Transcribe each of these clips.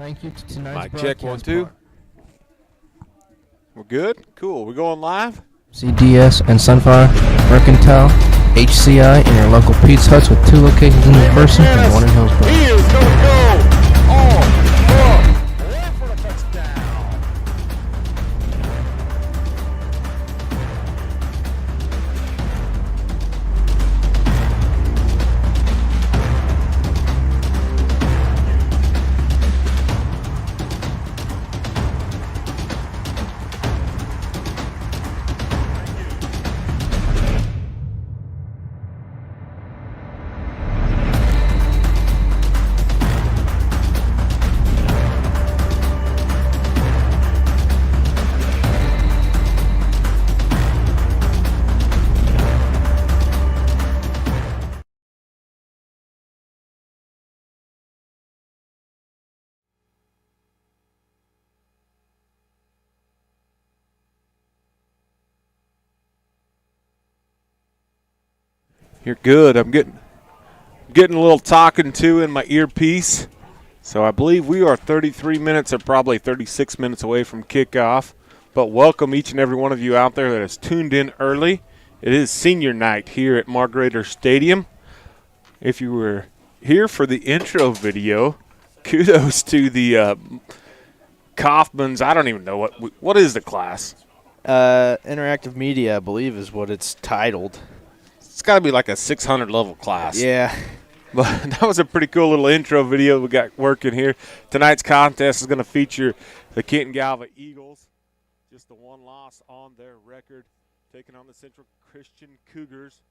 Thank you to tonight's Mic check, 1, 2. partner. We're good? Cool. We're going live? CDS and Sunfire, Mercantile, HCI, and your local Pete's Huts with 2 locations in person and 1 in Hillsborough. He is going to go all the way for a touchdown. You're good. I'm getting a little talking to in my earpiece. So I believe we are 33 minutes or probably 36 minutes away from kickoff. But welcome each and every one of you out there that has tuned in early. It is senior night here at Margrether Stadium. If you were here for the intro video, kudos to the Kaufmans. I don't even know what is the class. Interactive media, I believe, is what it's titled. It's got to be like a 600 level class. Yeah. But that was a pretty cool little intro video we got working here. Tonight's contest is going to feature the Canton-Galva Eagles. Just the one loss on their record, taking on the Central Christian Cougars,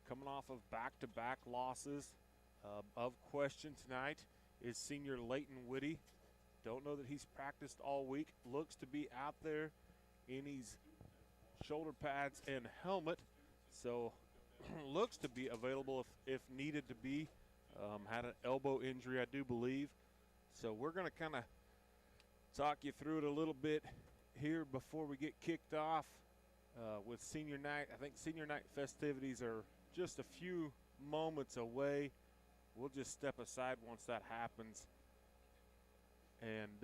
coming off of back-to-back losses. Of question tonight is senior Leighton Whitty. Don't know that he's practiced all week. Looks to be out there in his shoulder pads and helmet. So looks to be available if needed to be. Had an elbow injury, I do believe. So we're going to kind of talk you through it a little bit here before we get kicked off with senior night. I think senior night festivities are just a few moments away. We'll just step aside once that happens and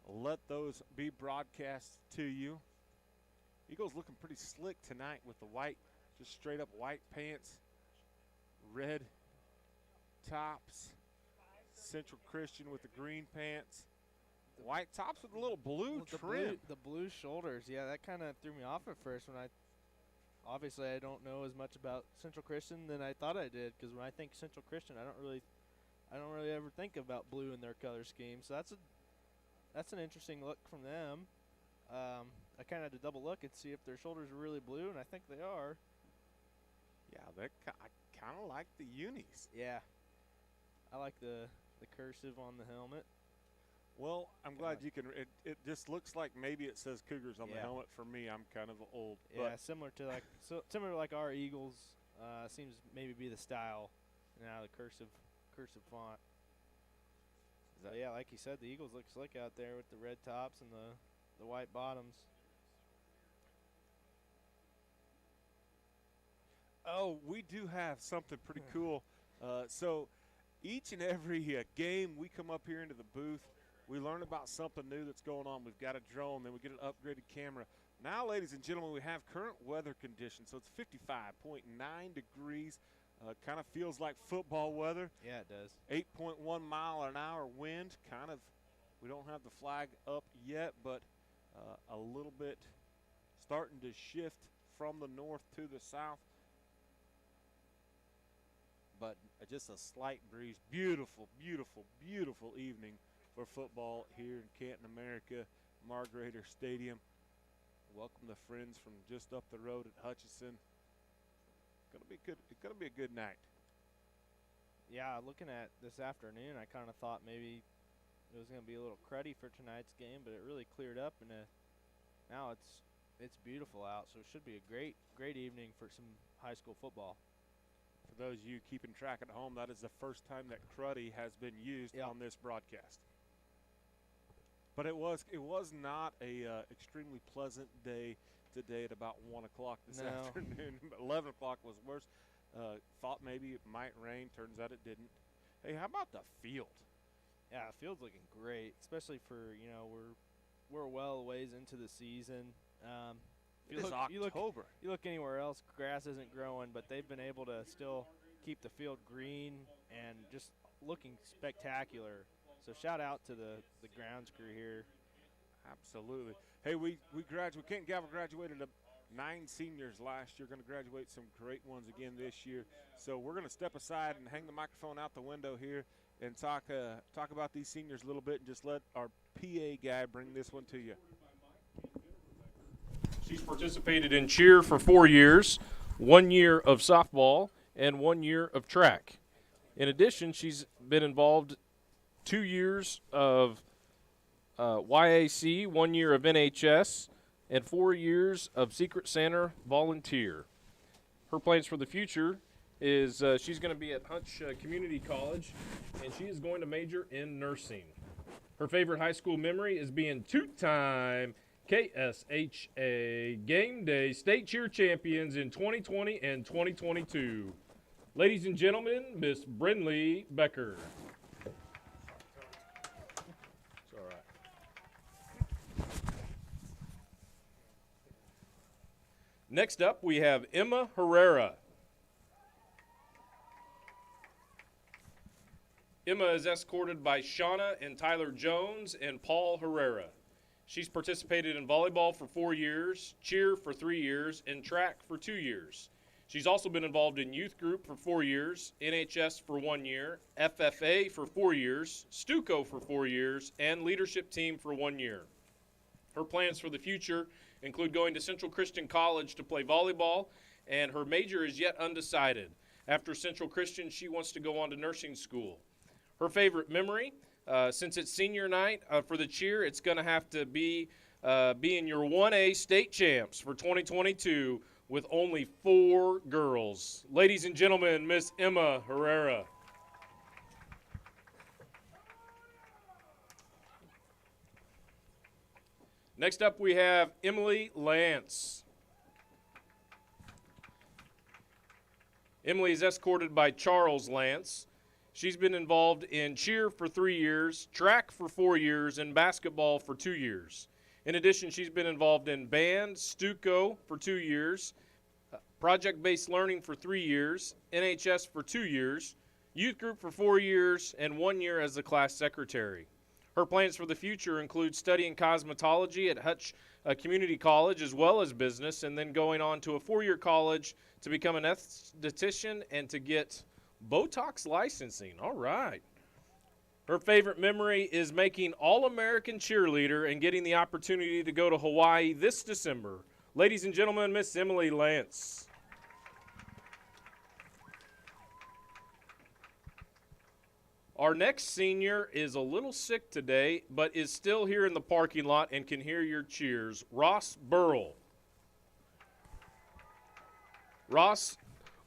let those be broadcast to you. Eagles looking pretty slick tonight with the white, just straight up white pants, red tops. Central Christian with the green pants, white tops with a little blue trim. The blue shoulders, yeah, that kind of threw me off at first when obviously I don't know as much about Central Christian than I thought I did, because when I think Central Christian, I don't really ever think about blue in their color scheme. So that's an interesting look from them. I kind of had to double look and see if their shoulders are really blue, and I think they are. Yeah, I kind of like the unis. Yeah, I like the cursive on the helmet. Well, I'm glad you can. It just looks like maybe it says Cougars on the helmet. For me, I'm kind of old. Yeah, similar to like our Eagles. Seems maybe be the style now, the cursive font. So yeah, like you said, the Eagles look slick out there with the red tops and the white bottoms. Oh, we do have something pretty cool. So each and every game we come up here into the booth, we learn about something new that's going on. We've got a drone, then we get an upgraded camera. Now, ladies and gentlemen, we have current weather conditions. So it's 55.9 degrees. Kind of feels like football weather. Yeah, it does. 8.1 mile an hour wind. Kind of, we don't have the flag up yet, but a little bit starting to shift from the north to the south. But just a slight breeze. Beautiful, beautiful, beautiful evening for football here in Canton, America, Margrether Stadium. Welcome the friends from just up the road at Hutchinson. Gonna be good. It's gonna be a good night. Yeah, looking at this afternoon, I kind of thought maybe it was gonna be a little cruddy for tonight's game, but it really cleared up, and now it's beautiful out. So it should be a great evening for some high school football. For those of you keeping track at home, that is the first time that cruddy has been used on this broadcast. But it was not a extremely pleasant day today at about 1 o'clock this afternoon. 11 o'clock was worse. Thought maybe it might rain. Turns out it didn't. Hey, how about the field? Yeah, the field's looking great, especially for, we're well ways into the season. It is October. You look anywhere else, grass isn't growing, but they've been able to still keep the field green and just looking spectacular. So shout out to the grounds crew here. Absolutely. Hey, we Canton-Galva graduated 9 seniors last year. Going to graduate some great ones again this year. So we're going to step aside and hang the microphone out the window here and talk about these seniors a little bit, and just let our PA guy bring this one to you. She's participated in cheer for 4 years, 1 year of softball, and 1 year of track. In addition, she's been involved 2 years of YAC, 1 year of NHS, and 4 years of Secret Santa volunteer. Her plans for the future is she's going to be at Hutch Community College, and she is going to major in nursing. Her favorite high school memory is being two-time KSHA Game Day State Cheer Champions in 2020 and 2022. Ladies and gentlemen, Miss Brinley Becker. It's all right. Next up, we have Emma Herrera. Emma is escorted by Shauna and Tyler Jones and Paul Herrera. She's participated in volleyball for 4 years, cheer for 3 years, and track for 2 years. She's also been involved in youth group for 4 years, NHS for 1 year, FFA for 4 years, Stuco for 4 years, and leadership team for 1 year. Her plans for the future include going to Central Christian College to play volleyball, and her major is yet undecided. After Central Christian, she wants to go on to nursing school. Her favorite memory, since it's senior night for the cheer, it's going to have to be being your 1A state champs for 2022 with only 4 girls. Ladies and gentlemen, Miss Emma Herrera. Next up, we have Emily Lance. Emily is escorted by Charles Lance. She's been involved in cheer for 3 years, track for 4 years, and basketball for 2 years. In addition, she's been involved in band, Stuco for 2 years, project-based learning for 3 years, NHS for 2 years, youth group for 4 years, and 1 year as the class secretary. Her plans for the future include studying cosmetology at Hutch Community College as well as business, and then going on to a 4-year college to become an esthetician and to get Botox licensing. All right. Her favorite memory is making All-American cheerleader and getting the opportunity to go to Hawaii this December. Ladies and gentlemen, Miss Emily Lance. Our next senior is a little sick today, but is still here in the parking lot and can hear your cheers. Ross Burrell. Ross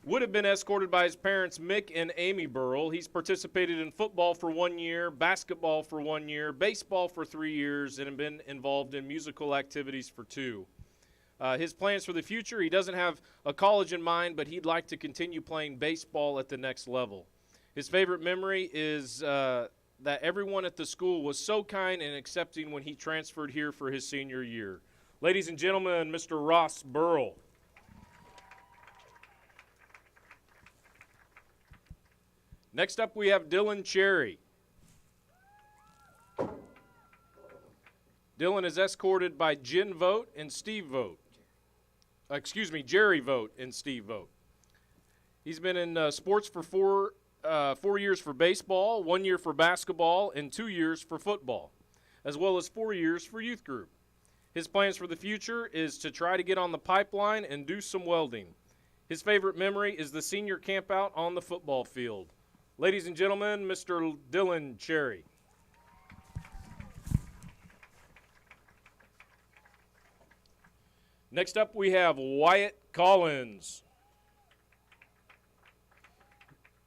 would have been escorted by his parents, Mick and Amy Burrell. He's participated in football for 1 year, basketball for 1 year, baseball for 3 years, and been involved in musical activities for 2. His plans for the future, he doesn't have a college in mind, but he'd like to continue playing baseball at the next level. His favorite memory is that everyone at the school was so kind and accepting when he transferred here for his senior year. Ladies and gentlemen, Mr. Ross Burrell. Next up, we have Dylan Cherry. Dylan is escorted by Jen Vogt and Steve Vogt. Jerry Vogt and Steve Vogt. He's been in sports for 4 years for baseball, 1 year for basketball, and 2 years for football, as well as 4 years for youth group. His plans for the future is to try to get on the pipeline and do some welding. His favorite memory is the senior campout on the football field. Ladies and gentlemen, Mr. Dylan Cherry. Next up, we have Wyatt Collins.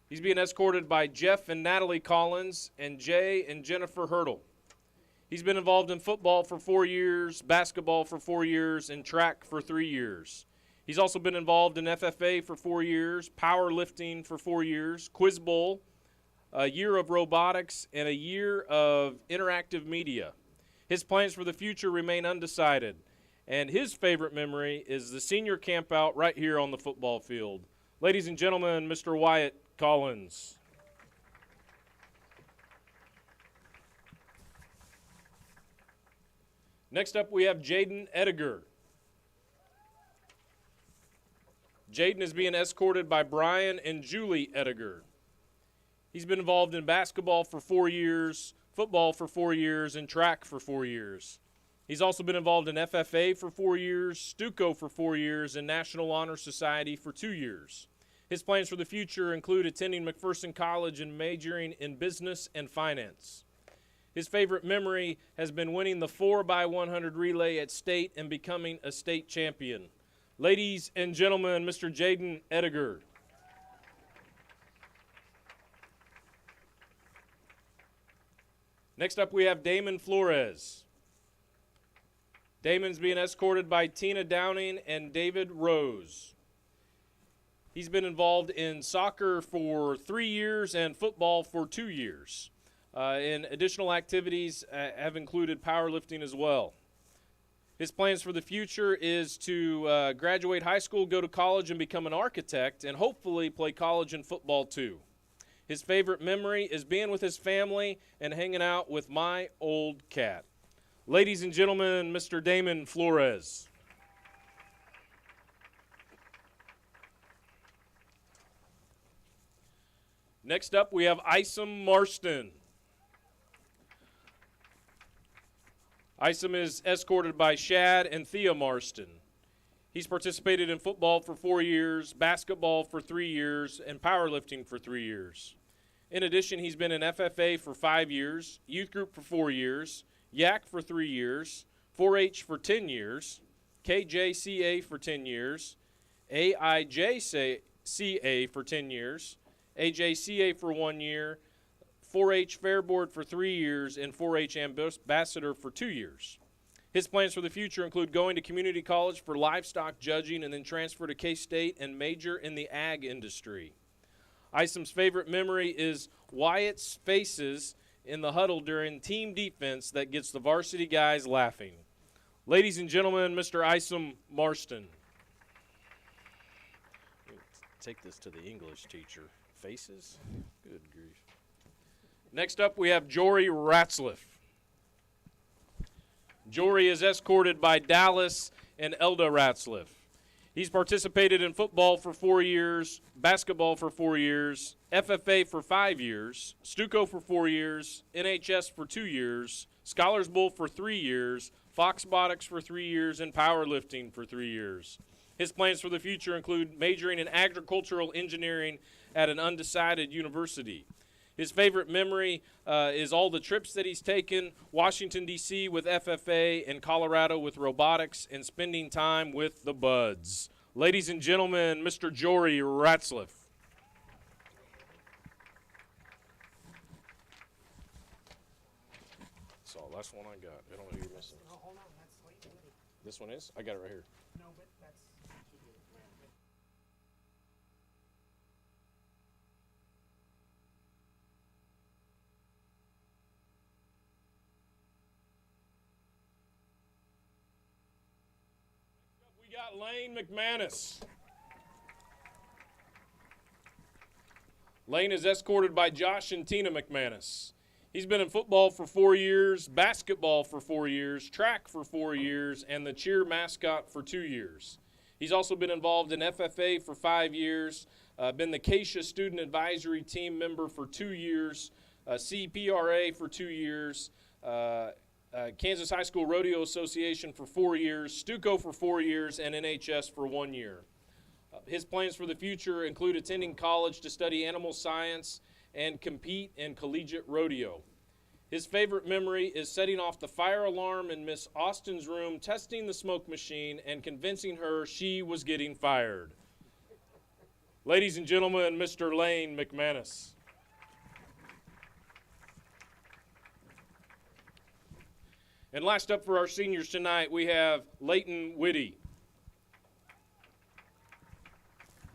He's being escorted by Jeff and Natalie Collins and Jay and Jennifer Hurdle. He's been involved in football for 4 years, basketball for 4 years, and track for 3 years. He's also been involved in FFA for 4 years, powerlifting for 4 years, Quiz Bowl, a year of robotics, and a year of interactive media. His plans for the future remain undecided, and his favorite memory is the senior campout right here on the football field. Ladies and gentlemen, Mr. Wyatt Collins. Next up, we have Jaden Ediger. Jaden is being escorted by Brian and Julie Ediger. He's been involved in basketball for 4 years, football for 4 years, and track for 4 years. He's also been involved in FFA for 4 years, Stuco for 4 years, and National Honor Society for 2 years. His plans for the future include attending McPherson College and majoring in business and finance. His favorite memory has been winning the 4x100 relay at state and becoming a state champion. Ladies and gentlemen, Mr. Jaden Ediger. Next up, we have Damon Flores. Damon's being escorted by Tina Downing and David Rose. He's been involved in soccer for 3 years and football for 2 years. And additional activities have included powerlifting as well. His plans for the future is to graduate high school, go to college, and become an architect, and hopefully play college and football too. His favorite memory is being with his family and hanging out with my old cat. Ladies and gentlemen, Mr. Damon Flores. Next up, we have Isom Marston. Isom is escorted by Shad and Thea Marston. He's participated in football for 4 years, basketball for 3 years, and powerlifting for 3 years. In addition, he's been in FFA for 5 years, youth group for 4 years, YAC for 3 years, 4-H for 10 years, KJCA for 10 years, AIJCA for 10 years, AJCA for 1 year, 4-H Fair Board for 3 years, and 4-H Ambassador for 2 years. His plans for the future include going to community college for livestock judging and then transfer to K-State and major in the ag industry. Isom's favorite memory is Wyatt's faces in the huddle during team defense that gets the varsity guys laughing. Ladies and gentlemen, Mr. Isom Marston. Take this to the English teacher. Faces? Good grief. Next up, we have Jory Ratzliff. Jory is escorted by Dallas and Elda Ratzliff. He's participated in football for 4 years, basketball for 4 years, FFA for 5 years, Stuco for 4 years, NHS for 2 years, Scholars Bowl for 3 years, Foxbotics for 3 years, and powerlifting for 3 years. His plans for the future include majoring in agricultural engineering at an undecided university. His favorite memory is all the trips that he's taken, Washington, D.C. with FFA and Colorado with robotics, and spending time with the buds. Ladies and gentlemen, Mr. Jory Ratzliff. That's the last one I got. I don't know who you're missing. No, hold on. That's late already. This one is? I got it right here. No, but that's. We got Lane McManus. Lane is escorted by Josh and Tina McManus. He's been in football for 4 years, basketball for 4 years, track for 4 years, and the cheer mascot for 2 years. He's also been involved in FFA for 5 years, been the Keisha Student Advisory Team member for 2 years, CPRA for 2 years, Kansas High School Rodeo Association for 4 years, Stuco for 4 years, and NHS for 1 year. His plans for the future include attending college to study animal science and compete in collegiate rodeo. His favorite memory is setting off the fire alarm in Miss Austin's room, testing the smoke machine, and convincing her she was getting fired. Ladies and gentlemen, Mr. Lane McManus. And last up for our seniors tonight, we have Leighton Whitty.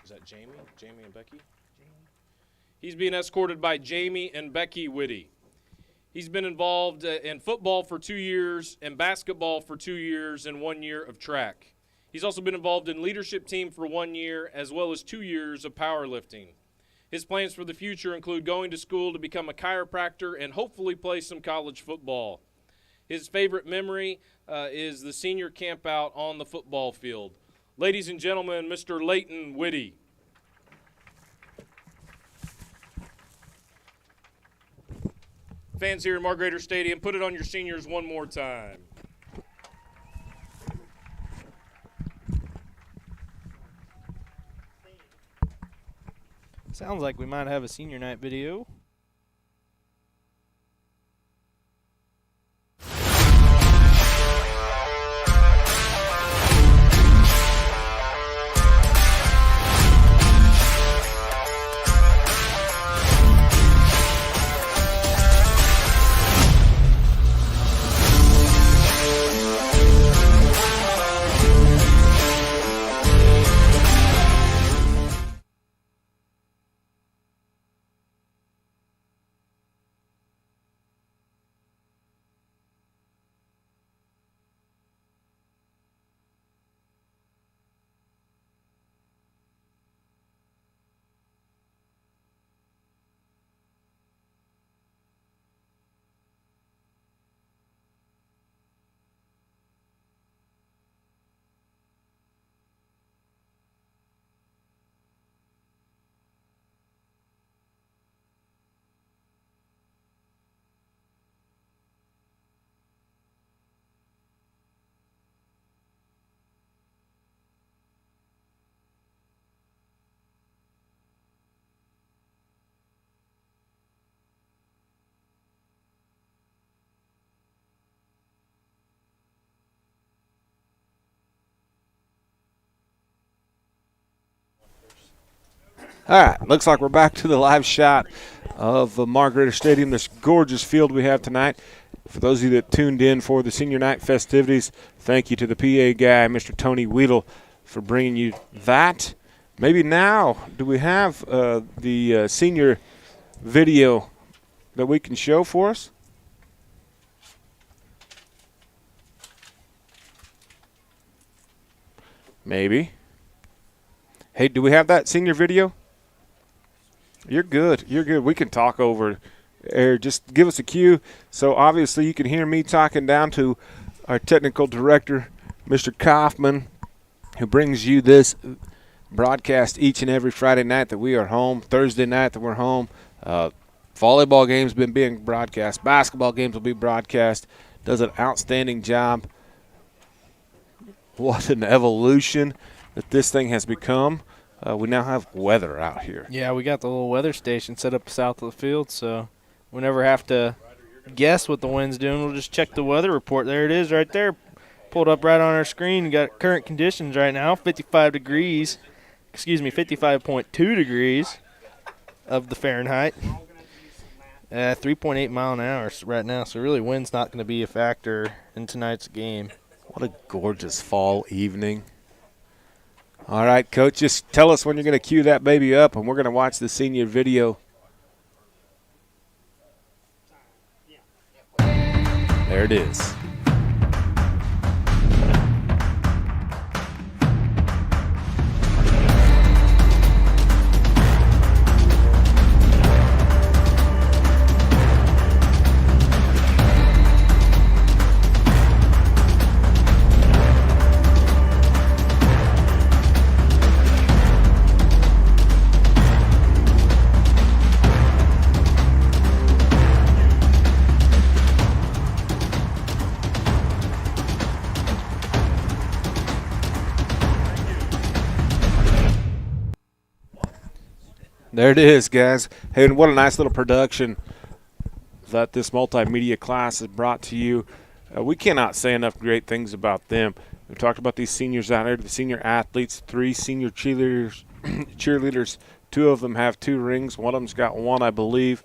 Is that Jamie? Jamie and Becky? Jamie. He's being escorted by Jamie and Becky Whitty. He's been involved in football for 2 years and basketball for 2 years and 1 year of track. He's also been involved in leadership team for 1 year as well as 2 years of powerlifting. His plans for the future include going to school to become a chiropractor and hopefully play some college football. His favorite memory is the senior camp out on the football field. Ladies and gentlemen, Mr. Leighton Whitty. Fans here in Margreter Stadium, put it on your seniors one more time. Sounds like we might have a senior night video. All right, looks like we're back to the live shot of Margreter Stadium, this gorgeous field we have tonight. For those of you that tuned in for the senior night festivities, thank you to the PA guy, Mr. Tony Weedle, for bringing you that. Maybe now, do we have the senior video that we can show for us? Maybe. Hey, do we have that senior video? You're good. You're good. We can talk over air. Just give us a cue. So obviously you can hear me talking down to our technical director, Mr. Kaufman, who brings you this broadcast each and every Friday night that we are home, Thursday night that we're home. Volleyball games been being broadcast. Basketball games will be broadcast. Does an outstanding job. What an evolution that this thing has become. We now have weather out here. Yeah, we got the little weather station set up south of the field, so we never have to guess what the wind's doing. We'll just check the weather report. There it is right there. Pulled up right on our screen. We got current conditions right now, 55 degrees. 55.2 degrees of the Fahrenheit. 3.8 mile an hour right now, so really wind's not going to be a factor in tonight's game. What a gorgeous fall evening. All right, Coach, just tell us when you're going to cue that baby up, and we're going to watch the senior video. There it is. There it is, guys. Hey, and what a nice little production that this multimedia class has brought to you. We cannot say enough great things about them. We talked about these seniors out there, the senior athletes, 3 senior cheerleaders. 2 of them have 2 rings. One of them's got 1, I believe.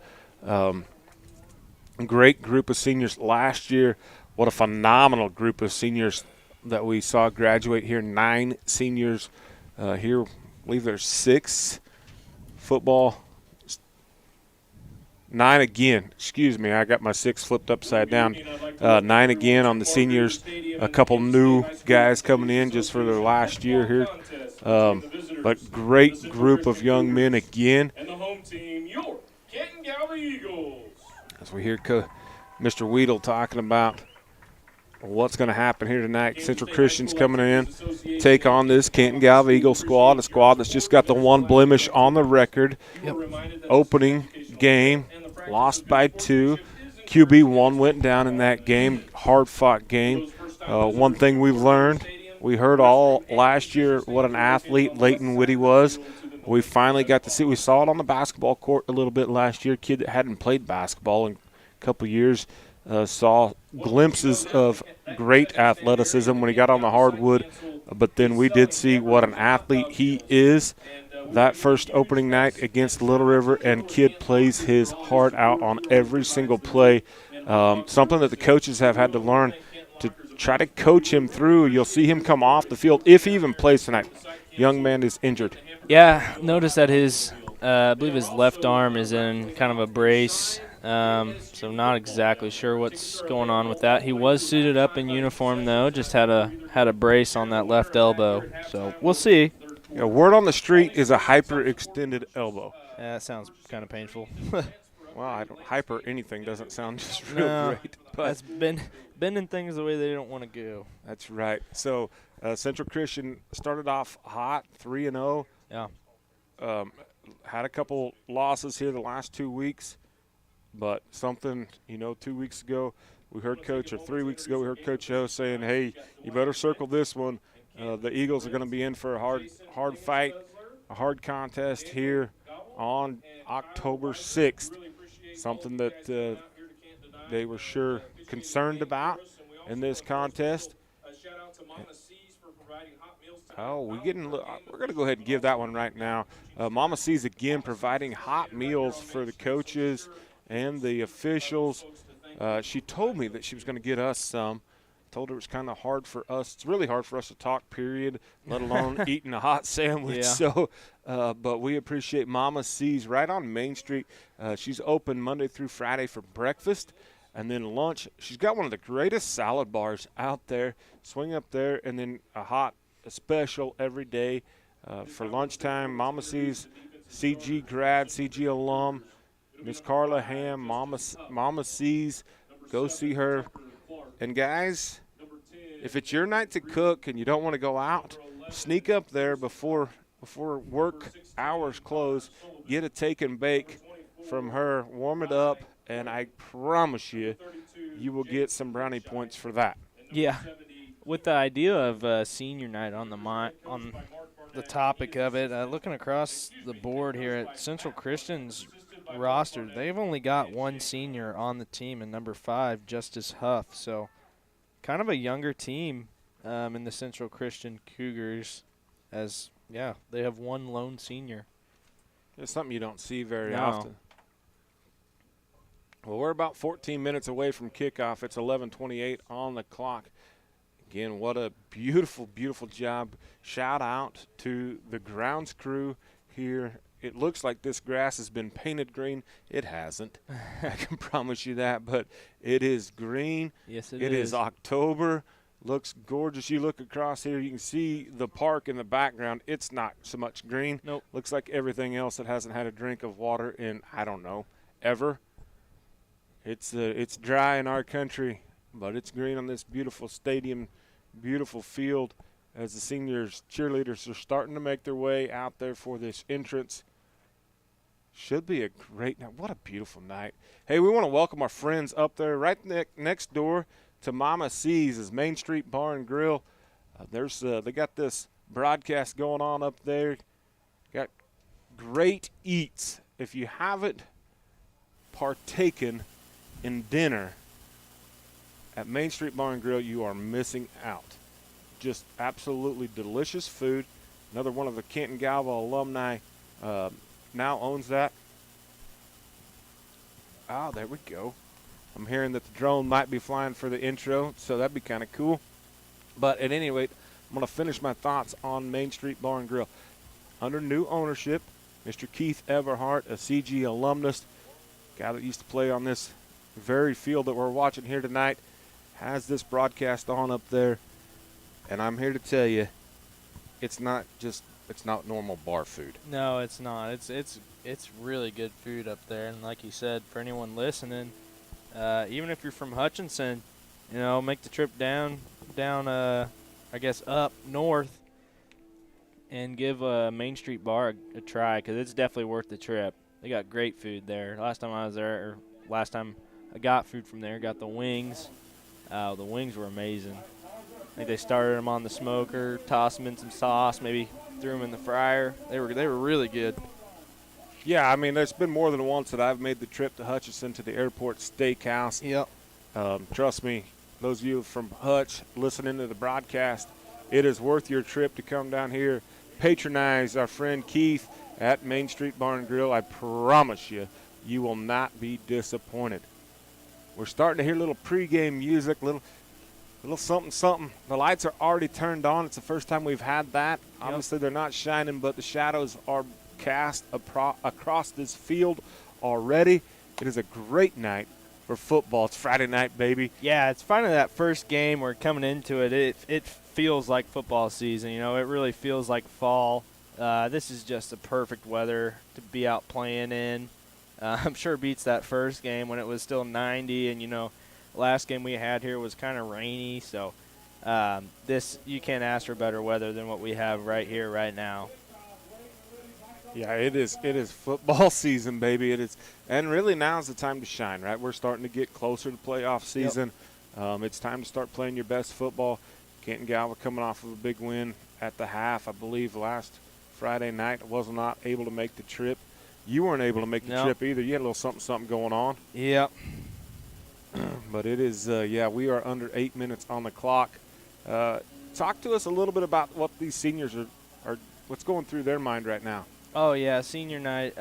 Great group of seniors last year. What a phenomenal group of seniors that we saw graduate here. 9 seniors here. I believe there's 6 football 9 again. Excuse me, I got my 6 flipped upside down. 9 again on the seniors. A couple new guys coming in just for their last year here. But great group of young men again. And the home team, your Canton-Galva Eagles. As we hear Mr. Weedle talking about what's going to happen here tonight. Central Christian's coming in, take on this Canton-Galva Eagle squad, a squad that's just got the one blemish on the record. Opening game, lost by 2. QB1 went down in that game, hard-fought game. One thing we've learned, we heard all last year what an athlete Leighton Whitty was. We finally got to see, we saw it on the basketball court a little bit last year. Kid that hadn't played basketball in a couple years. Saw glimpses of great athleticism when he got on the hardwood, but then we did see what an athlete he is that first opening night against Little River, and kid plays his heart out on every single play. Something that the coaches have had to learn to try to coach him through. You'll see him come off the field, if he even plays tonight. Young man is injured. Yeah, notice that his, I believe his left arm is in kind of a brace. So not exactly sure what's going on with that. He was suited up in uniform though, just had a brace on that left elbow. So we'll see. Yeah, word on the street is a hyperextended elbow. Yeah, that sounds kind of painful. Well, hyper anything doesn't sound just real great. But That's bending things the way they don't want to go. that's right. So Central Christian started off hot, 3-0. Yeah. Had a couple losses here the last 2 weeks. But something, 2 weeks ago we heard Coach, or 3 weeks ago we heard Coach O saying, hey, you better circle this one. The Eagles are going to be in for a hard fight, a hard contest here on October 6th. Something that they were sure concerned about in this contest. Oh, we're going to go ahead and give that one right now. Mama C's again providing hot meals for the coaches and the officials. She told me that she was going to get us some. Told her it was kind of hard for us. It's really hard for us to talk, period, let alone eating a hot sandwich. Yeah. So, but we appreciate Mama C's right on Main Street. She's open Monday through Friday for breakfast. And then lunch, she's got one of the greatest salad bars out there. Swing up there, and then a special every day for lunchtime. Mama C's, CG grad, CG alum, Miss Carla Ham, Mama C's. Go see her. And guys, if it's your night to cook and you don't want to go out, sneak up there before work hours close. Get a take and bake from her, warm it up, and I promise you, you will get some brownie points for that. Yeah. With the idea of senior night on the topic of it, looking across the board here at Central Christian's roster, they've only got one senior on the team, and number 5, Justice Huff. So kind of a younger team in the Central Christian Cougars, as, they have one lone senior. It's something you don't see very No. often. Well, we're about 14 minutes away from kickoff. It's 11:28 on the clock. Again, what a beautiful, beautiful job. Shout out to the grounds crew here. It looks like this grass has been painted green. It hasn't. I can promise you that, but it is green. Yes, It is October. Looks gorgeous. You look across here, you can see the park in the background. It's not so much green. Nope. Looks like everything else that hasn't had a drink of water in, I don't know, ever. It's dry in our country, but it's green on this beautiful stadium, beautiful field, as the seniors cheerleaders are starting to make their way out there for this entrance. Should be a great night. What a beautiful night. Hey, we want to welcome our friends up there right next door to Mama C's, is Main Street Bar and Grill. They got this broadcast going on up there. Got great eats. If you haven't partaken in dinner at Main Street Bar and Grill, you are missing out. Just absolutely delicious food. Another one of the Canton-Galva alumni now owns that. Oh, there we go. I'm hearing that the drone might be flying for the intro, so that'd be kind of cool. But at any rate, I'm going to finish my thoughts on Main Street Bar and Grill. Under new ownership, Mr. Keith Everhart, a CG alumnus, guy that used to play on this very field that we're watching here tonight, has this broadcast on up there. And I'm here to tell you, it's not normal bar food. No, it's not. It's really good food up there. And like you said, for anyone listening, even if you're from Hutchinson, make the trip down, I guess up north, and give Main Street Bar a try, because it's definitely worth the trip. They got great food there. Last time I was there, or last time I got food from there, got the wings. The wings were amazing. I think they started them on the smoker, tossed them in some sauce, maybe threw them in the fryer. They were really good. Yeah, I mean, there's been more than once that I've made the trip to Hutchinson to the airport steakhouse. Yep. Trust me, those of you from Hutch listening to the broadcast, it is worth your trip to come down here, patronize our friend Keith at Main Street Bar and Grill. I promise you, you will not be disappointed. We're starting to hear little pregame music, little something. The lights are already turned on. It's the first time we've had that. Yep. Obviously, they're not shining, but the shadows are cast across this field already. It is a great night for football. It's Friday night, baby. Yeah, it's finally that first game. We're coming into it. It feels like football season. It really feels like fall. This is just the perfect weather to be out playing in. I'm sure it beats that first game when it was still 90, and last game we had here was kind of rainy. So you can't ask for better weather than what we have right here, right now. Yeah, it is football season, baby. It is, and really now's the time to shine, right? We're starting to get closer to playoff season. Yep. It's time to start playing your best football. Canton-Galva coming off of a big win at the half, I believe, last Friday night. I was not able to make the trip. You weren't able to make the trip either. You had a little something going on. Yep. But it is, we are under 8 minutes on the clock. Talk to us a little bit about what these seniors are what's going through their mind right now. Oh, yeah, senior night.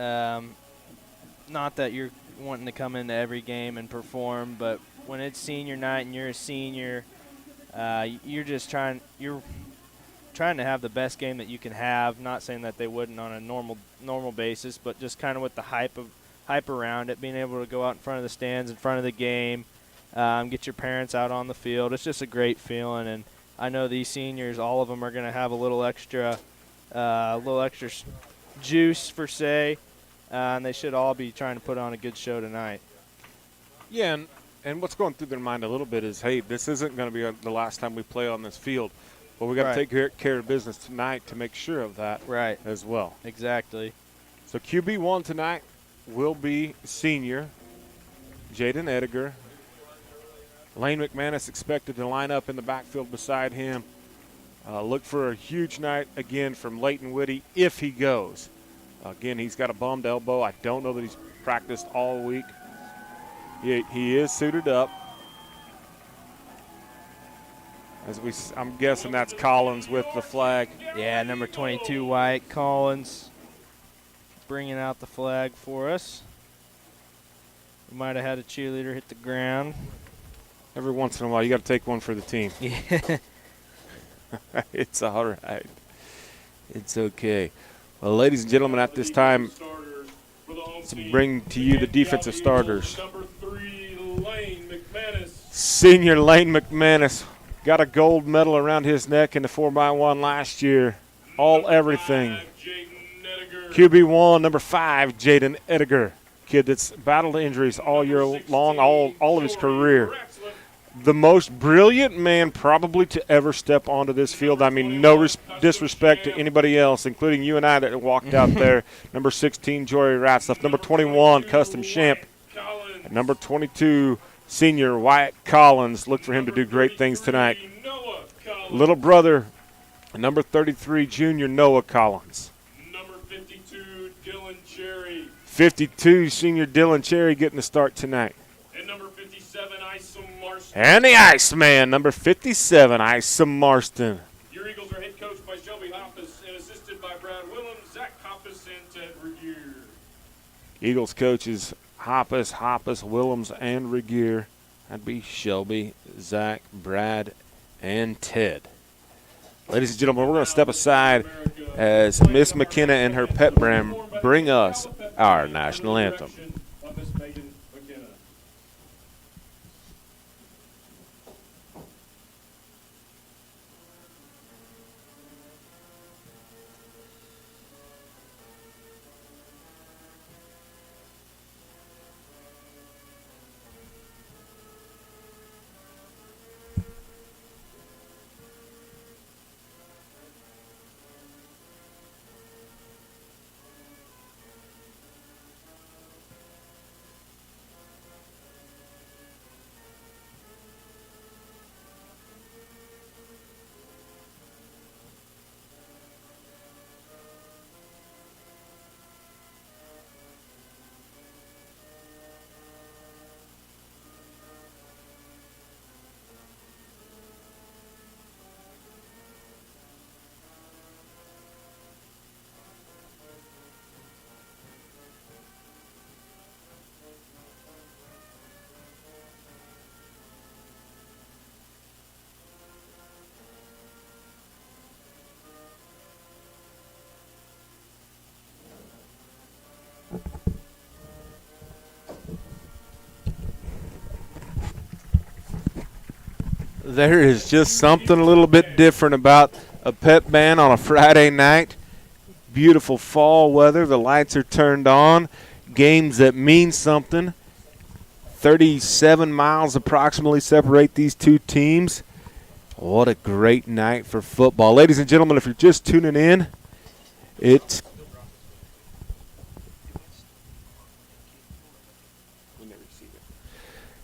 Not that you're wanting to come into every game and perform, but when it's senior night and you're a senior, you're trying to have the best game that you can have. Not saying that they wouldn't on a normal basis, but just kind of with the hype around it, being able to go out in front of the stands, in front of the game, get your parents out on the field. It's just a great feeling, and I know these seniors, all of them are going to have a little extra juice for say, and they should all be trying to put on a good show tonight. Yeah, and what's going through their mind a little bit is, hey, this isn't going to be the last time we play on this field. But we got to take care of business tonight to make sure of that as well. Exactly. So QB1 tonight will be senior Jaden Ediger. Lane McManus expected to line up in the backfield beside him. Look for a huge night again from Leighton Whitty if he goes. Again, he's got a bummed elbow. I don't know that he's practiced all week. He is suited up. I'm guessing that's Collins with the flag. Yeah, number 22, Wyatt Collins, bringing out the flag for us. We might have had a cheerleader hit the ground. Every once in a while, you got to take one for the team. Yeah. It's all right. It's okay. Well, ladies and gentlemen, at this time, to bring to you the defensive starters. Number 3, Lane McManus. Senior Lane McManus. Got a gold medal around his neck in the 4x1 last year. Everything. QB1, number 5, Jaden Ediger. Kid that's battled injuries all year long, all of his career. The most brilliant man probably to ever step onto this field. I mean, no disrespect to anybody else, including you and I that walked out there. Number 16, Jory Ratzlaff. Number 21, Custom Champ. And number 22, senior Wyatt Collins. Look for him to do great things tonight. Little brother, number 33, junior Noah Collins. Number 52, Dylan Cherry. 52, senior Dylan Cherry getting the start tonight. And number 57, Isom Marston. And the Iceman, number 57, Isom Marston. Your Eagles are head coached by Shelby Hoppus and assisted by Brad Willems, Zach Hoppus, and Ted Regier. Eagles coaches Hoppus, Willems, and Regier. That'd be Shelby, Zach, Brad, and Ted. Ladies and gentlemen, we're going to step aside as Miss McKenna and her pet brand bring us our national anthem. Of Miss Megan There is just something a little bit different about a pep band on a Friday night. Beautiful fall weather. The lights are turned on. Games that mean something. 37 miles approximately separate these two teams. What a great night for football. Ladies and gentlemen, if you're just tuning in, it's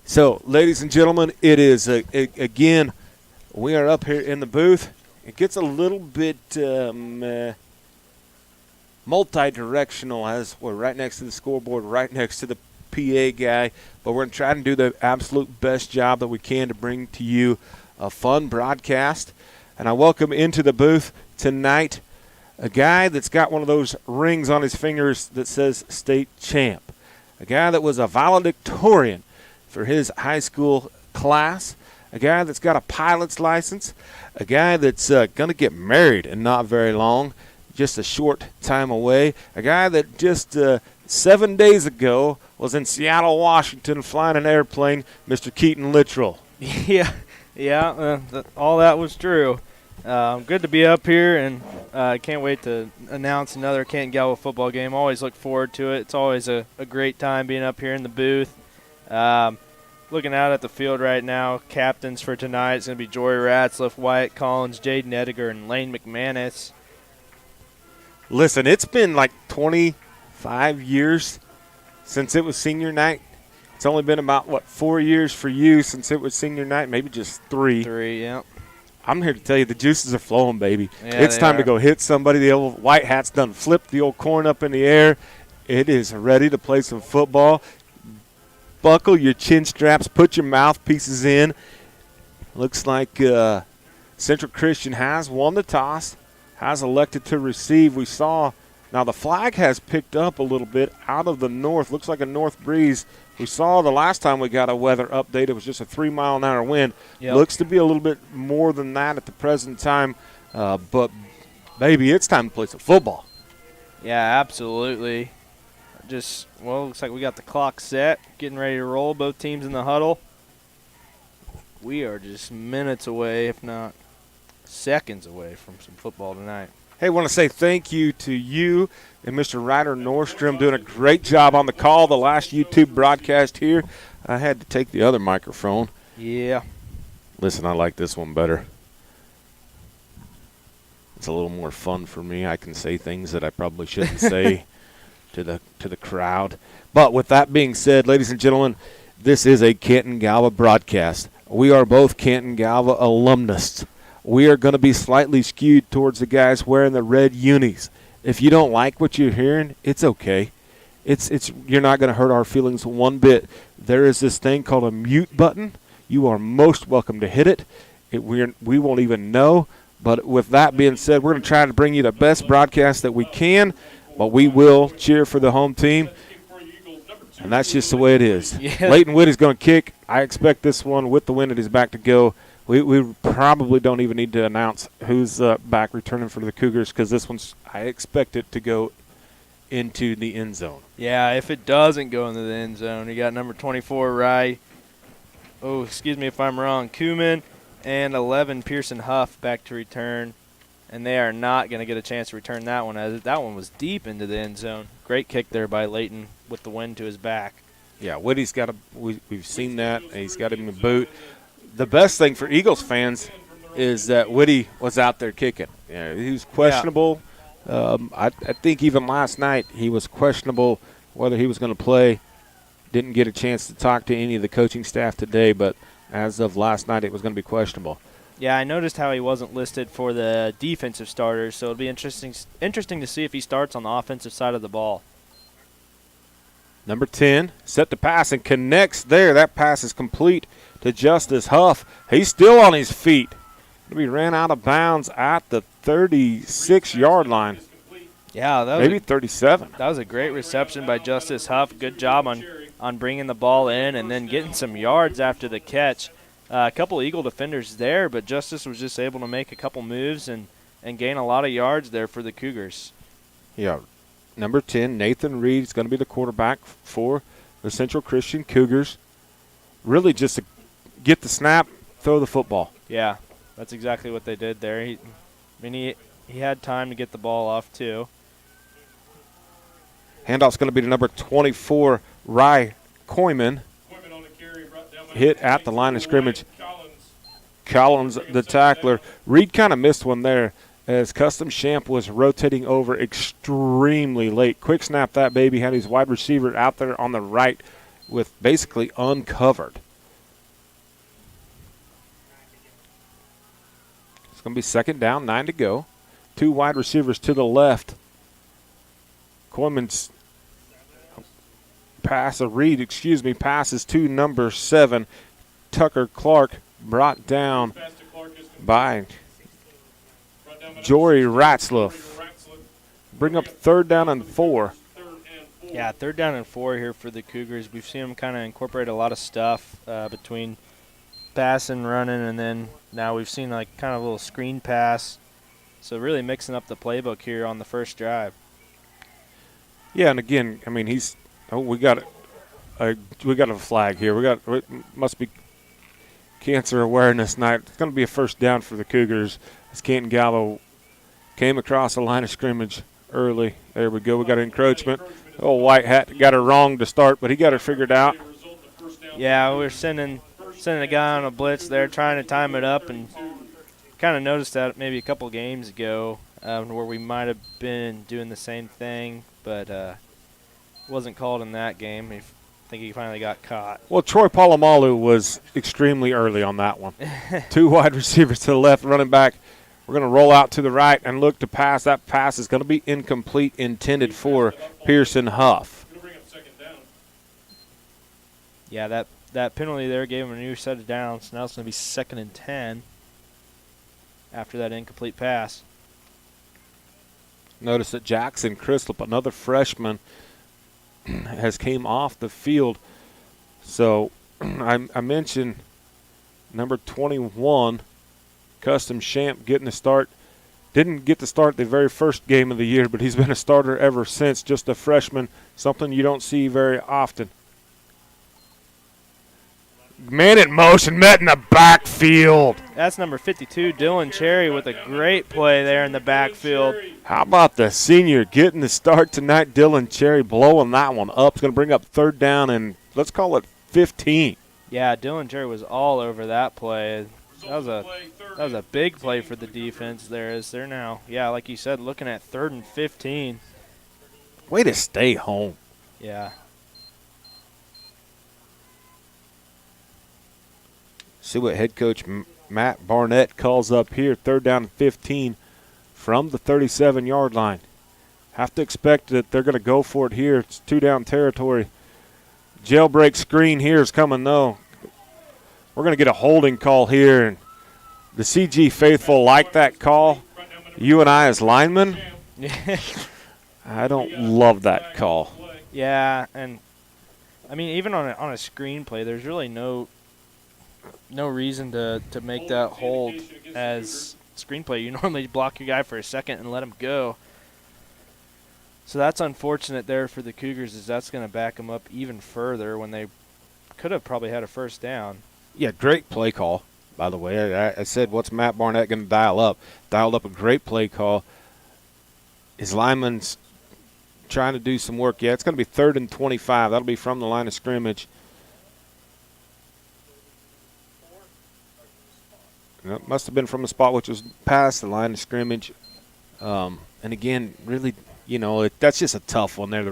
so, ladies and gentlemen, it is, again, we are up here in the booth. It gets a little bit multi-directional as we're right next to the scoreboard, right next to the PA guy, but we're going to try to do the absolute best job that we can to bring to you a fun broadcast. And I welcome into the booth tonight a guy that's got one of those rings on his fingers that says state champ, a guy that was a valedictorian for his high school class, a guy that's got a pilot's license, a guy that's going to get married in not very long, just a short time away, a guy that just 7 days ago was in Seattle, Washington, flying an airplane, Mr. Keaton Littrell. All that was true. Good to be up here, and I can't wait to announce another Canton-Galva football game. Always look forward to it. It's always a great time being up here in the booth. Looking out at the field right now, captains for tonight is going to be Jory Ratzliff, Wyatt Collins, Jaden Ediger, and Lane McManus. Listen, it's been like 25 years since it was senior night. It's only been about, 4 years for you since it was senior night, maybe just 3. 3, yeah. I'm here to tell you the juices are flowing, baby. Yeah, it's time to go hit somebody. The old white hat's done flipped the old corn up in the air. It is ready to play some football. Buckle your chin straps, put your mouthpieces in. Looks like Central Christian has won the toss, has elected to receive. We saw, now the flag has picked up a little bit out of the north. Looks like a north breeze. We saw the last time we got a weather update, it was just a 3-mile-an-hour wind. Yep. Looks to be a little bit more than that at the present time. But, baby, it's time to play some football. Yeah, absolutely. Looks like we got the clock set, getting ready to roll. Both teams in the huddle. We are just minutes away, if not seconds away, from some football tonight. Hey, I want to say thank you to you and Mr. Ryder Nordstrom doing a great job on the call. The last YouTube broadcast here, I had to take the other microphone. Yeah. Listen, I like this one better. It's a little more fun for me. I can say things that I probably shouldn't say to the crowd. But with that being said, ladies and gentlemen, this is a Canton-Galva broadcast. We are both Canton-Galva alumnus. We are going to be slightly skewed towards the guys wearing the red unis. If you don't like what you're hearing, it's okay. You're not going to hurt our feelings one bit. There is this thing called a mute button. You are most welcome to hit it. We won't even know. But with that being said, we're going to try to bring you the best broadcast that we can. But we will cheer for the home team, and that's just the way it is. Yeah. Leighton Whitty's going to kick. I expect this one with the wind at his back to go. We probably don't even need to announce who's back returning for the Cougars because this one's, I expect it to go into the end zone. Yeah, if it doesn't go into the end zone, you got number 24, Rye. Oh, excuse me if I'm wrong. Kuman and 11, Pearson Huff back to return. And they are not going to get a chance to return that one, as that one was deep into the end zone. Great kick there by Leighton with the wind to his back. Yeah, Whitty's got we've seen that, and he's got him in the boot. The best thing for Eagles fans is that Whitty was out there kicking. Yeah, he was questionable. Yeah. I think even last night he was questionable whether he was going to play. Didn't get a chance to talk to any of the coaching staff today, but as of last night it was going to be questionable. Yeah, I noticed how he wasn't listed for the defensive starters, so it'll be interesting to see if he starts on the offensive side of the ball. Number 10, set to pass and connects there. That pass is complete to Justice Huff. He's still on his feet. He ran out of bounds at the 36-yard line. Yeah, maybe 37. That was a great reception by Justice Huff. Good job on bringing the ball in and then getting some yards after the catch. A couple Eagle defenders there, but Justice was just able to make a couple moves and gain a lot of yards there for the Cougars. Yeah, number 10, Nathan Reed, is going to be the quarterback for the Central Christian Cougars. Really just to get the snap, throw the football. Yeah, that's exactly what they did there. He had time to get the ball off, too. Handoff's going to be to number 24, Rye Koyman. Hit at the line of scrimmage. Collins, the tackler. Reed kind of missed one there as Custom Champ was rotating over extremely late. Quick snap that baby. Had his wide receiver out there on the right with basically uncovered. It's going to be second down, 9 to go. 2 wide receivers to the left. Koyman's passes to number 7, Tucker Clark, brought down by Jory Ratzlaff. Bring up 3rd down and 4. Yeah, 3rd down and 4 here for the Cougars. We've seen them kind of incorporate a lot of stuff between passing, running, and then now we've seen like kind of a little screen pass. So really mixing up the playbook here on the first drive. Yeah, and again, I mean, we got a flag here. It must be Cancer Awareness Night. It's going to be a first down for the Cougars as Canton-Galva came across the line of scrimmage early. There we go. We got an encroachment. Oh, White Hat got it wrong to start, but he got it figured out. Yeah, we're sending a guy on a blitz there, trying to time it up, and kind of noticed that maybe a couple games ago where we might have been doing the same thing, but wasn't called in that game. I think he finally got caught. Well, Troy Palomalu was extremely early on that one. 2 wide receivers to the left, running back. We're going to roll out to the right and look to pass. That pass is going to be incomplete, intended for Pearson Huff. Yeah, that penalty there gave him a new set of downs. Now it's going to be 2nd and 10 after that incomplete pass. Notice that Jackson Crislip, another freshman, has came off the field. So I mentioned number 21, Custom Champ, getting the start. Didn't get to start the very first game of the year, but he's been a starter ever since, just a freshman, something you don't see very often. Man in motion, met in the backfield. That's number 52, Dylan Cherry, with a great play there in the backfield. How about the senior getting the start tonight? Dylan Cherry blowing that one up. It's going to bring up 3rd down and let's call it 15. Yeah, Dylan Cherry was all over that play. That was a big play for the defense there as they're now, yeah, like you said, looking at 3rd and 15. Way to stay home. Yeah. See what head coach Matt Barnett calls up here. 3rd down and 15 from the 37-yard line. Have to expect that they're going to go for it here. It's 2-down territory. Jailbreak screen here is coming, though. We're going to get a holding call here. And the CG faithful like that call. You and I as linemen, I don't love that call. Yeah, and, I mean, even on a screenplay, there's really no reason to make that hold as screenplay. You normally block your guy for a second and let him go. So that's unfortunate there for the Cougars, as that's going to back them up even further when they could have probably had a first down. Yeah, great play call, by the way. I said, what's Matt Barnett going to dial up? Dialed up a great play call. His lineman's trying to do some work. Yeah, it's going to be 3rd and 25. That'll be from the line of scrimmage. It must have been from the spot which was past the line of scrimmage. And again, really, that's just a tough one there.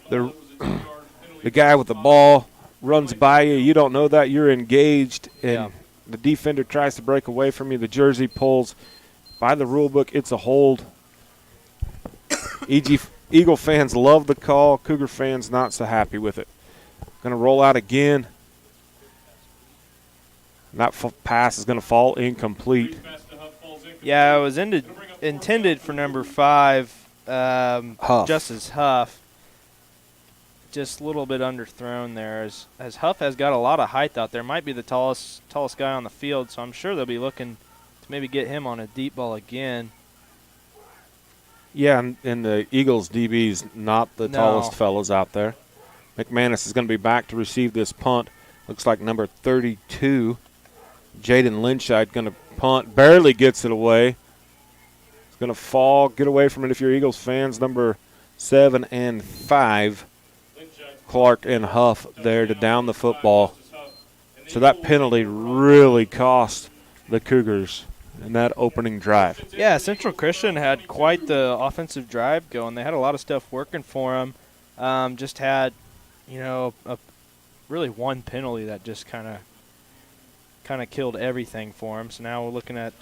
The guy with the ball runs by you. You don't know that. You're engaged, and the defender tries to break away from you. The jersey pulls. By the rule book, it's a hold. Eagle fans love the call. Cougar fans not so happy with it. Going to roll out again. That pass is going to fall incomplete. Yeah, it was intended for number 5, Huff. Justice Huff. Just a little bit underthrown there, as Huff has got a lot of height out there. Might be the tallest guy on the field, so I'm sure they'll be looking to maybe get him on a deep ball again. Yeah, and the Eagles DB's not the No. tallest fellows out there. McManus is going to be back to receive this punt. Looks like number 32, Jaden Lynchide, going to punt. Barely gets it away. It's going to fall. Get away from it if you're Eagles fans. Number 7 and 5, Clark and Huff there to down the football. So that penalty really cost the Cougars in that opening drive. Yeah, Central Christian had quite the offensive drive going. They had a lot of stuff working for them. Just had, really one penalty that just kind of killed everything for them. So now we're looking at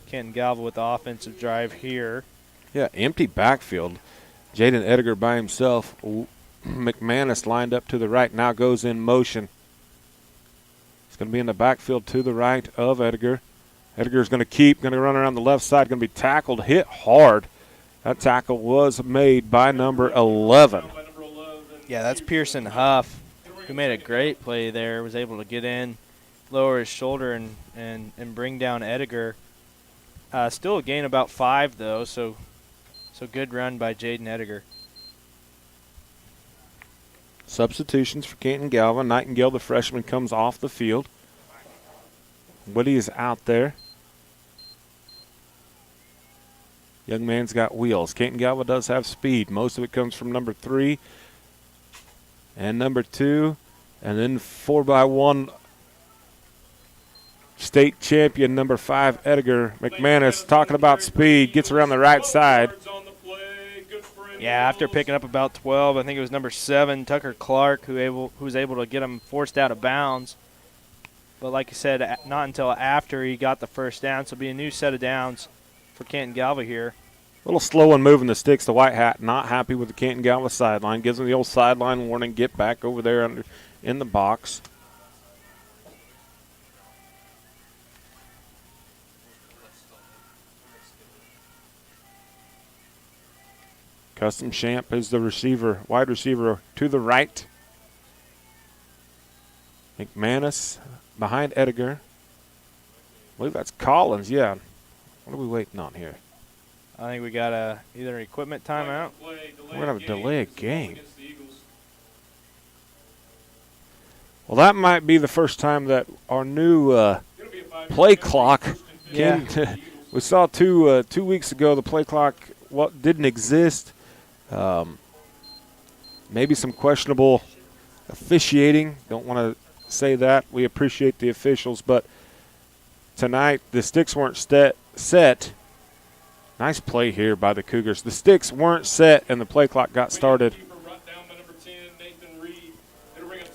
Canton-Galva with the offensive drive here. Yeah, empty backfield. Jaden Edgar by himself. McManus lined up to the right, now goes in motion. He's going to be in the backfield to the right of Edgar. Edgar's going to run around the left side, going to be tackled, hit hard. That tackle was made by number 11. Yeah, that's Pearson Huff, who made a great play there, was able to get in, lower his shoulder, and bring down Edgar. Still a gain about 5, though, so good run by Jaden Edgar. Substitutions for Canton-Galva. Nightingale, the freshman, comes off the field. Woody is out there. Young man's got wheels. Canton-Galva does have speed. Most of it comes from number 3 and number 2. And then 4x1 state champion number 5, Edgar McManus, talking about speed, gets around the right side. Yeah, after picking up about 12, I think it was number 7, Tucker Clark, who was able to get him forced out of bounds. But like you said, not until after he got the first down, so it'll be a new set of downs for Canton-Galva here. A little slow in moving the sticks. The White Hat not happy with the Canton-Galva sideline. Gives them the old sideline warning. Get back over there in the box. Custom Champ is the receiver, wide receiver to the right. McManus behind Edgar. I believe that's Collins, yeah. What are we waiting on here? I think we got either an equipment timeout. We're going to have a delay of game. Well, that might be the first time that our new play clock came to. We saw 2 weeks ago the play clock didn't exist. Maybe some questionable officiating. Don't want to say that. We appreciate the officials, but tonight the sticks weren't set. Nice play here by the Cougars. The sticks weren't set, and the play clock got started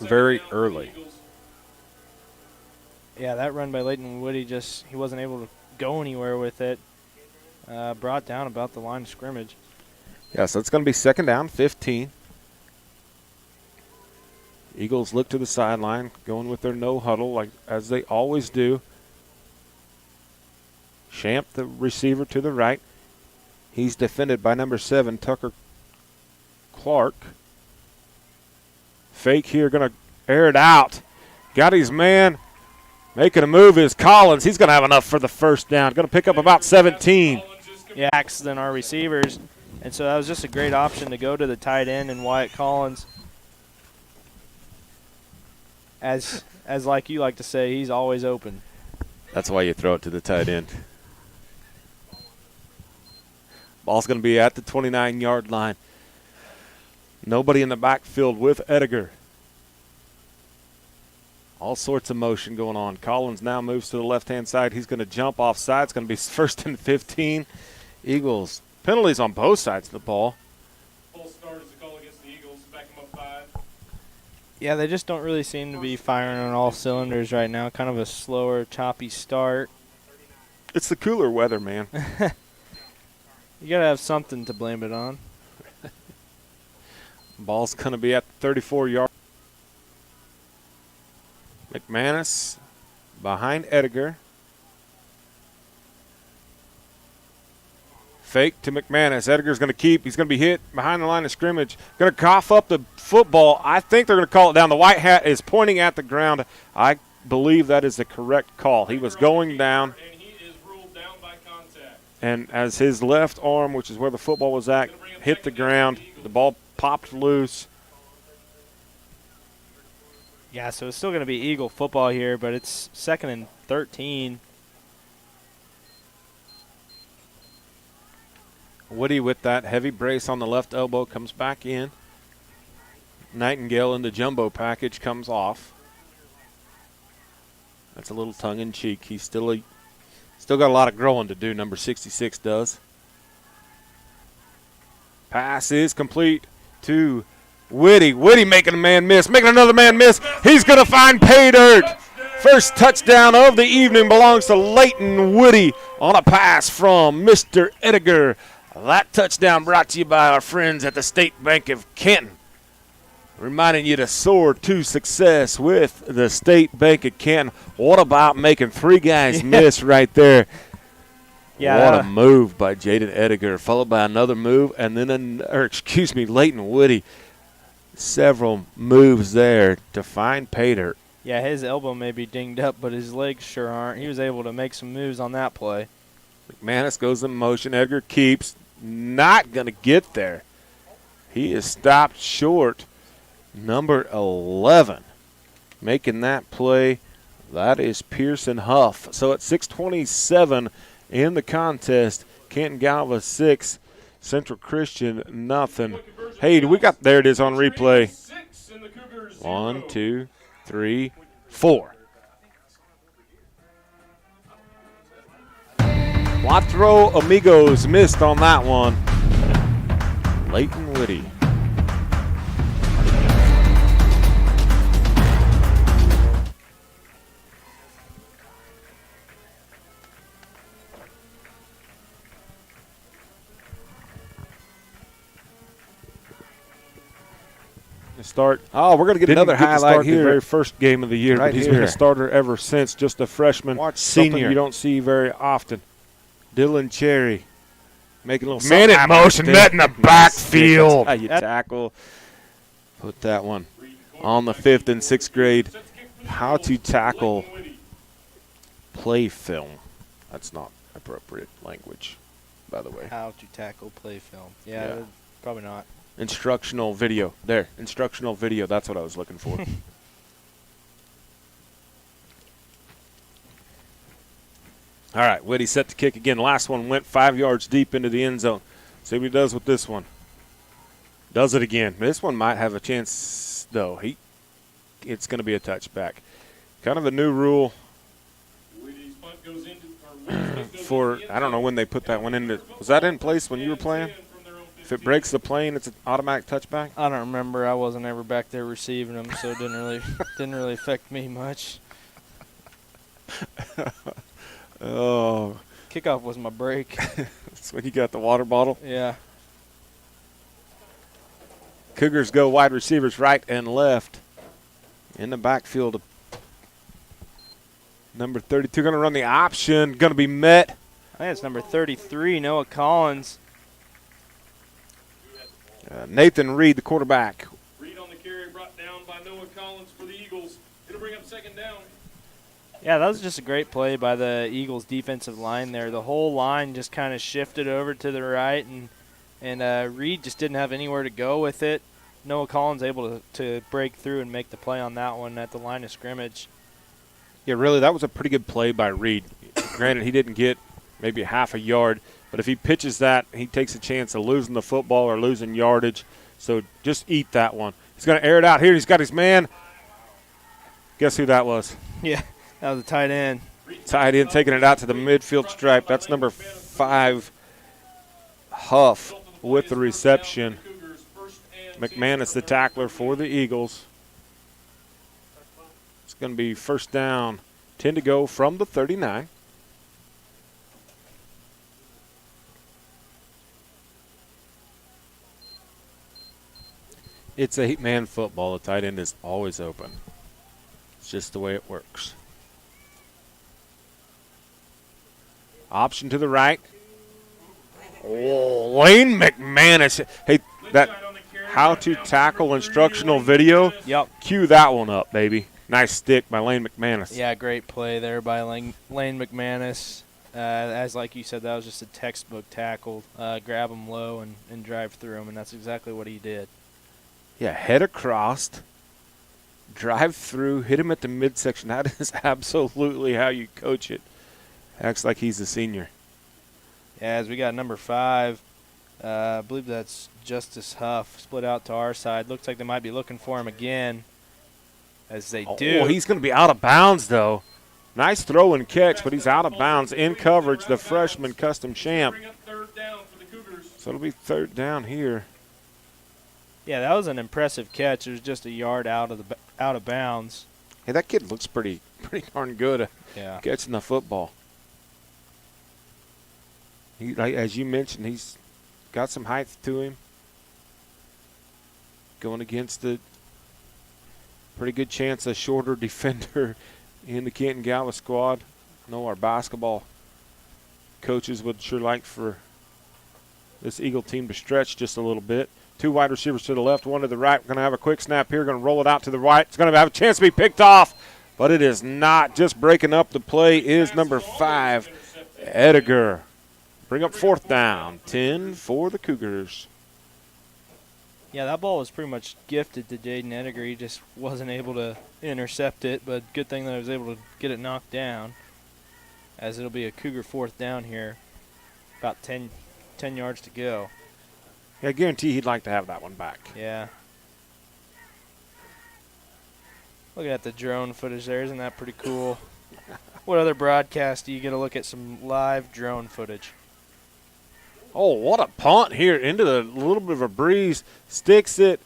very early. Yeah, that run by Leighton Woody, he wasn't able to go anywhere with it. Brought down about the line of scrimmage. Yeah, so it's going to be 2nd down, 15. Eagles look to the sideline, going with their no huddle as they always do. Champ, the receiver, to the right. He's defended by number 7, Tucker Clark. Fake here, going to air it out. Got his man. Making a move is Collins. He's going to have enough for the first down. Going to pick up about 17. Yeah, than our receivers. And so that was just a great option to go to the tight end and Wyatt Collins. As like you like to say, he's always open. That's why you throw it to the tight end. Ball's going to be at the 29-yard line. Nobody in the backfield with Edgar. All sorts of motion going on. Collins now moves to the left-hand side. He's going to jump offside. It's going to be 1st and 15. Eagles. Penalties on both sides of the ball. Full start is the call against the Eagles. Back them up 5. Yeah, they just don't really seem to be firing on all cylinders right now. Kind of a slower, choppy start. It's the cooler weather, man. You got to have something to blame it on. Ball's going to be at the 34-yard. McManus behind Edgar. Fake to McManus. Edgar's going to keep. He's going to be hit behind the line of scrimmage. Going to cough up the football. I think they're going to call it down. The White Hat is pointing at the ground. I believe that is the correct call. He was going down. And he is ruled down by contact. And as his left arm, which is where the football was at, hit the ground, the ball popped loose. Yeah, so it's still going to be Eagle football here, but it's 2nd and 13. Woody with that heavy brace on the left elbow comes back in. Nightingale in the jumbo package comes off. That's a little tongue-in-cheek. He's still got a lot of growing to do, number 66 does. Pass is complete to Whitty. Whitty making a man miss, making another man miss. He's going to find pay dirt. First touchdown of the evening belongs to Leighton Whitty on a pass from Mr. Edgar. That touchdown brought to you by our friends at the State Bank of Canton. Reminding you to soar to success with the State Bank of Canton. What about making 3 guys miss right there? Yeah. What a move by Jaden Edgar, followed by another move, and then, Leighton Woody. Several moves there to find pay dirt. Yeah, his elbow may be dinged up, but his legs sure aren't. He was able to make some moves on that play. McManus goes in motion. Edgar keeps. Not going to get there. He is stopped short. Number 11 making that play. That is Pearson Huff. So at 6:27 in the contest, Canton-Galva 6, Central Christian nothing. Hey, there it is on replay. 1, 2, 3, 4. Cuatro amigos missed on that one. Leighton Whitty. Start. Oh, we're going to get another highlight The here. very first game of the year, Right but he's here. been a starter ever since. Just a freshman. Watch Something senior. you don't see very often. Dylan Cherry making a little Man in something motion, happen. met in the backfield. That's how you tackle. Put that one on the 5th and 6th grade. How to tackle play film. That's not appropriate language, by the way. How to tackle play film. Yeah. Probably not. Instructional video. There, instructional video. That's what I was looking for. All right, Whitty set to kick again. Last one went 5 yards deep into the end zone. See what he does with this one. Does it again. This one might have a chance, though. It's going to be a touchback. Kind of a new rule for, I don't know when they put that one in. Was that in place when you were playing? If it breaks the plane, it's an automatic touchback? I don't remember. I wasn't ever back there receiving them, so it didn't really affect me much. Oh. Kickoff was my break. That's when you got the water bottle. Yeah. Cougars go wide receivers right and left. In the backfield, number 32 going to run the option. Going to be met. I think it's number 33, Noah Collins. Nathan Reed, the quarterback. Reed on the carry, brought down by Noah Collins for the Eagles. It'll bring up 2nd down. Yeah, that was just a great play by the Eagles' defensive line there. The whole line just kind of shifted over to the right, and Reed just didn't have anywhere to go with it. Noah Collins able to break through and make the play on that one at the line of scrimmage. Yeah, really, that was a pretty good play by Reed. Granted, he didn't get maybe half a yard, but if he pitches that, he takes a chance of losing the football or losing yardage. So just eat that one. He's going to air it out here. He's got his man. Guess who that was? Yeah, that was a tight end. Tight end taking it out to the midfield stripe. That's number 5, Huff, with the reception. McManus, the tackler for the Eagles. It's going to be 1st down, 10 to go from the 39. It's 8-man football. The tight end is always open. It's just the way it works. Option to the right. Oh, Lane McManus. Hey, that how to tackle instructional video. Yep. Cue that one up, baby. Nice stick by Lane McManus. Yeah, great play there by Lane McManus. As like you said, that was just a textbook tackle. Grab him low and drive through him, and that's exactly what he did. Yeah, head across, drive through, hit him at the midsection. That is absolutely how you coach it. Acts like he's a senior. Yeah, as we got number 5, I believe that's Justice Huff, split out to our side. Looks like they might be looking for him again, as they do. Oh, he's going to be out of bounds, though. Nice throw and catch, but he's out of bounds in coverage, the freshman custom champ. Bring up third down for the Cougars. So it'll be third down here. Yeah, that was an impressive catch. It was just a yard out of bounds. Hey, that kid looks pretty darn good at Yeah. catching the football. As you mentioned, he's got some height to him. Going against a pretty good chance a shorter defender in the Canton-Galva squad. I know our basketball coaches would sure like for this Eagle team to stretch just a little bit. 2 wide receivers to the left, 1 to the right. We're going to have a quick snap here. Going to roll it out to the right. It's going to have a chance to be picked off, but it is not. Just breaking up the play is number 5, Edgar. Bring up 4th down, 10 for the Cougars. Yeah, that ball was pretty much gifted to Jaden Ediger. He just wasn't able to intercept it, but good thing that I was able to get it knocked down, as it'll be a Cougar 4th down here. About 10 yards to go. Yeah, I guarantee he'd like to have that one back. Yeah. Looking at the drone footage there, isn't that pretty cool? What other broadcast do you get to look at some live drone footage? Oh, what a punt here into the little bit of a breeze. Sticks it.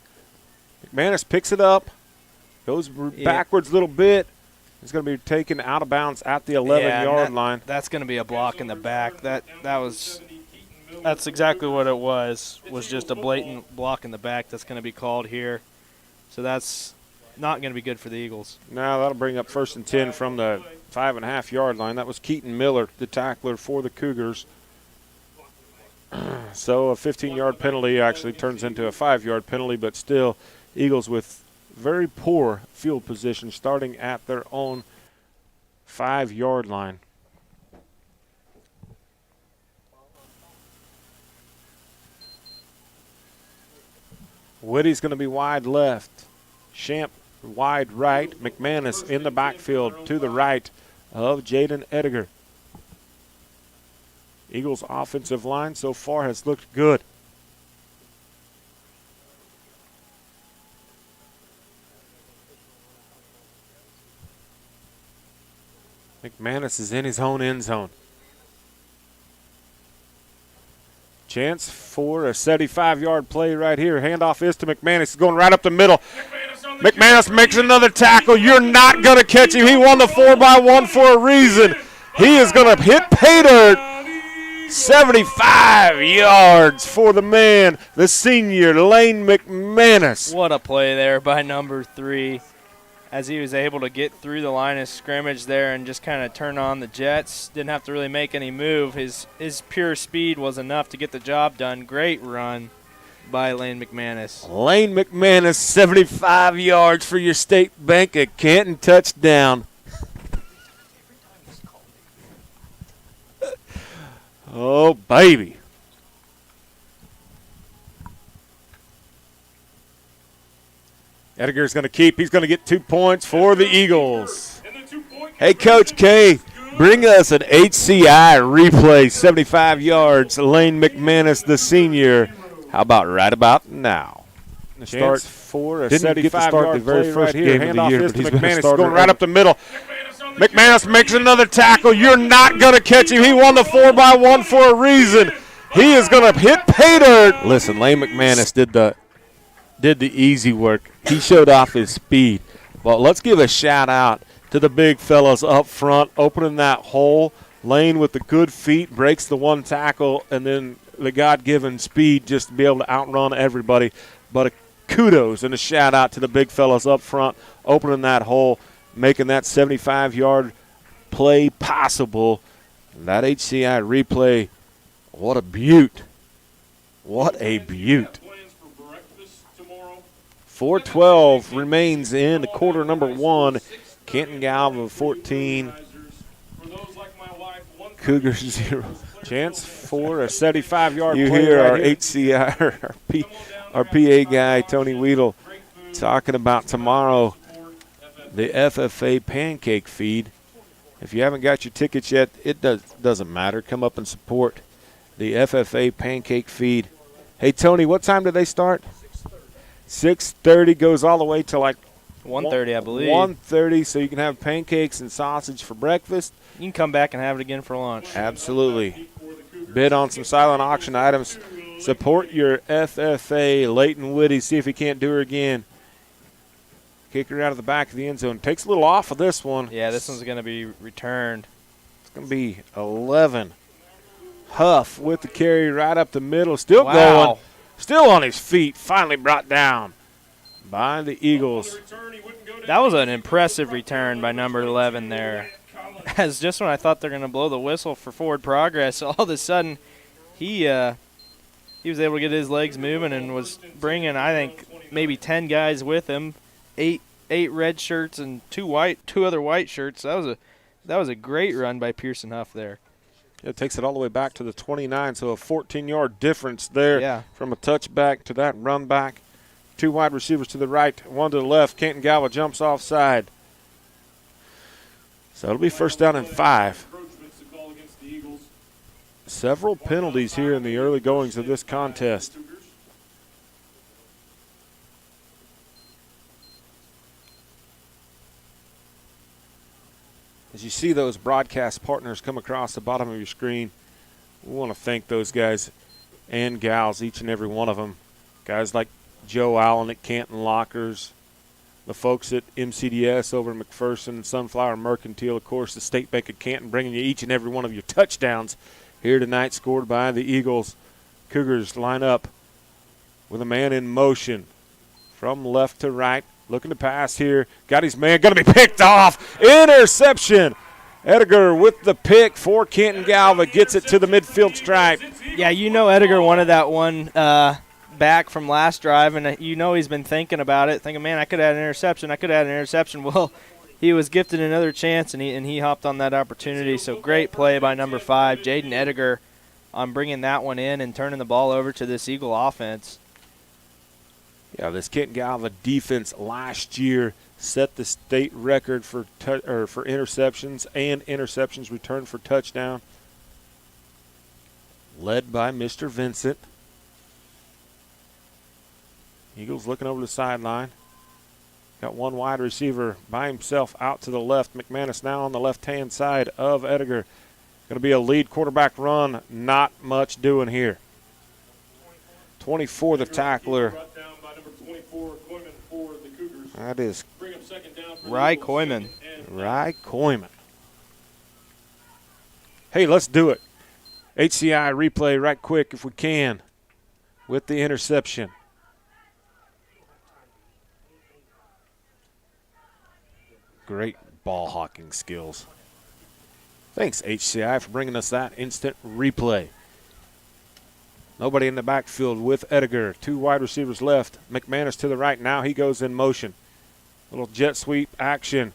McManus picks it up. Goes backwards a little bit. It's going to be taken out of bounds at the 11-yard line. That's going to be a block in the back. That's exactly what it was just a blatant block in the back that's going to be called here. So that's not going to be good for the Eagles. Now that'll bring up 1st and 10 from the 5.5-yard line. That was Keaton Miller, the tackler for the Cougars. So a 15-yard penalty actually turns into a 5-yard penalty, but still Eagles with very poor field position starting at their own 5-yard line. Woody's going to be wide left. Shamp wide right. McManus in the backfield to the right of Jaden Ediger. Eagles' offensive line so far has looked good. McManus is in his own end zone. Chance for a 75-yard play right here. Handoff is to McManus. He's going right up the middle. McManus makes another tackle. You're not going to catch him. He won the 4x1 for a reason. He is going to hit pay dirt. 75 yards for the man, the senior, Lane McManus. What a play there by number 3, as he was able to get through the line of scrimmage there and just kind of turn on the jets. Didn't have to really make any move. His pure speed was enough to get the job done. Great run by Lane McManus. Lane McManus, 75 yards for your State Bank at Canton touchdown. Oh, baby. Ediger's going to keep. He's going to get 2 points for the Eagles. Hey, Coach K, bring us an HCI replay, 75 yards. Lane McManus, the senior. How about right about now? Chance for a 75-yard play right here. Handoff is to McManus. He's going right up the middle. McManus makes another tackle. You're not going to catch him. He won the 4x1 for a reason. He is going to hit pay dirt. Listen, Lane McManus did the easy work. He showed off his speed. Well, let's give a shout out to the big fellas up front, opening that hole. Lane with the good feet breaks the one tackle, and then the God-given speed just to be able to outrun everybody. But a kudos and a shout out to the big fellas up front, opening that hole, making that 75-yard play possible. And that HCI replay, what a beaut. What a beaut. 4:12 remains in quarter number 1. Canton-Galva 14, Cougars 0. Chance for a 75-yard play. You hear right our here. HCI, our PA guy, Tony Weedle, talking about tomorrow the FFA pancake feed. If you haven't got your tickets yet, it doesn't matter. Come up and support the FFA pancake feed. Hey, Tony, what time do they start? 6:30 goes all the way to like 1:30, I believe. 1:30, so you can have pancakes and sausage for breakfast. You can come back and have it again for lunch. Absolutely. Bid on some silent auction items. Support your FFA. Leighton Woody, see if he can't do her again. Kick her out of the back of the end zone. Takes a little off of this one. Yeah, this one's going to be returned. It's going to be 11. Huff with the carry right up the middle. Still Wow. going. Still on his feet. Finally brought down by the Eagles. That was an impressive return by number 11 there. As just when I thought they're going to blow the whistle for forward progress, all of a sudden he was able to get his legs moving and was bringing, I think, maybe 10 guys with him, eight red shirts and two other white shirts. That was a great run by Pearson Huff there. It takes it all the way back to the 29, so a 14-yard difference there. Yeah. From a touchback to that run back. Two wide receivers to the right, one to the left. Canton-Galva jumps offside. So it'll be first down and 5. Several penalties here in the early goings of this contest. As you see those broadcast partners come across the bottom of your screen, we want to thank those guys and gals, each and every one of them. Guys like Joe Allen at Canton Lockers, the folks at MCDS over in McPherson and Sunflower Mercantile, of course, the State Bank of Canton, bringing you each and every one of your touchdowns here tonight, scored by the Eagles. Cougars line up with a man in motion from left to right. Looking to pass here. Got his man. Going to be picked off. Interception. Edgar with the pick for Canton-Galva. Gets it to the midfield stripe. Yeah, you know Edgar wanted that one back from last drive, and you know he's been thinking about it, thinking, man, I could have had an interception. Well, he was gifted another chance, and he hopped on that opportunity. So great play by number 5, Jaden Edgar, on bringing that one in and turning the ball over to this Eagle offense. Yeah, this Canton-Galva defense last year set the state record for interceptions and interceptions returned for touchdown, led by Mr. Vincent. Eagles looking over the sideline. Got one wide receiver by himself out to the left. McManus now on the left-hand side of Edgar. Going to be a lead quarterback run. Not much doing here. 24, the tackler. That is Rye Koyman. Rye Koyman. Hey, let's do it. HCI replay right quick if we can with the interception. Great ball hawking skills. Thanks, HCI, for bringing us that instant replay. Nobody in the backfield with Edgar. Two wide receivers left. McManus to the right. Now he goes in motion. Little jet sweep action.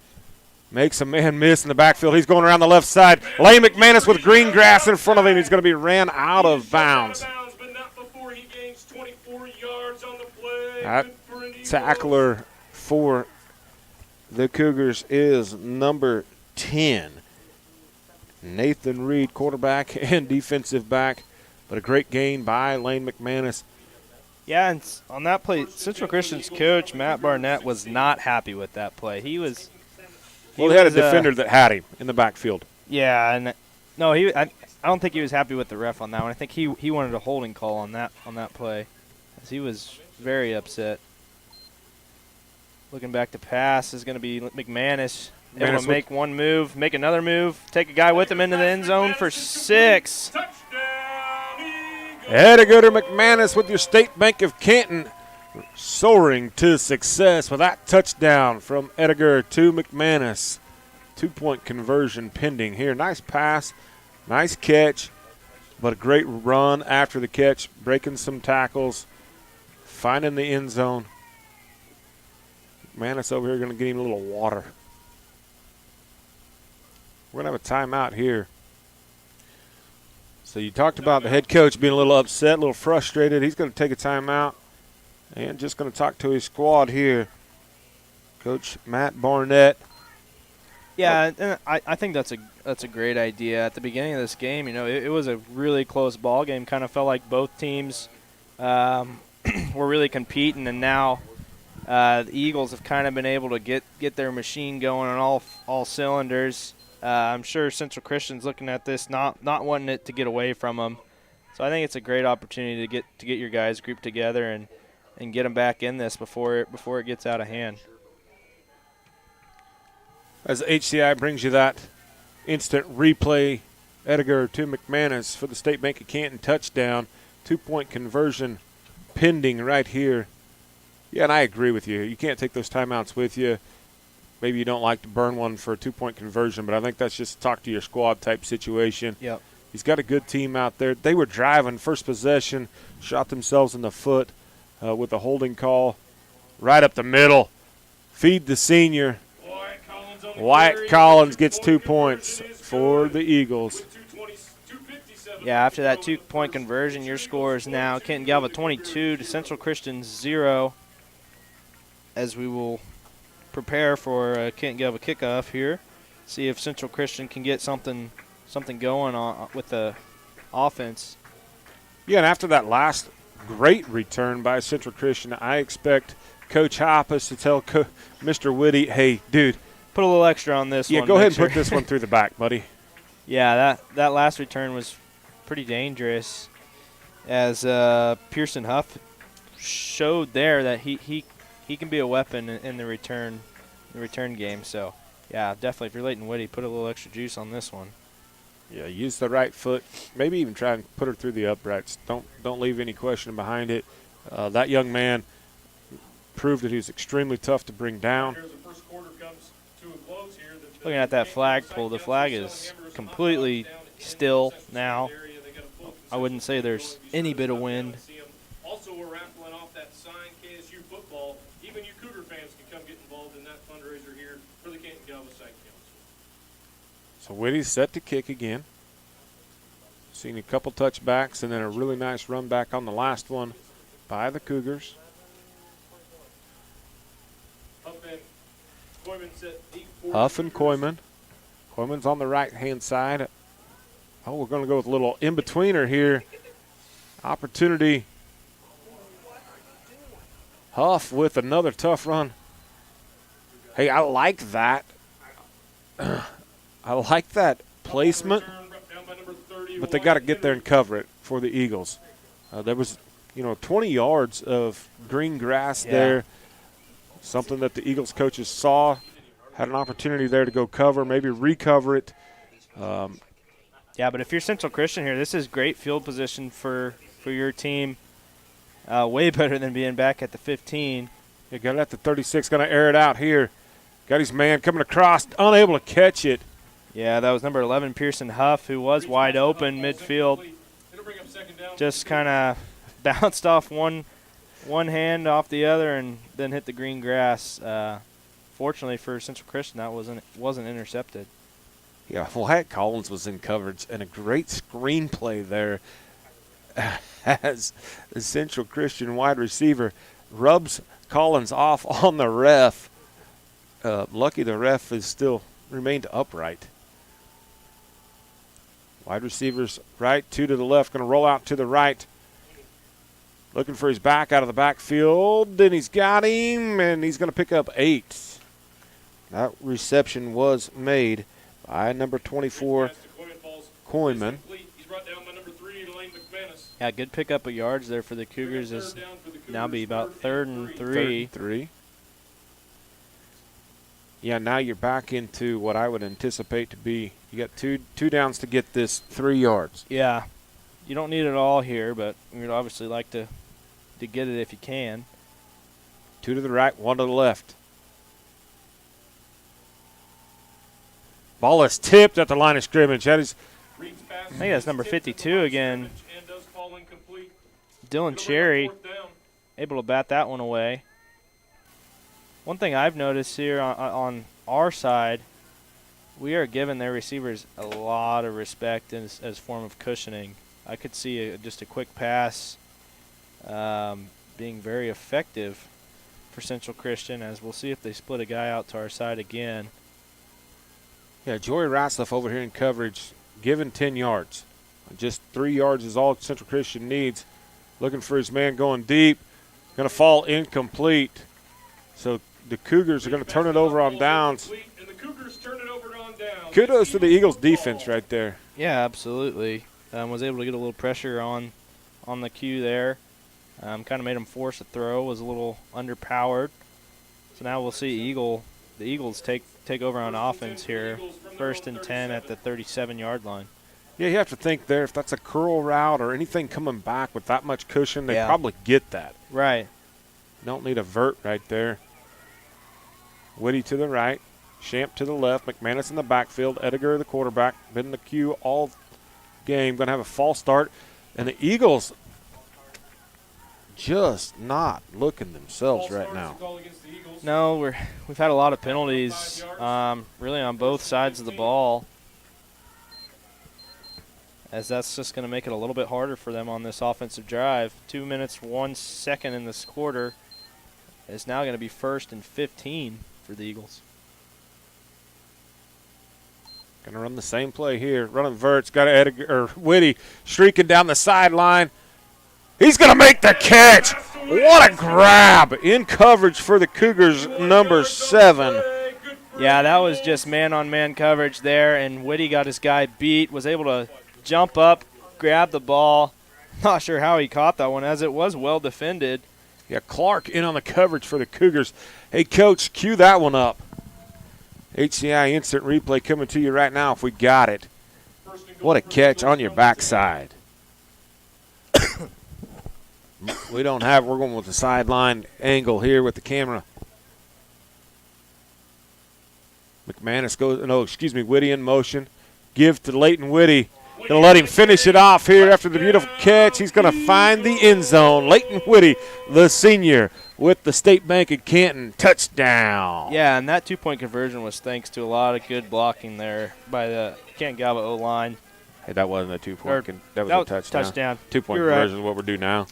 Makes a man miss in the backfield. He's going around the left side. Lane McManus with green grass in front of him. He's going to be ran out of bounds. That tackler for the Cougars is number 10. Nathan Reed, quarterback and defensive back. But a great gain by Lane McManus. Yeah, and on that play, Central Christian's coach, Matt Barnett, was not happy with that play. He had a defender that had him in the backfield. Yeah, and no, I don't think he was happy with the ref on that one. I think he wanted a holding call on that play, as he was very upset. Looking back to pass is going to be McManus. Able to make one move, make another move, take a guy with him into the end zone for 6. Edgar McManus with your State Bank of Canton soaring to success with that touchdown from Edgar to McManus. 2-point conversion pending here. Nice pass, nice catch, but a great run after the catch, breaking some tackles, finding the end zone. McManus over here going to get him a little water. We're going to have a timeout here So you talked about the head coach being a little upset, a little frustrated. He's going to take a timeout and just going to talk to his squad here. Coach Matt Barnett. Yeah, and I think that's a great idea. At the beginning of this game, it was a really close ball game. Kind of felt like both teams were really competing, and now the Eagles have kind of been able to get their machine going on all cylinders. I'm sure Central Christian's looking at this, not wanting it to get away from them. So I think it's a great opportunity to get your guys grouped together and get them back in this before it gets out of hand. As HCI brings you that instant replay, Edgar to McManus for the State Bank of Canton touchdown. 2-point conversion pending right here. Yeah, and I agree with you. You can't take those timeouts with you. Maybe you don't like to burn one for a 2-point conversion, but I think that's just talk to your squad type situation. Yep. He's got a good team out there. They were driving first possession, shot themselves in the foot with a holding call right up the middle. Feed the senior. Wyatt Collins gets 2 points for the Eagles. Yeah, after that 2-point conversion, your score is now Canton-Galva 22 to Central Christian 0. As we will prepare for a Canton-Galva kickoff here, see if Central Christian can get something going on with the offense. Yeah, and after that last great return by Central Christian, I expect Coach Hoppus to tell Mr. Whitty, hey, dude, put a little extra on this one. Yeah, go ahead and put this one through the back, buddy. Yeah, that last return was pretty dangerous, as Pearson Huff showed there that he can be a weapon in the return game. So, yeah, definitely if you're Leighton Whitty, put a little extra juice on this one. Yeah, use the right foot. Maybe even try and put her through the uprights. Don't leave any question behind it. That young man proved that he was extremely tough to bring down. Looking at that flagpole, the flag is completely still now. I wouldn't say there's any bit of wind. Also, we're raffling off that signed KSU football. Even you Cougar fans can come get involved in that fundraiser here for the Canton-Galva Site Council. So Whitty's set to kick again. Seen a couple touchbacks and then a really nice run back on the last one by the Cougars. Huff and Koyman. Koyman's on the right-hand side. Oh, we're going to go with a little in-betweener here. Opportunity. Huff with another tough run. Hey, I like that. I like that placement, but they got to get there and cover it for the Eagles. There was, 20 yards of green grass there. Something that the Eagles coaches saw, had an opportunity there to go cover, maybe recover it. Yeah, but if you're Central Christian here, this is great field position for your team. Way better than being back at the 15. You got it at the 36, going to air it out here. Got his man coming across, unable to catch it. Yeah, that was number 11, Pearson Huff, who was wide open midfield. Just kind of bounced off one hand off the other and then hit the green grass. Fortunately for Central Christian, that wasn't intercepted. Yeah, Wyatt Collins was in coverage, and a great screenplay there as the Central Christian wide receiver rubs Collins off on the ref. Lucky the ref is still remained upright. Wide receivers right, 2 to the left, going to roll out to the right. Looking for his back out of the backfield. Then he's got him, and he's going to pick up 8. That reception was made by number 24, Koyman. Yeah, good pickup of yards there for the Cougars. Is now be about 3rd and 3. Yeah, now you're back into what I would anticipate to be. You got two downs to get this 3 yards. Yeah, you don't need it all here, but we'd obviously like to get it if you can. 2 to the right, 1 to the left. Ball is tipped at the line of scrimmage. That is, I think that's number 52 again. Dylan Cherry able to bat that one away. One thing I've noticed here on our side we are giving their receivers a lot of respect as form of cushioning. I could see just a quick pass being very effective for Central Christian, as we'll see if they split a guy out to our side again. Yeah, Joey Ratliff over here in coverage, given 10 yards. Just 3 yards is all Central Christian needs. Looking for his man going deep. Going to fall incomplete. So the Cougars are going to turn it over on downs. Kudos to the Eagles defense right there. Yeah, absolutely. Was able to get a little pressure on the cue there. Kind of made him force a throw. Was a little underpowered. So now we'll see the Eagles take over on offense here. 1st and 10 at the 37-yard line. Yeah, you have to think there, if that's a curl route or anything coming back with that much cushion, they probably get that. Right. Don't need a vert right there. Whitty to the right, Champ to the left, McManus in the backfield, Edgar the quarterback, been in the queue all game, going to have a false start. And the Eagles just not looking themselves right now. No, we've had a lot of penalties, really on both sides of the ball, as that's just going to make it a little bit harder for them on this offensive drive. 2 minutes, 1 second in this quarter. It's now going to be 1st and 15 for the Eagles. Going to run the same play here. Running verts, got Whitty streaking down the sideline. He's going to make the catch. What a grab. In coverage for the Cougars, number 7. Yeah, that was just man-on-man coverage there, and Whitty got his guy beat, was able to jump up, grab the ball. Not sure how he caught that one, as it was well defended. Yeah, Clark in on the coverage for the Cougars. Hey, Coach, cue that one up. HCI instant replay coming to you right now if we got it. What a catch on your backside. We don't have it. We're going with the sideline angle here with the camera. Whitty in motion. Give to Leighton Whitty. Going to let him finish it off here after the beautiful catch. He's going to find the end zone. Leighton Whitty, the senior, with the State Bank of Canton touchdown. Yeah, and that 2-point conversion was thanks to a lot of good blocking there by the Canton-Galva O-line. Hey, that wasn't a 2-point. That was a touchdown. 2-point You're conversion is what we're doing now.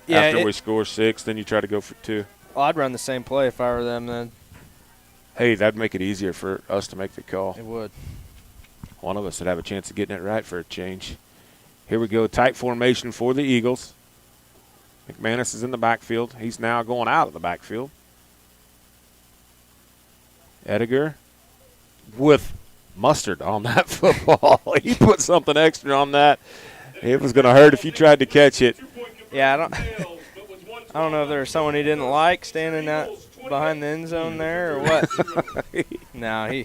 Yeah, after we score 6, then you try to go for 2. Well, I'd run the same play if I were them then. Hey, that'd make it easier for us to make the call. It would. One of us would have a chance of getting it right for a change. Here we go, tight formation for the Eagles. McManus is in the backfield. He's now going out of the backfield. Edgar with mustard on that football. He put something extra on that. It was going to hurt if you tried to catch it. Yeah, I don't know if there was someone he didn't like standing out behind the end zone there or what. No,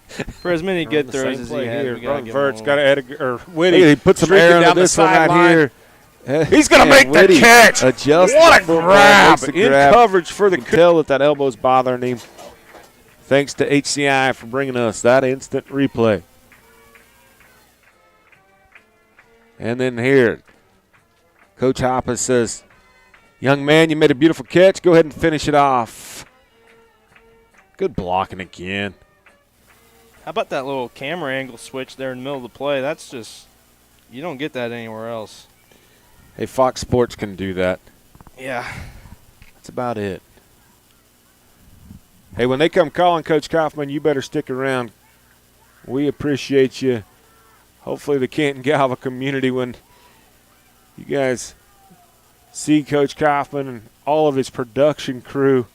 for as many good throws as he had, we got to give him got Edgar Whitty. He put some air down this one right here. He's going to make Whitty the catch. What a grab. In coverage for the You can tell that elbow's bothering him. Thanks to HCI for bringing us that instant replay. And then here, Coach Hoppus says, young man, you made a beautiful catch. Go ahead and finish it off. Good blocking again. How about that little camera angle switch there in the middle of the play? That's just, you don't get that anywhere else. Hey, Fox Sports can do that. Yeah. That's about it. Hey, when they come calling, Coach Kaufman, you better stick around. We appreciate you. Hopefully the Canton-Galva community, when you guys see Coach Kaufman and all of his production crew,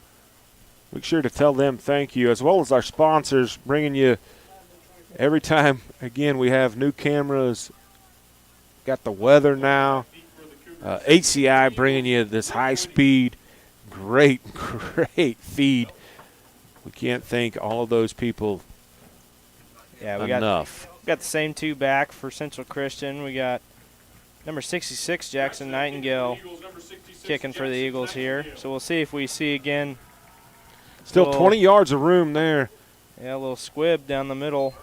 make sure to tell them thank you, as well as our sponsors bringing you every time. Again, we have new cameras, got the weather now. HCI bringing you this high-speed, great feed. We can't thank all of those people enough. We got the same 2 back for Central Christian. We got number 66, Jackson Nightingale, kicking for the Eagles here. So we'll see if we see again. Still 20 yards of room there. Yeah, a little squib down the middle.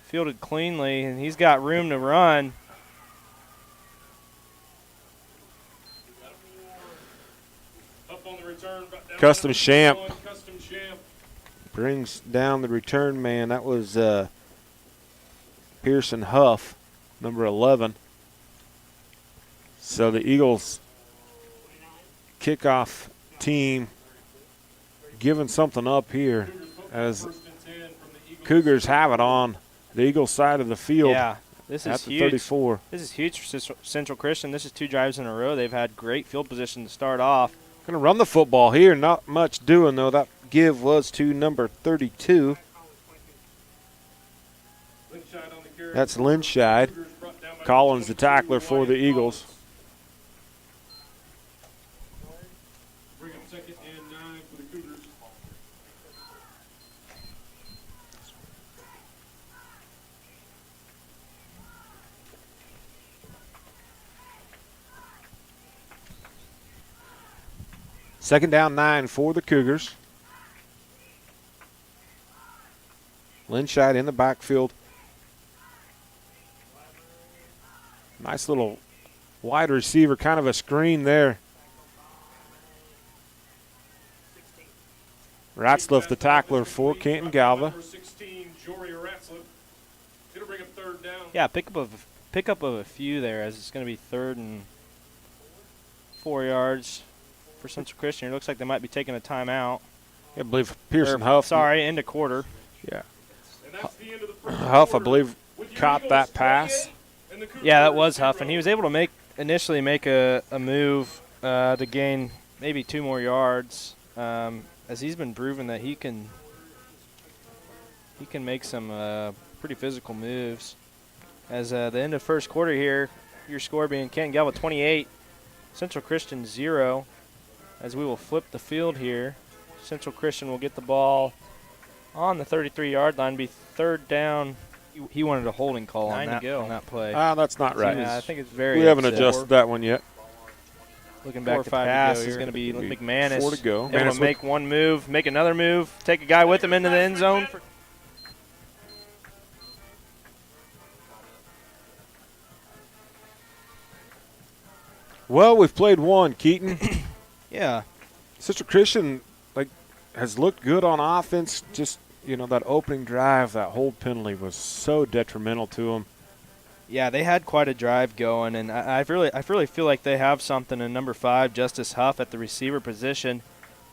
Fielded cleanly, and he's got room to run. Custom Champ brings down the return man. That was Pearson Huff, number 11. So the Eagles kickoff team giving something up here as Cougars have it on the Eagles side of the field. Yeah, this is at the huge. 34. This is huge for Central Christian. This is 2 drives in a row. They've had great field position to start off. Going to run the football here. Not much doing, though. That give was to number 32. That's Linscheid. Collins, the tackler for the Eagles. Bring up 2nd and 9 for the Cougars. Second down 9 for the Cougars. Linscheid in the backfield. Nice little wide receiver, kind of a screen there. Ratzliff, the tackler for Canton-Galva. Number 16, Jory Ratzliff. Gonna bring up 3rd down. Yeah, pick up of a few there, as it's going to be 3rd and 4 yards for Central Christian. It looks like they might be taking a timeout. I believe Pearson Huff. Sorry, end of quarter. Yeah. And that's the end of the first Huff, I quarter. believe, With your caught Eagles that pass. 28 and the Cougars Yeah, that was 0. Huff, and he was able to initially make a move to gain maybe 2 more yards, as he's been proven that he can make some pretty physical moves. As the end of first quarter here, your score being Canton-Galva 28, Central Christian 0. As we will flip the field here, Central Christian will get the ball on the 33-yard line, be 3rd down. He wanted a holding call on that play. That's not right. Yeah, I think it's very We haven't upset. adjusted that one yet. Looking 4 or back to 5 to pass go is here. going to be It'll be McManus. 4 to go. Able to make one move, make another move, take a guy with him into the end zone. Well, we've played one, Keaton. Yeah. Central Christian has looked good on offense. Just, that opening drive, that hold penalty was so detrimental to them. Yeah, they had quite a drive going, and I really feel like they have something in number 5, Justice Huff, at the receiver position.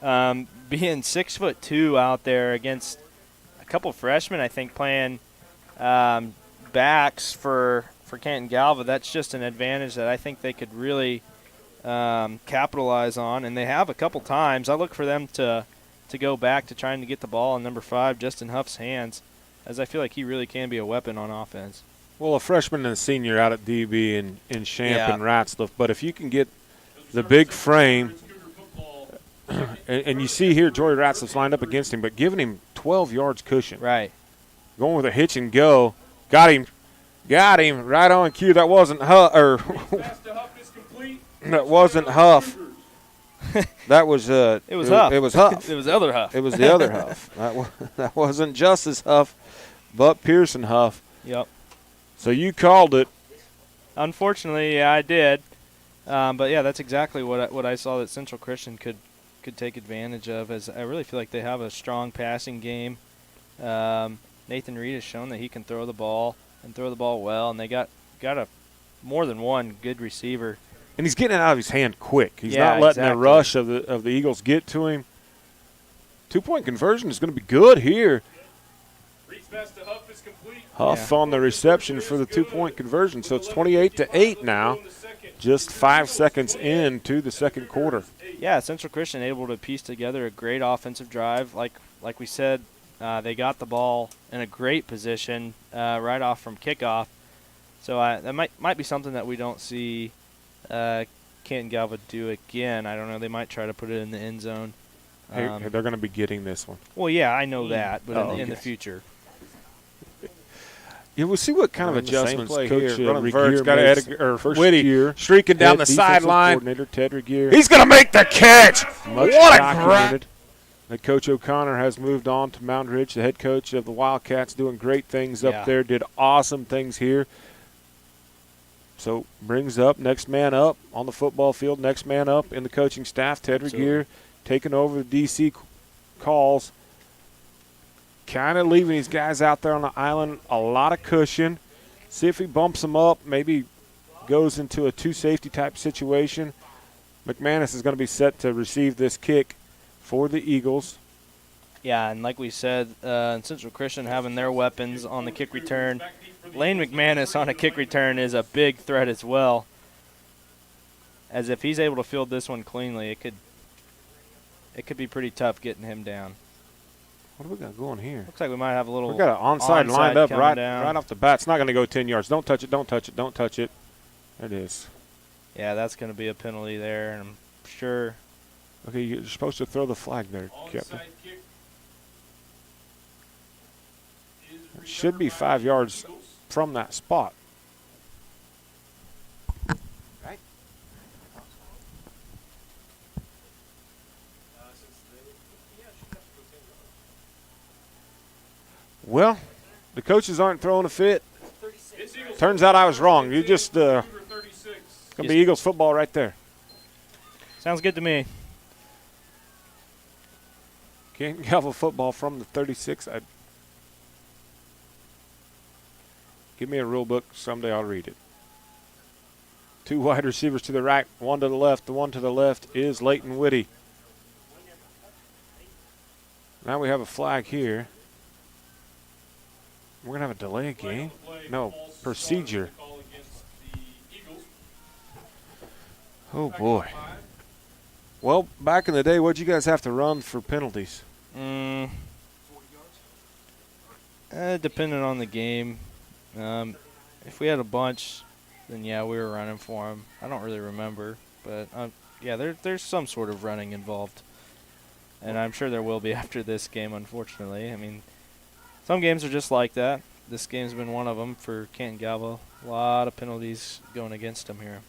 Being 6'2" out there against a couple freshmen, I think, playing backs for Canton-Galva, that's just an advantage that I think they could really capitalize on, and they have a couple times. I look for them to go back to trying to get the ball in number 5, Justin Huff's hands, as I feel like he really can be a weapon on offense. Well, a freshman and a senior out at DB in Champ Yeah. and Ratzliff, but if you can get the big frame, and you see here Jory Ratzliff's lined up against him, but giving him 12 yards cushion. Right. Going with a hitch and go. Got him right on cue. That wasn't Huff, Pass to Huff is complete. that wasn't Huff. That was It was Huff. It was Huff. It was the other Huff. It was the other Huff. That wasn't Justice Huff, but Pearson Huff. Yep. So you called it. Unfortunately, yeah, I did. But yeah, that's exactly what I saw that Central Christian could take advantage of. As I really feel like they have a strong passing game. Nathan Reed has shown that he can throw the ball and throw the ball well, and they got a more than one good receiver. And he's getting it out of his hand quick. He's Yeah, not letting the exactly. rush of the Eagles get to him. 2-point conversion is going to be good here. Reed's pass to Huff is complete. Huff on the reception for the 2-point conversion. So it's 28-8 now, just 5 seconds into the second quarter. Yeah, Central Christian able to piece together a great offensive drive. Like we said, they got the ball in a great position right off from kickoff. So that might be something that we don't see Canton-Galva do again. I don't know. They might try to put it in the end zone. They're going to be getting this one. Well, yeah, I know that, but in the okay. future. Yeah, we'll see what kind of Running the same adjustments play Coach here. Running Regier verts, got makes. first Whitty year. streaking down Head the defensive sideline. Coordinator Ted Regier. He's going to make the catch. Much What a documented. That Coach O'Connor has moved on to Mound Ridge, the head coach of the Wildcats, doing great things up there, did awesome things here. So brings up next man up on the football field, next man up in the coaching staff, Ted Regier, taking over the DC calls kind of leaving these guys out there on the island a lot of cushion. See if he bumps them up, maybe goes into a two-safety type situation. McManus is going to be set to receive this kick for the Eagles. Yeah, and like we said, Central Christian having their weapons on the kick return. Lane McManus on a kick return is a big threat as well. As if he's able to field this one cleanly, it could be pretty tough getting him down. What do we got going here? Looks like we might have a little. We got an onside lined up right off the bat. It's not going to go 10 yards. Don't touch it. Don't touch it. Don't touch it. There it is. Yeah, that's going to be a penalty there, and I'm sure. Okay, you're supposed to throw the flag there, Captain. It should be 5 yards from that spot. Right. Well, the coaches aren't throwing a fit. Turns out I was wrong. You just going to be Eagles football right there. Sounds good to me. Canton-Galva football from the 36. Give me a rule book. Someday I'll read it. 2 wide receivers to the right, 1 to the left. The one to the left is Leighton Whitty. Now we have a flag here. We're going to have a delay game? No, procedure. Oh, boy. Well, back in the day, what'd you guys have to run for penalties? Depending on the game. If we had a bunch, then yeah, we were running for them. I don't really remember, but yeah, there's some sort of running involved, and I'm sure there will be after this game. Unfortunately, I mean, some games are just like that. This game's been one of them for Canton-Galva. A lot of penalties going against them here.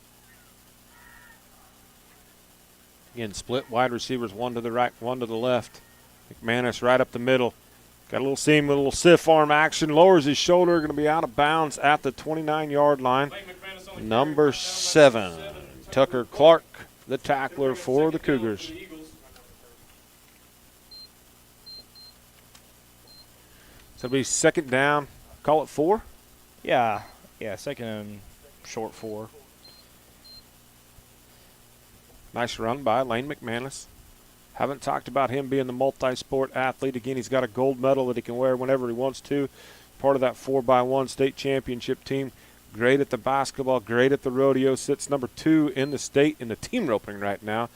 Again, split wide receivers, 1 to the right, 1 to the left. McManus right up the middle. Got a little seam with a little stiff arm action. Lowers his shoulder. Going to be out of bounds at the 29-yard line. Number 7, Tucker Clark, the tackler for the Cougars. So it'll be second down. Call it 4? Yeah, second and short 4. Nice run by Lane McManus. Haven't talked about him being the multi-sport athlete. Again, he's got a gold medal that he can wear whenever he wants to. Part of that 4x1 state championship team. Great at the basketball, great at the rodeo. Sits number 2 in the state in the team roping right now.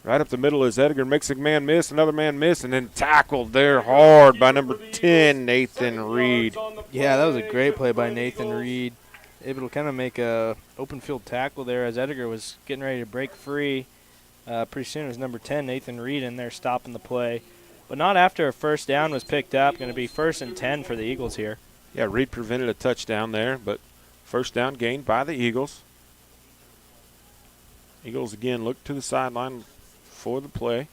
Right up the middle is Edgar. Makes a man miss, another man miss, and then tackled there hard by number 10, Nathan Reed. Yeah, that was a great play by Nathan Reed. Able to kind of make a open field tackle there as Edgar was getting ready to break free. Pretty soon it was number 10, Nathan Reed, in there stopping the play. But not after a first down was picked up. Going to be 1st and 10 for the Eagles here. Yeah, Reed prevented a touchdown there, but first down gained by the Eagles. Eagles again look to the sideline for the play.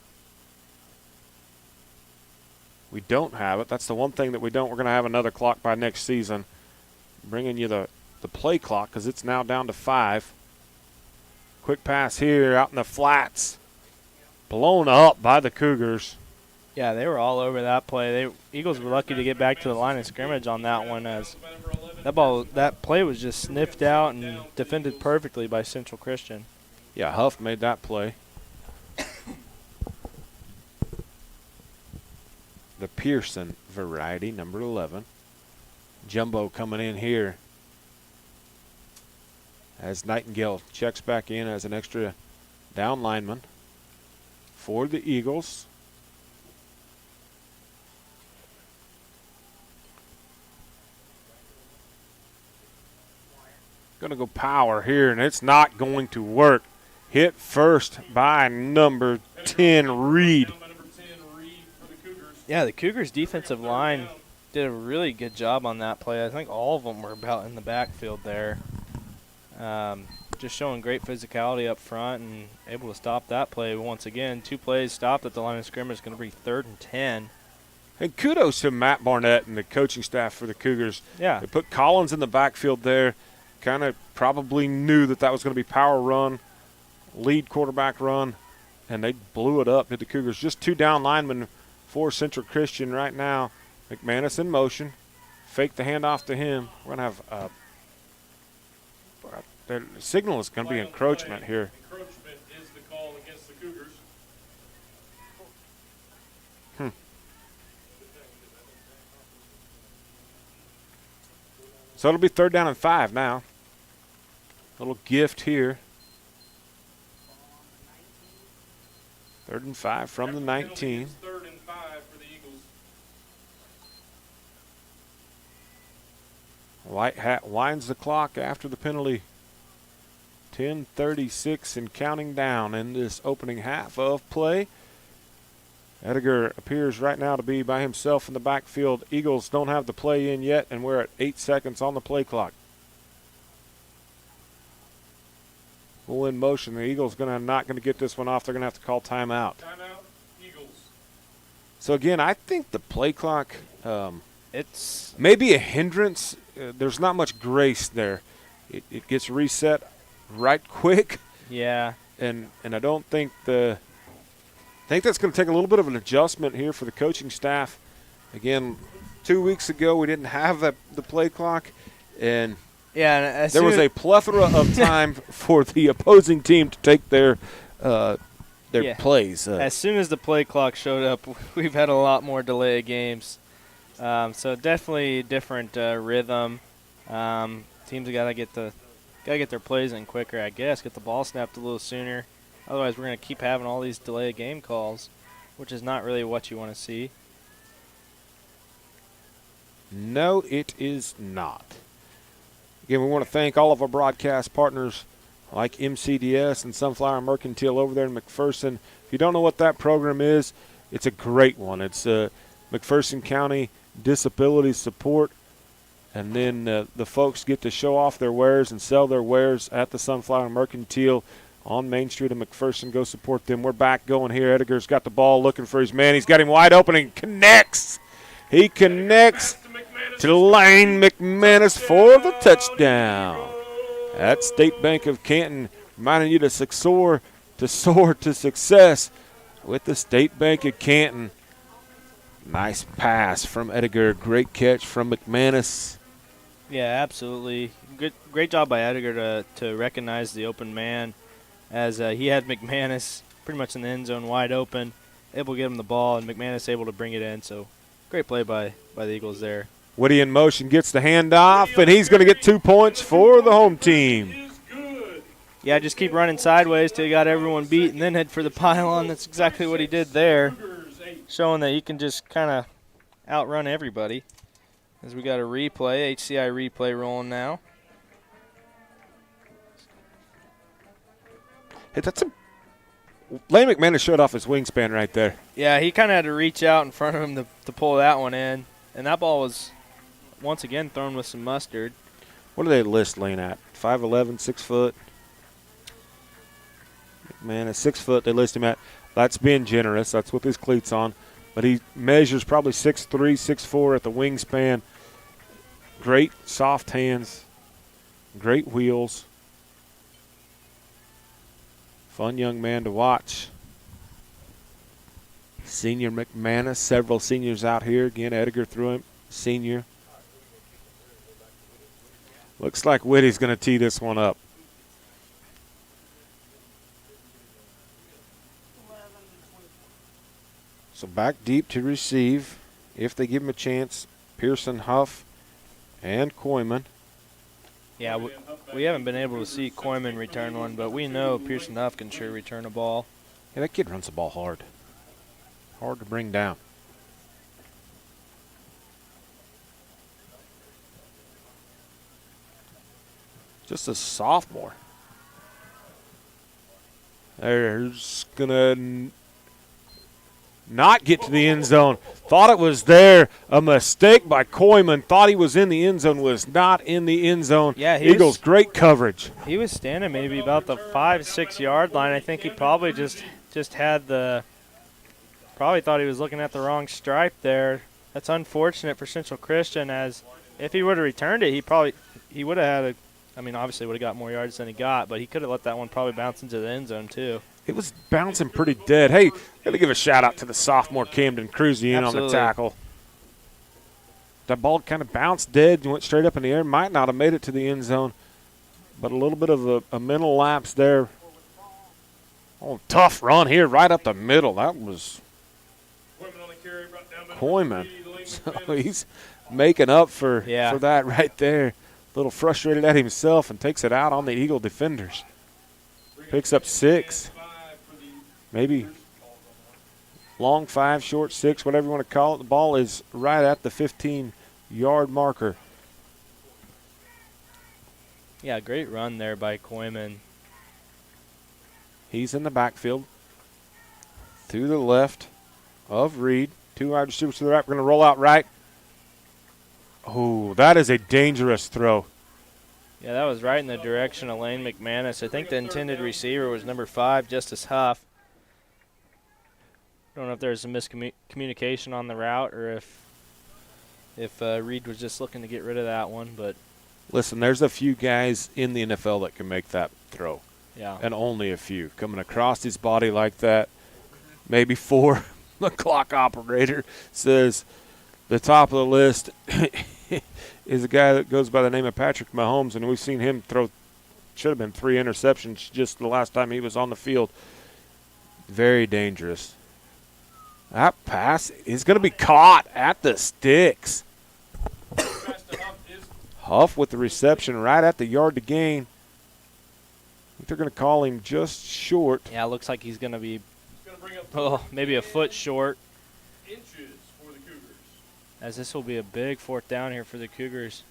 We don't have it. That's the one thing that we don't. We're going to have another clock by next season. Bringing you the play clock because it's now down to 5. Quick pass here out in the flats. Blown up by the Cougars. Yeah, they were all over that play. Eagles were lucky to get back to the line of scrimmage on that one as that play was just sniffed out and defended perfectly by Central Christian. Yeah, Huff made that play. The Pearson variety, number 11. Jumbo coming in here as Nightingale checks back in as an extra down lineman for the Eagles. Going to go power here, and it's not going to work. Hit first by number 10, Reed. Yeah, the Cougars' defensive line did a really good job on that play. I think all of them were about in the backfield there. Just showing great physicality up front and able to stop that play once again. 2 plays stopped at the line of scrimmage. It's going to be 3rd and 10. And kudos to Matt Barnett and the coaching staff for the Cougars. Yeah. They put Collins in the backfield there. Kind of probably knew that was going to be power run, lead quarterback run, and they blew it up to the Cougars. Just 2 down linemen for Central Christian right now. McManus in motion. Fake the handoff to him. We're going to have the signal is going to be encroachment here. Encroachment is the call against the Cougars. So it'll be 3rd down and 5 now. Little gift here. 3rd and 5 from the 19. 3rd and 5 for the Eagles. White Hat winds the clock after the penalty. 10:36 and counting down in this opening half of play. Edgar appears right now to be by himself in the backfield. Eagles don't have the play in yet, and we're at 8 seconds on the play clock. Full in motion. The Eagles not going to get this one off. They're going to have to call timeout. Timeout, Eagles. So again, I think the play clock It's maybe a hindrance. There's not much grace there. It gets reset right quick, yeah. and I don't think I think that's going to take a little bit of an adjustment here for the coaching staff. Again, 2 weeks ago we didn't have the play clock, and Yeah, and there was a plethora of time for the opposing team to take their Yeah. plays. As soon as the play clock showed up, we've had a lot more delay of games. So definitely different rhythm. Teams have got to get their plays in quicker, I guess. Get the ball snapped a little sooner. Otherwise, we're going to keep having all these delay of game calls, which is not really what you want to see. No, it is not. Again, we want to thank all of our broadcast partners like MCDS and Sunflower Mercantile over there in McPherson. If you don't know what that program is, it's a great one. It's McPherson County Disability Support, and then the folks get to show off their wares and sell their wares at the Sunflower Mercantile on Main Street in McPherson. Go support them. We're back going here. Edgar's got the ball looking for his man. He's got him wide open and connects. He connects to Lane McManus for the touchdown. That's State Bank of Canton reminding you to soar to success with the State Bank of Canton. Nice pass from Edgar. Great catch from McManus. Yeah, absolutely. Great job by Edgar to recognize the open man, as he had McManus pretty much in the end zone wide open, able to get him the ball, and McManus able to bring it in. So great play by the Eagles there. Woody in motion gets the handoff, and he's going to get 2 points for the home team. Yeah, just keep running sideways till you got everyone beat, and then head for the pylon. That's exactly what he did there, showing that you can just kind of outrun everybody. As we got a replay, HCI replay rolling now. Hey, Lane McManus showed off his wingspan right there. Yeah, he kind of had to reach out in front of him to pull that one in, and that ball was once again thrown with some mustard. What do they list Lane at? 5'11", 6 foot. Man, at 6 foot, they list him at. That's being generous. That's with his cleats on. But he measures probably 6'3", 6'4" at the wingspan. Great soft hands. Great wheels. Fun young man to watch. Senior McManus. Several seniors out here. Again, Edgar threw him. Senior. Looks like Whitty's going to tee this one up. So back deep to receive, if they give him a chance, Pearson, Huff, and Koyman. Yeah, we haven't been able to see Koyman return one, but we know Pearson Huff can sure return a ball. Yeah, that kid runs the ball hard. Hard to bring down. Just a sophomore. There's going to not get to the end zone. Thought it was there. A mistake by Koyman. Thought he was in the end zone. Was not in the end zone. Yeah, Eagles, great coverage. He was standing maybe about the 5-6 yard line. I think he probably just had probably thought he was looking at the wrong stripe there. That's unfortunate for Central Christian, as if he would have returned it, he would have had obviously would have got more yards than he got, but he could have let that one probably bounce into the end zone too. It was bouncing pretty dead. Hey, got to give a shout out to the sophomore Camden Cruzy in on the Absolutely. tackle. that ball kind of bounced dead and went straight up in the air. Might not have made it to the end zone, but a little bit of a mental lapse there. Oh, tough run here right up the middle. That was Koyman. So he's making up for that right there. A little frustrated at himself and takes it out on the Eagle defenders. Picks up 6. Maybe long 5, short 6, whatever you want to call it. The ball is right at the 15-yard marker. Yeah, great run there by Koyman. He's in the backfield. To the left of Reed. 2 wide receivers to the right. We're going to roll out right. Oh, that is a dangerous throw. Yeah, that was right in the direction of Lane McManus. I think the intended receiver was number 5, Justice Huff. Don't know if there's a miscommunication on the route or if Reed was just looking to get rid of that one. But listen, there's a few guys in the NFL that can make that throw. Yeah. And only a few. Coming across his body like that, maybe 4. The clock operator says the top of the list is a guy that goes by the name of Patrick Mahomes, and we've seen him throw, should have been 3 interceptions just the last time he was on the field. Very dangerous. That pass is going to be caught at the sticks. Huff with the reception right at the yard to gain. I think they're going to call him just short. Yeah, it looks like he's going to be maybe a foot short. Inches for the Cougars. As this will be a big 4th down here for the Cougars.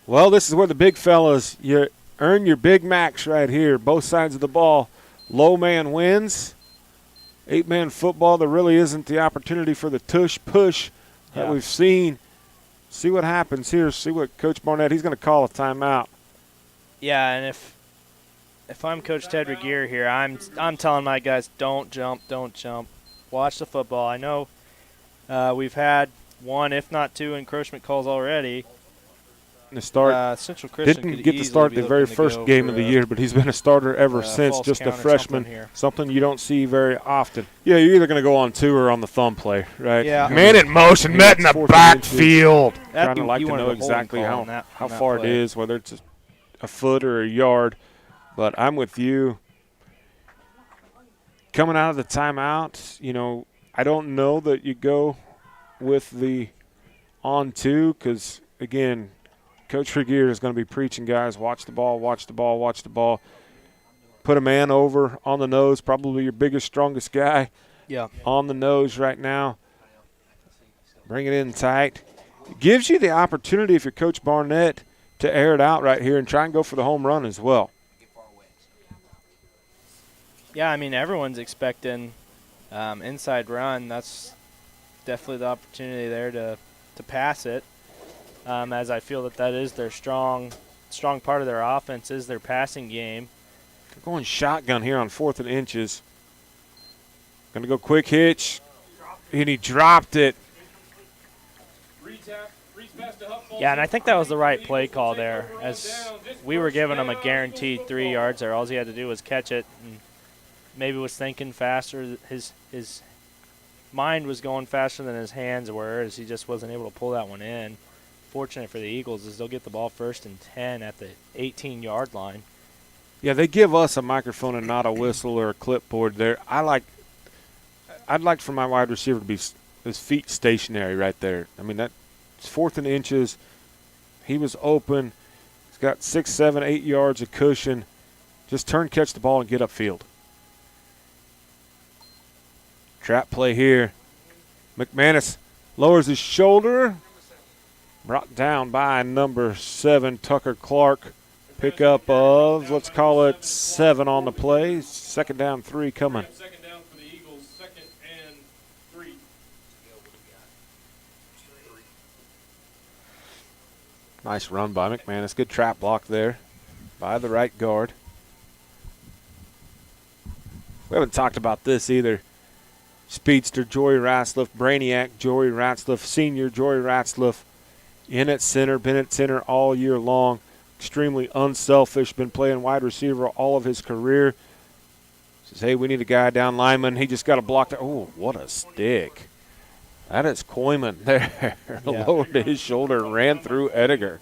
Well, this is where the big fellas, you earn your Big Macs right here, both sides of the ball. Low man wins. 8-man football, there really isn't the opportunity for the tush push that we've seen. See what happens here. See what Coach Barnett, he's going to call a timeout. Yeah, and if I'm Coach Ted Regier here, I'm telling my guys, don't jump. Watch the football. I know we've had 1, if not 2, encroachment calls already. The start Central Christian didn't get to start the very first game of the year, but he's been a starter ever since. Just a freshman, something you don't see very often. Yeah, you're either going to go on 2 or on the thumb play, right? Yeah. Man in motion, met in the backfield. Trying to like to know exactly how far it is, whether it's a foot or a yard. But I'm with you. Coming out of the timeout, I don't know that you go with the on 2 because, again, Coach Regier is going to be preaching, guys, watch the ball, watch the ball, watch the ball. Put a man over on the nose, probably your biggest, strongest guy on the nose right now. Bring it in tight. It gives you the opportunity, if you're Coach Barnett, to air it out right here and try and go for the home run as well. Yeah, I mean, everyone's expecting inside run. That's definitely the opportunity there to pass it. As I feel that is their strong part of their offense is their passing game. They're going shotgun here on 4th and inches. Going to go quick hitch, and he dropped it. Yeah, and I think that was the right play call there, as we were giving him a guaranteed 3 yards there. All he had to do was catch it, and maybe was thinking faster. His mind was going faster than his hands were, as he just wasn't able to pull that one in. Fortunate for the Eagles is they'll get the ball 1st and 10 at the 18-yard line. Yeah, they give us a microphone and not a whistle or a clipboard there. I'd like for my wide receiver to be his feet stationary right there. I mean, that's 4th and inches. He was open. He's got 6, 7, 8 yards of cushion. Just turn, catch the ball, and get upfield. Trap play here. McManus lowers his shoulder. Brought down by number 7, Tucker Clark. Pickup of, let's call it 7 on the play. 2nd down, 3 coming. 2nd down for the Eagles, 2nd and 3. Nice run by McManus. Good trap block there by the right guard. We haven't talked about this either. Speedster Joey Ratzliff, Brainiac Joey Ratzliff, Senior Joey Ratzliff. In at center, been at center all year long. Extremely unselfish, been playing wide receiver all of his career. Says, hey, we need a guy down lineman. He just got a block there. Oh, what a stick. That is Koyman there. Yeah. Lowered to his shoulder and ran through Ediger.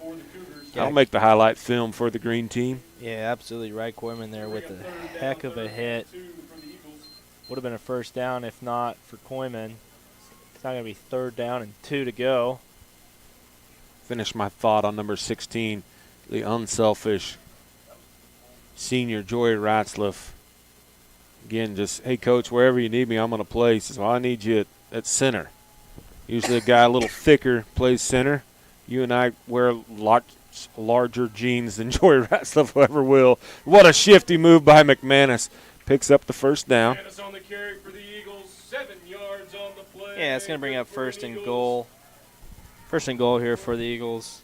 That'll make the highlight film for the green team. Yeah, absolutely right. Koyman there with a heck of a hit. Would have been a first down if not for Koyman. It's not going to be 3rd down and 2 to go. Finish my thought on number 16, the unselfish senior Joey Ratzliff. Again, just, hey, Coach, wherever you need me, I'm going to play. He says, well, I need you at center. Usually a guy a little thicker plays center. You and I wear lots larger jeans than Joey Ratzliff ever will. What a shifty move by McManus. Picks up the first down. McManus on the carry for the Eagles, 7 yards on the play. Yeah, it's going to bring up 1st and goal. 1st and goal here for the Eagles.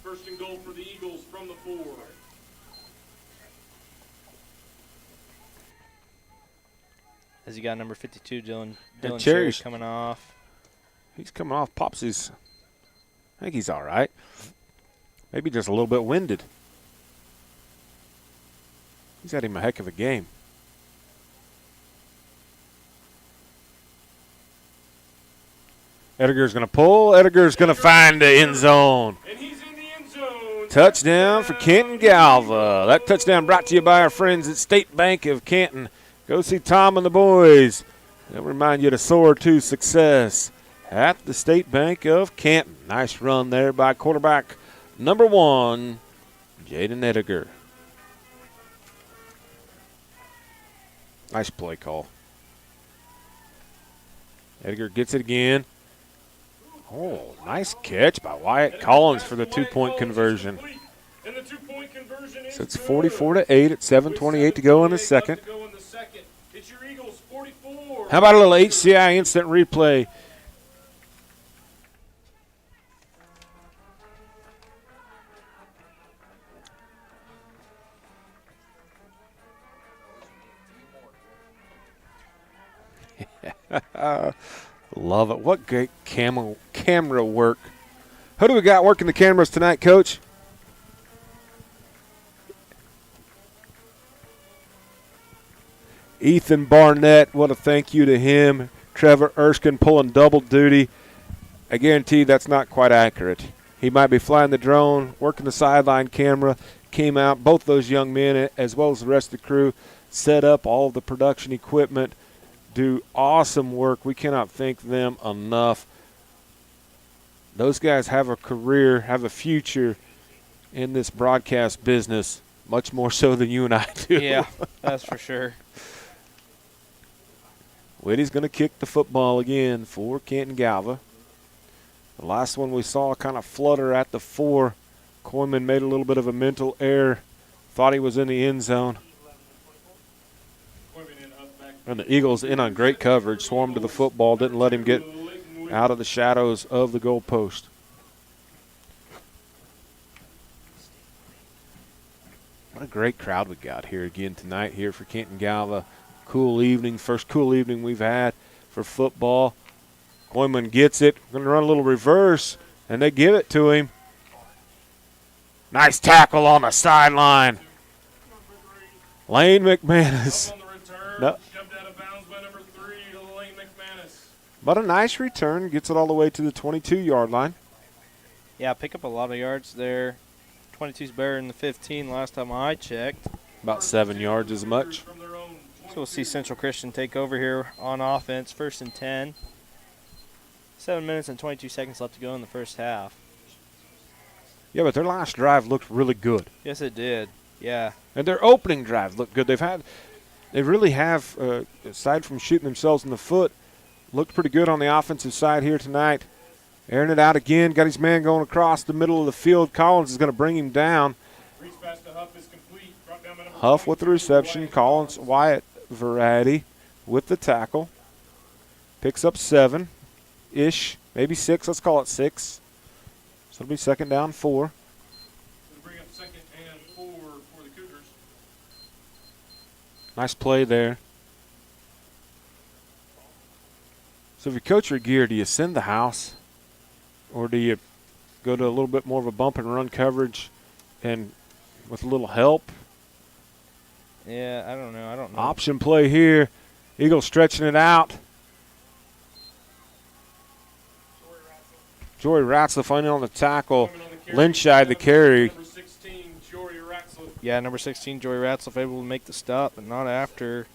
1st and goal for the Eagles from the 4. As you got number 52, Dylan Cherry's Cherry coming off. He's coming off. Popsy's, I think he's all right. Maybe just a little bit winded. He's had him a heck of a game. Ediger's going to pull. Ediger's going to find the end zone. And he's in the end zone. Touchdown for Canton-Galva. That touchdown brought to you by our friends at State Bank of Canton. Go see Tom and the boys. They'll remind you to soar to success at the State Bank of Canton. Nice run there by quarterback number 1, Jaden Ediger. Nice play call. Ediger gets it again. Oh, nice catch by Wyatt Collins for the 2-point conversion. And the 2-point conversion is So it's 44-8 at 7:28 to go in the second. It's your Eagles 44. How about a little HCI instant replay? Love it. What great camera work. Who do we got working the cameras tonight, Coach? Ethan Barnett, what a thank you to him. Trevor Erskine pulling double duty. I guarantee that's not quite accurate. He might be flying the drone, working the sideline camera, came out. Both those young men, as well as the rest of the crew, set up all of the production equipment, do awesome work. We cannot thank them enough. Those guys have a career, have a future in this broadcast business, much more so than you and I do. Yeah, that's for sure. Whitty's going to kick the football again for Canton-Galva. The last one we saw kind of flutter at the 4. Koyman made a little bit of a mental error, thought he was in the end zone. And the Eagles in on great coverage, swarmed to the football, didn't let him get out of the shadows of the goalpost. What a great crowd we got here again tonight here for Canton-Galva. Cool evening, first cool evening we've had for football. Koyman gets it, going to run a little reverse, and they give it to him. Nice tackle on the sideline. Lane McManus. No. But a nice return, gets it all the way to the 22-yard line. Yeah, pick up a lot of yards there. 22's better than the 15 last time I checked. About 7 yards as much. So we'll see Central Christian take over here on offense, 1st and 10. 7 minutes and 22 seconds left to go in the first half. Yeah, but their last drive looked really good. Yes, it did. Yeah. And their opening drive looked good. They really have, aside from shooting themselves in the foot, looked pretty good on the offensive side here tonight. Airing it out again, got his man going across the middle of the field. Collins is going to bring him down. Huff with the reception. Collins, Wyatt variety with the tackle. Picks up 7-ish, maybe 6. Let's call it 6. So it'll be 2nd down 4. Bring up 2nd and 4 for the Cougars. Nice play there. So if you coach your gear, do you send the house, or do you go to a little bit more of a bump and run coverage and with a little help? Yeah, I don't know. Option play here. Eagles stretching it out. Jory Ratzlaff finally on the tackle. Lynchide the carry. Number 16, Jory Ratzlaff. Yeah, number 16, Joey Ratzlaff, able to make the stop, but not after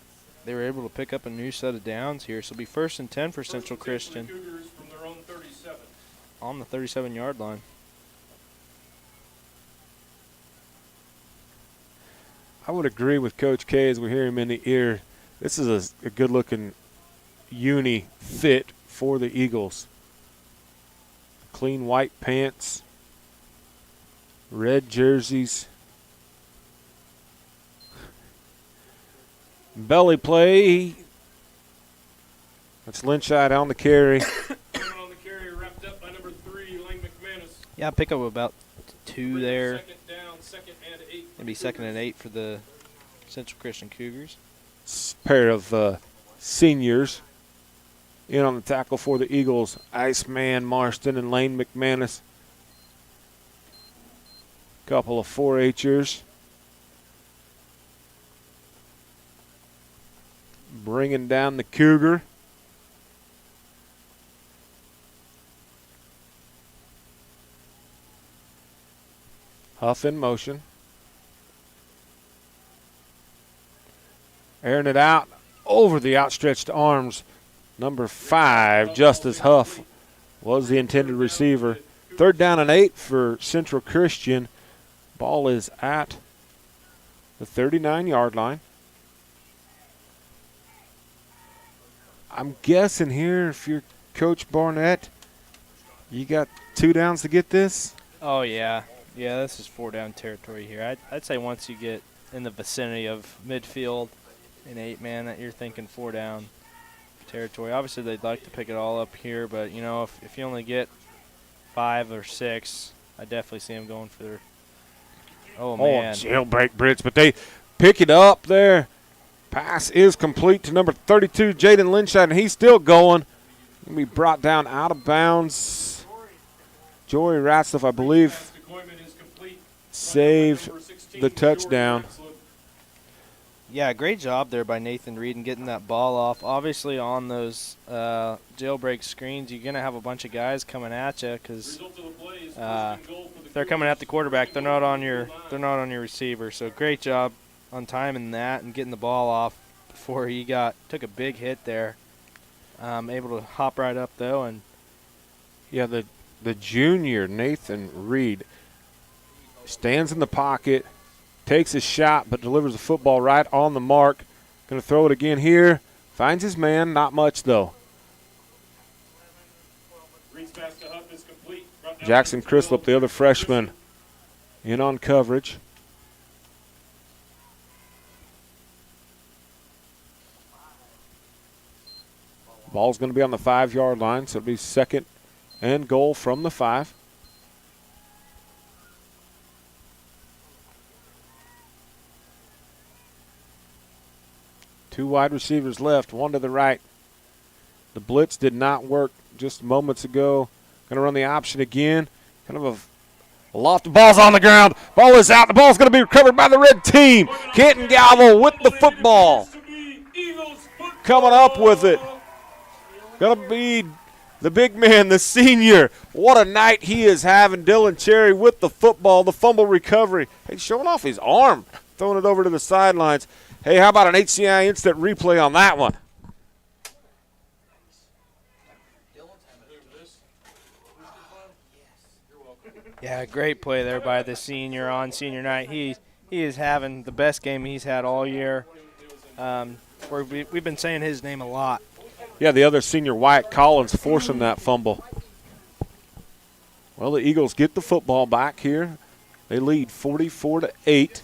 they were able to pick up a new set of downs here. So it'll be 1st and 10 for Central Christian Cougars from their own 37. on the 37-yard line. I would agree with Coach K as we hear him in the ear. This is a good-looking uni fit for the Eagles. Clean white pants, red jerseys. Belly play. That's Lynchide on the carry. Coming on the carry, wrapped up by number 3, Lane McManus. Yeah, pick up about 2 there. Second down, 2nd and 8. Maybe 2nd and 8 for the Central Christian Cougars. Pair of seniors in on the tackle for the Eagles. Iceman Marston and Lane McManus. Couple of 4-H'ers. Bringing down the Cougar. Huff in motion. Airing it out over the outstretched arms. Number 5, Justice Huff, was the intended receiver. 3rd down and 8 for Central Christian. Ball is at the 39-yard line. I'm guessing here, if you're Coach Barnett, you got 2 downs to get this? Oh, yeah. Yeah, this is 4-down territory here. I'd say once you get in the vicinity of midfield and 8-man, that you're thinking 4-down territory. Obviously, they'd like to pick it all up here, but, you know, if you only get 5 or 6, I definitely see them going for man. Jailbreak Brits, but they pick it up there. Pass is complete to number 32, Jaden Lynchide, and he's still going. Going to be brought down out of bounds. Joey Ratzlaff, I believe, saved the touchdown. Yeah, great job there by Nathan Reed in getting that ball off. Obviously, on those jailbreak screens, you're going to have a bunch of guys coming at you because they're coming at the quarterback. They're not on your receiver. So great job on timing that and getting the ball off before he took a big hit there. Able to hop right up though, and yeah, the junior Nathan Reed stands in the pocket. Takes a shot, but delivers the football right on the mark. Going to throw it again here. Finds his man. Not much, though. Jackson Crislip, the other freshman, in on coverage. Ball's going to be on the 5-yard line, so it'll be 2nd and goal from the 5. Two wide receivers left, one to the right. The blitz did not work just moments ago. Going to run the option again. Kind of a loft. The ball's on the ground. Ball is out. The ball's going to be recovered by the red team. Canton-Galva with the football. Coming up with it. Going to be the big man, the senior. What a night he is having. Dylan Cherry with the football, the fumble recovery. He's showing off his arm, throwing it over to the sidelines. Hey, how about an HCI instant replay on that one? yeah, great play there by the senior on senior night. He is having the best game he's had all year. We've been saying his name a lot. Yeah, the other senior, Wyatt Collins, forcing that fumble. Well, the Eagles get the football back here. They lead 44-8.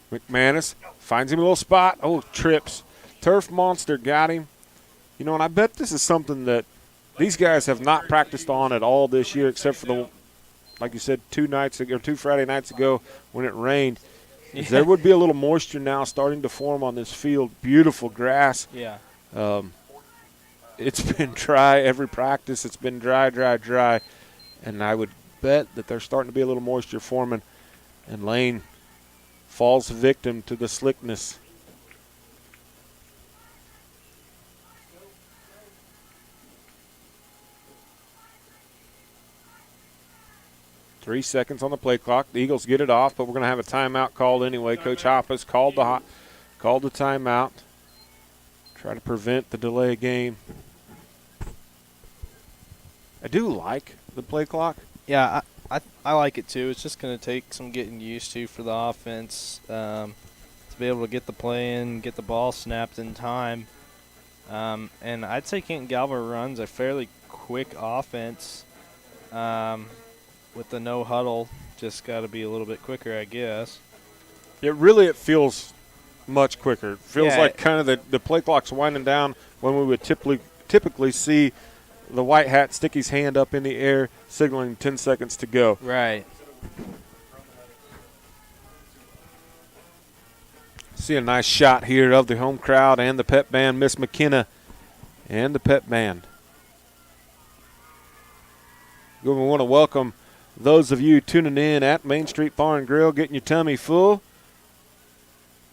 McManus finds him a little spot. Oh, trips. Turf Monster got him. You know, and I bet this is something that these guys have not practiced on at all this year except for the, like you said, 2 Friday nights ago when it rained. Yeah. There would be a little moisture now starting to form on this field. Beautiful grass. Yeah. It's been dry every practice. It's been dry. And I would bet that there's starting to be a little moisture forming. And Lane falls victim to the slickness 3 seconds on the play clock. The Eagles get it off, but we're going to have a timeout called anyway. Coach Hoppus called the timeout. Try to prevent the delay of game. I do like the play clock. Yeah, I like it too. It's just going to take some getting used to for the offense to be able to get the play in, get the ball snapped in time. And I'd say Canton-Galva runs a fairly quick offense with the no huddle. Just got to be a little bit quicker, I guess. It feels much quicker. It feels Yeah. like kind of the play clock's winding down when we would typically see the white hat stick his hand up in the air, signaling 10 seconds to go. Right. See a nice shot here of the home crowd and the pep band, Miss McKenna and the pep band. We want to welcome those of you tuning in at Main Street Bar and Grill, getting your tummy full.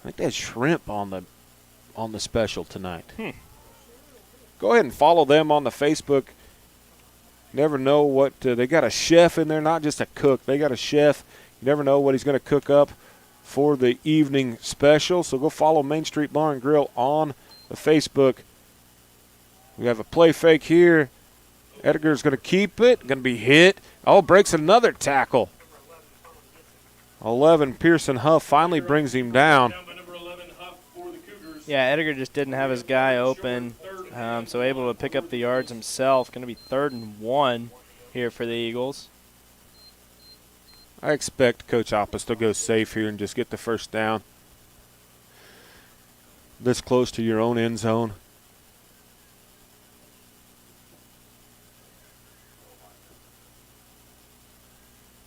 I think there's shrimp on the special tonight. Go ahead and follow them on the Facebook. Never know what they got a chef in there, not just a cook. They got a chef. You never know what he's going to cook up for the evening special. So go follow Main Street Bar and Grill on the Facebook. We have a play fake here. Edgar's going to keep it. Going to be hit. Oh, breaks another tackle. 11, Pearson Huff finally brings him down. Yeah, Edgar just didn't have his guy open, so able to pick up the yards himself. Going to be 3rd and 1 here for the Eagles. I expect Coach Hoppus to go safe here and just get the first down. This close to your own end zone.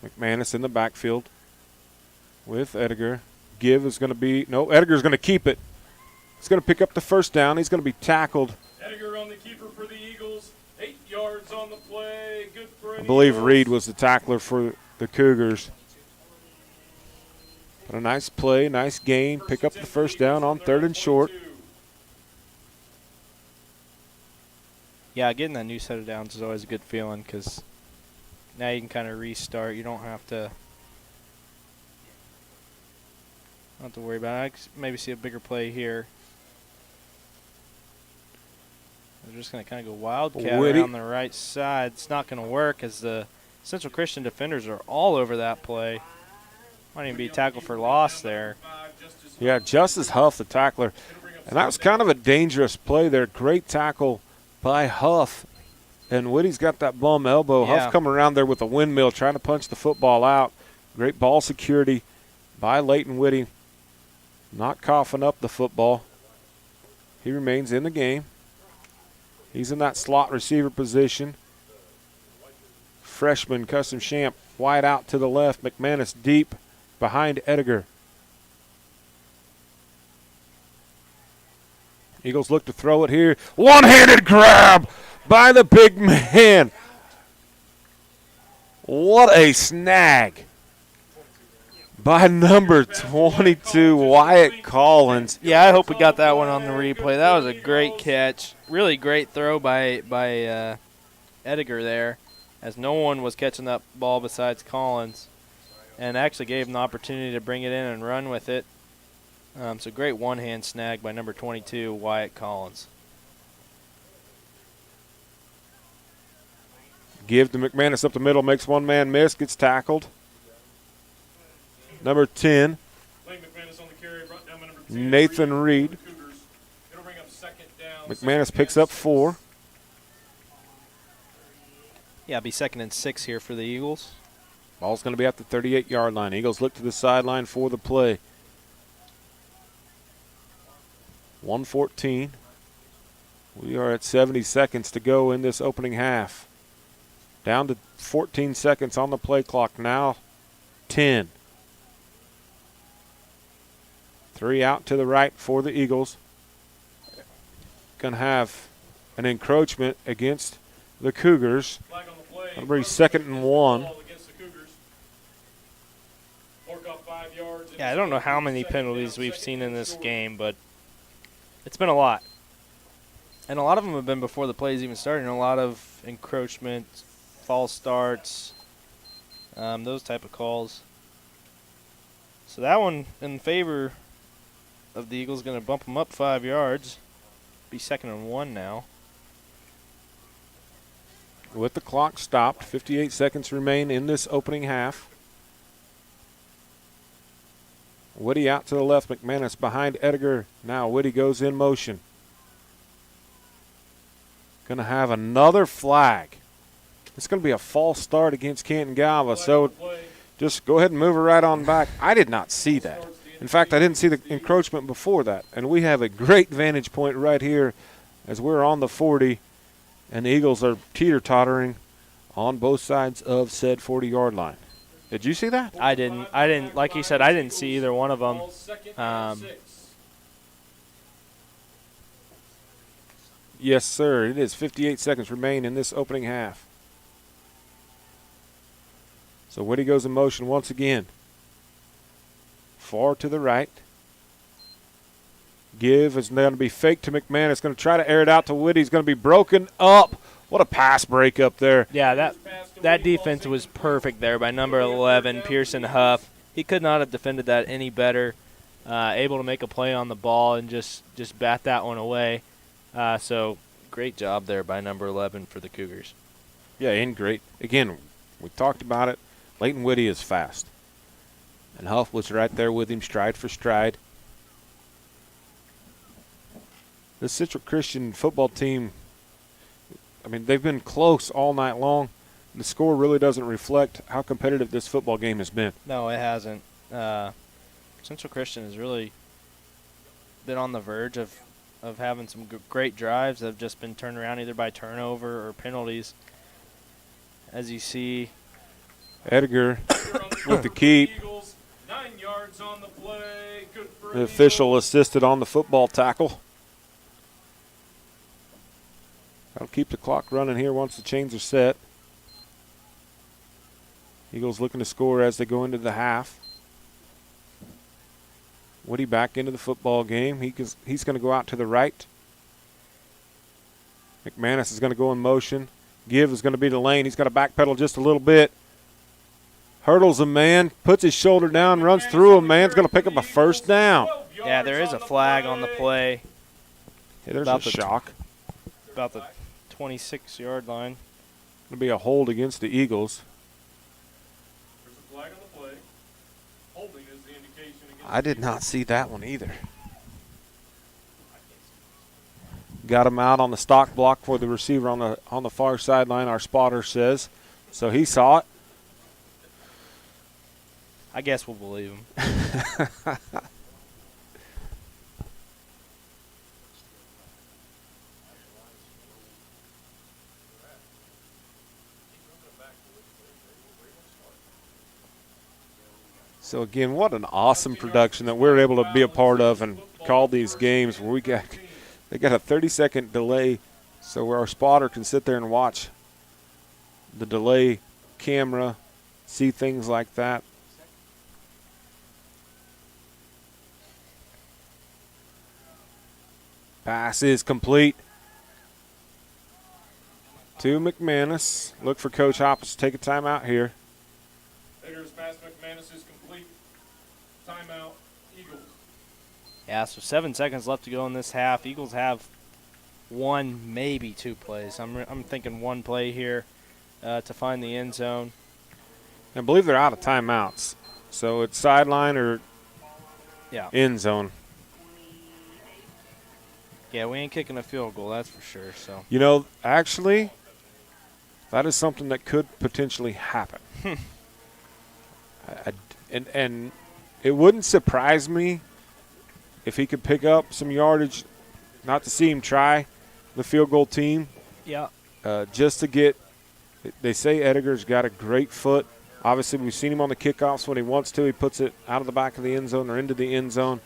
McManus in the backfield with Edgar. Give is going to be – no, Edgar's going to keep it. He's going to pick up the first down. He's going to be tackled. Edgar on the keeper for the Eagles. 8 yards on the play. Good for I believe Reed was the tackler for the Cougars. But a nice play, nice gain. Pick up the first down on 3rd and short. Yeah, getting that new set of downs is always a good feeling because now you can kind of restart. You don't have to worry about it. I maybe see a bigger play here. They're just going to kind of go wildcat around the right side. It's not going to work as the Central Christian defenders are all over that play. Might even be tackled for loss there. Yeah, Justice Huff, the tackler. And that was kind of a dangerous play there. Great tackle by Huff. And Whitty's got that bum elbow. Yeah. Huff coming around there with a windmill trying to punch the football out. Great ball security by Leighton Whitty. Not coughing up the football. He remains in the game. He's in that slot receiver position. Freshman Custom Champ wide out to the left. McManus deep behind Edgar. Eagles look to throw it here. One-handed grab by the big man. What a snag by number 22, Wyatt Collins. Yeah, I hope we got that one on the replay. That was a great catch. Really great throw by Edgar there, as no one was catching that ball besides Collins, and actually gave him the opportunity to bring it in and run with it. So great one-hand snag by number 22, Wyatt Collins. Give to McManus up the middle, makes one man miss, gets tackled. Number 10, Nathan Reed. McManus picks up 4. Yeah, it'll be 2nd and 6 here for the Eagles. Ball's going to be at the 38-yard line. Eagles look to the sideline for the play. 1:14. We are at 70 seconds to go in this opening half. Down to 14 seconds on the play clock now. 10. 3 out to the right for the Eagles. Going to have an encroachment against the Cougars. That'll be 2nd and 1. Yeah, I don't know how many penalties we've seen in this game, but it's been a lot. And a lot of them have been before the plays even started. A lot of encroachment, false starts, those type of calls. So that one in favor of the Eagles, going to bump them up 5 yards. Be 2nd and 1 now. With the clock stopped, 58 seconds remain in this opening half. Woody out to the left, McManus behind Edgar. Now Woody goes in motion. Going to have another flag. It's going to be a false start against Canton-Galva, so just go ahead and move her right on back. I did not see that. In fact, I didn't see the encroachment before that, and we have a great vantage point right here as we're on the 40, and the Eagles are teeter-tottering on both sides of said 40-yard line. Did you see that? I didn't. Like you said, I didn't see either one of them. Yes, sir. It is 58 seconds remain in this opening half. So Woody goes in motion once again. Far to the right. Give is going to be fake to McManus. Going to try to air it out to Woody. He's going to be broken up. What a pass break up there. Yeah, that defense was perfect there by number 11, Pearson Huff. He could not have defended that any better. Able to make a play on the ball and just bat that one away. So great job there by number 11 for the Cougars. Yeah, and great. Again, we talked about it. Leighton Woody is fast. And Huff was right there with him, stride for stride. This Central Christian football team, I mean, they've been close all night long. The score really doesn't reflect how competitive this football game has been. No, it hasn't. Central Christian has really been on the verge of having some great drives that have just been turned around either by turnover or penalties. As you see, Edgar with the keep. 9 yards on the play. Good for The official assisted on the football tackle. That'll keep the clock running here once the chains are set. Eagles looking to score as they go into the half. Woody back into the football game. He's going to go out to the right. McManus is going to go in motion. Give is going to be the lane. He's got to backpedal just a little bit. Hurdles a man, puts his shoulder down, runs through a man. He's going to pick up a first down. yeah, there is a flag on the play. Yeah, there's About a shock. About the 26-yard line. Going to be a hold against the Eagles. There's a flag on the play. Holding is the indication against I did not see that one either. Got him out on the stock block for the receiver on the far sideline, our spotter says. So he saw it. I guess we'll believe him. So again, what an awesome production that we're able to be a part of and call these games where they got a 30-second delay, so our spotter can sit there and watch the delay camera, see things like that. Pass is complete to McManus. Look for Coach Hoppus to take a timeout here. Edgar's pass McManus is complete. Timeout, Eagles. Yeah, so 7 seconds left to go in this half. Eagles have one, maybe two plays. I'm thinking one play here to find the end zone. I believe they're out of timeouts, so it's sideline or end zone. Yeah, we ain't kicking a field goal, that's for sure. So You know, actually, that is something that could potentially happen. And it wouldn't surprise me if he could pick up some yardage, not to see him try the field goal team. yeah, Just to get – they say Edgar's got a great foot. Obviously, we've seen him on the kickoffs when he wants to. He puts it out of the back of the end zone or into the end zone.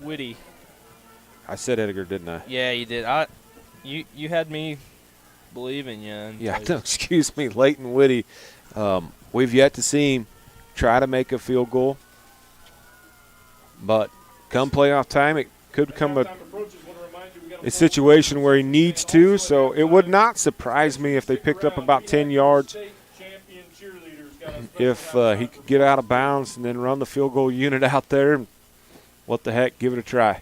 Witty. I said Edgar, didn't I? Yeah, you did. You had me believing you. Yeah, no, excuse me, Leighton Whitty. We've yet to see him try to make a field goal. But come playoff time, it could become a situation where he needs to. So it would not surprise me if they picked up about 10 yards if he could get out of bounds and then run the field goal unit out there. What the heck, give it a try.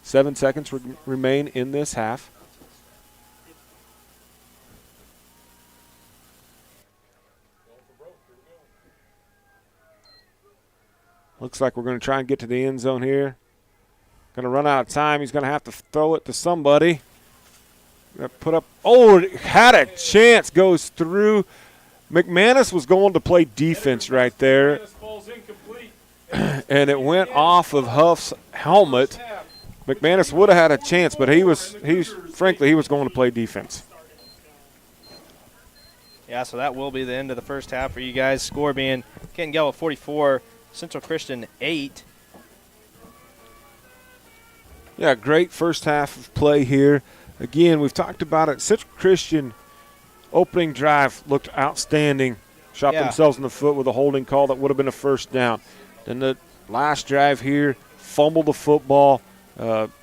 7 seconds remain in this half. Looks like we're going to try and get to the end zone here. Going to run out of time. He's going to have to throw it to somebody. Put up. Oh, had a chance. Goes through. McManus was going to play defense right there. And it went off of Huff's helmet. McManus would have had a chance, but he was going to play defense. Yeah, so that will be the end of the first half for you guys. Score being Canton-Galva 44, Central Christian 8. Yeah, great first half of play here. Again, we've talked about it. Central Christian opening drive looked outstanding. Shot themselves in the foot with a holding call that would have been a first down. Then the last drive here, fumbled the football.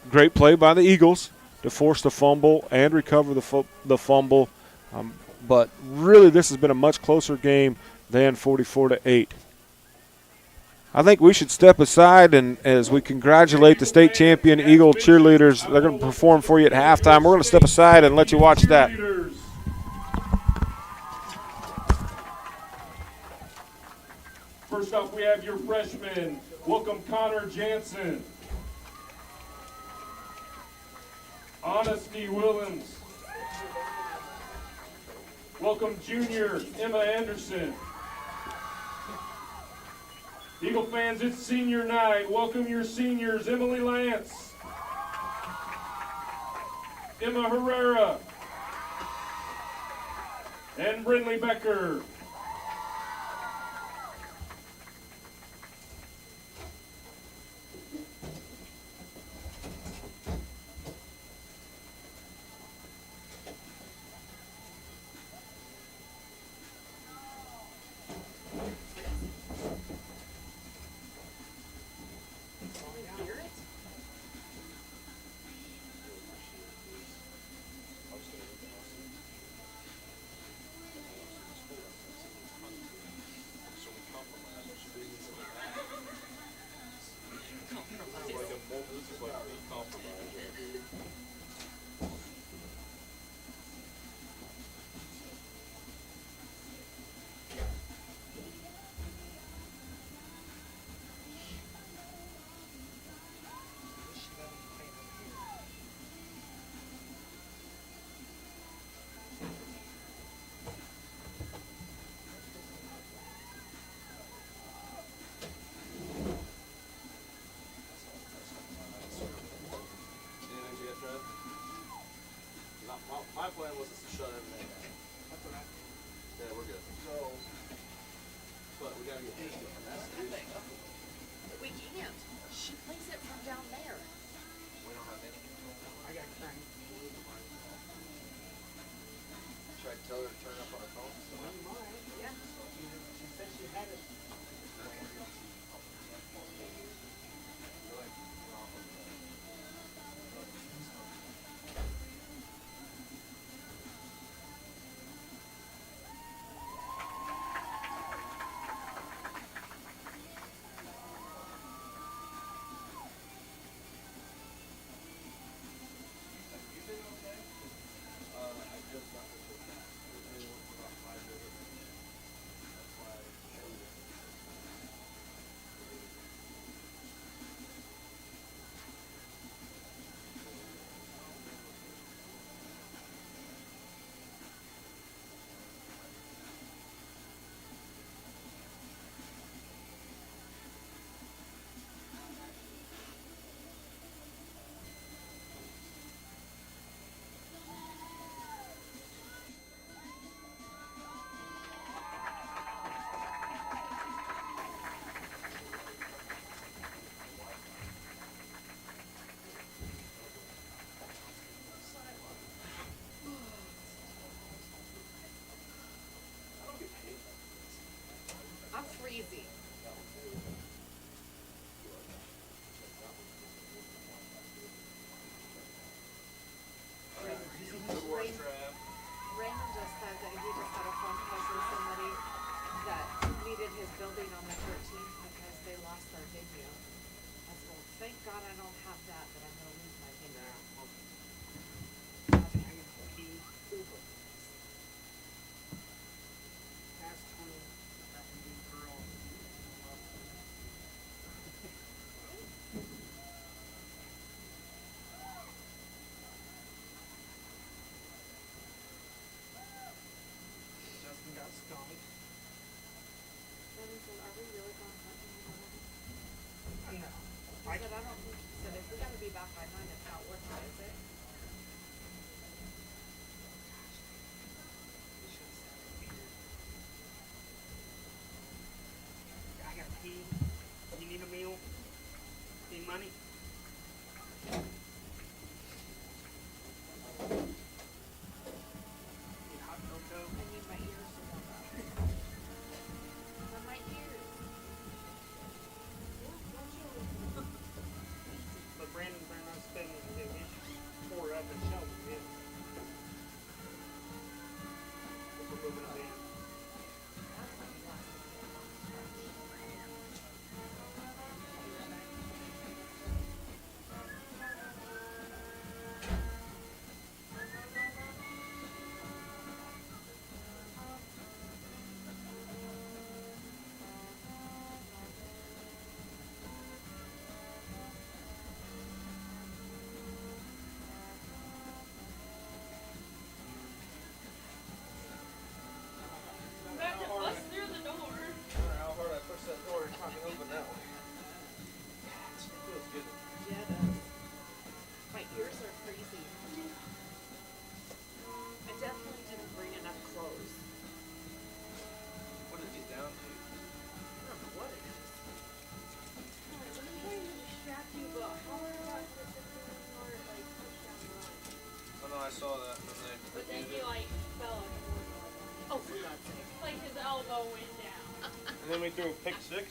Great play by the Eagles to force the fumble and recover the fumble. But really, this has been a much closer game than 44-8. I think we should step aside, and as we congratulate the state champion Eagle cheerleaders, they're going to perform for you at halftime. We're going to step aside and let you watch that. First up, we have your freshmen. Welcome Connor Jansen. Honesty Williams. Welcome junior Emma Anderson. Eagle fans, it's senior night. Welcome your seniors, Emily Lance, Emma Herrera, and Brindley Becker. My plan was to shut everything down. That's what yeah, we're good. So, but we gotta get this going. That's the issue. We can't. She plays it from down there. We don't have any control. I got cranked. Should I tell her to turn up on her phone? Yeah. She said she had it. I said, I don't think, he said, if we gotta be back by 9, it's not worth it, is it? I gotta pee. You need a meal? Need money? Need hot cocoa? I need my ears to warm up. For my ears. Yeah, don't you? But Brandon's not spending the day. He's 4 up and Shelby is. We're moving a van. That's not the last thing I want to stretch. How hard I push that door, it's not gonna open that way. It feels good. Yeah, it does. My ears are crazy. I definitely didn't bring enough clothes. What did it get down to? I don't know what it is. I'm trying to distract you, but how are you or like push down the line? Oh no, I saw that. But then he like fell on the board. Oh, for God's sake. Like his elbow went down. And then we threw a pick 6.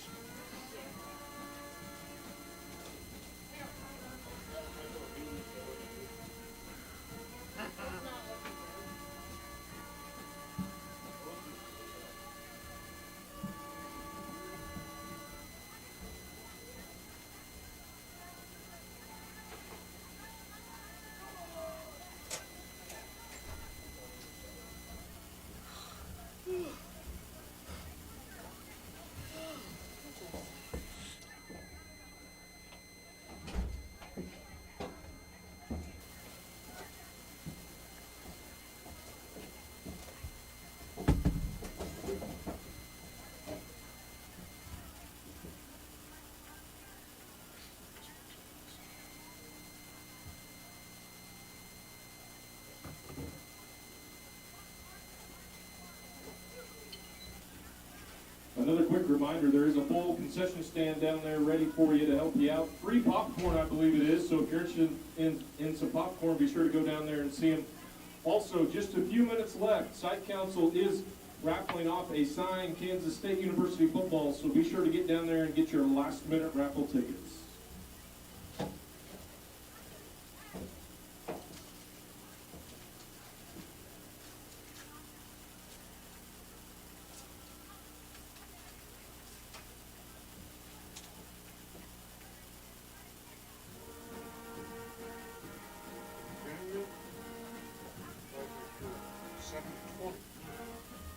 Another quick reminder, there is a full concession stand down there ready for you to help you out. Free popcorn, I believe it is, so if you're interested in some popcorn, be sure to go down there and see them. Also, just a few minutes left. Site Council is raffling off a signed Kansas State University football, so be sure to get down there and get your last-minute raffle tickets.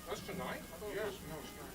That's tonight? Yes, no, it's not.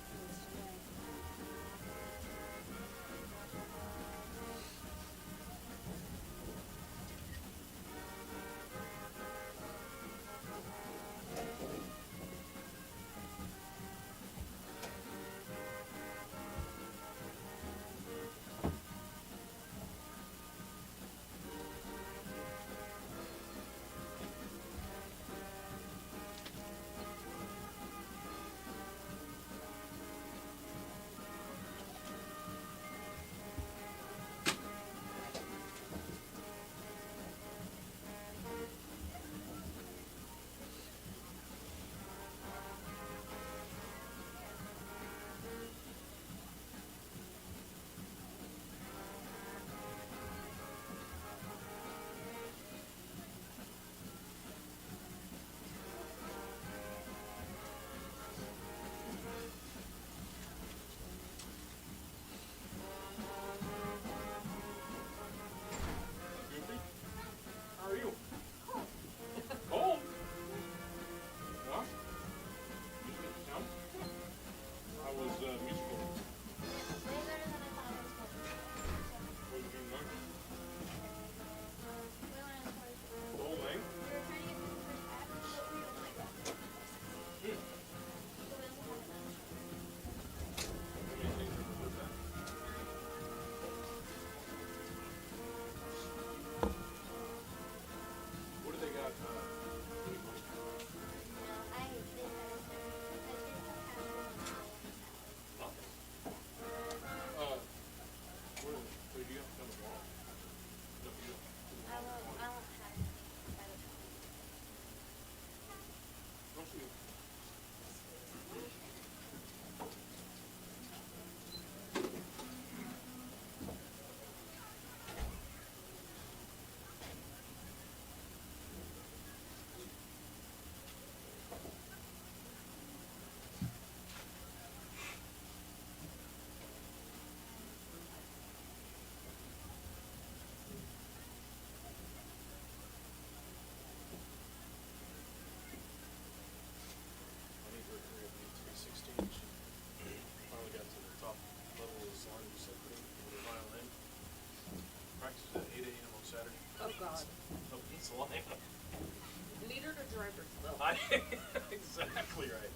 Exactly right.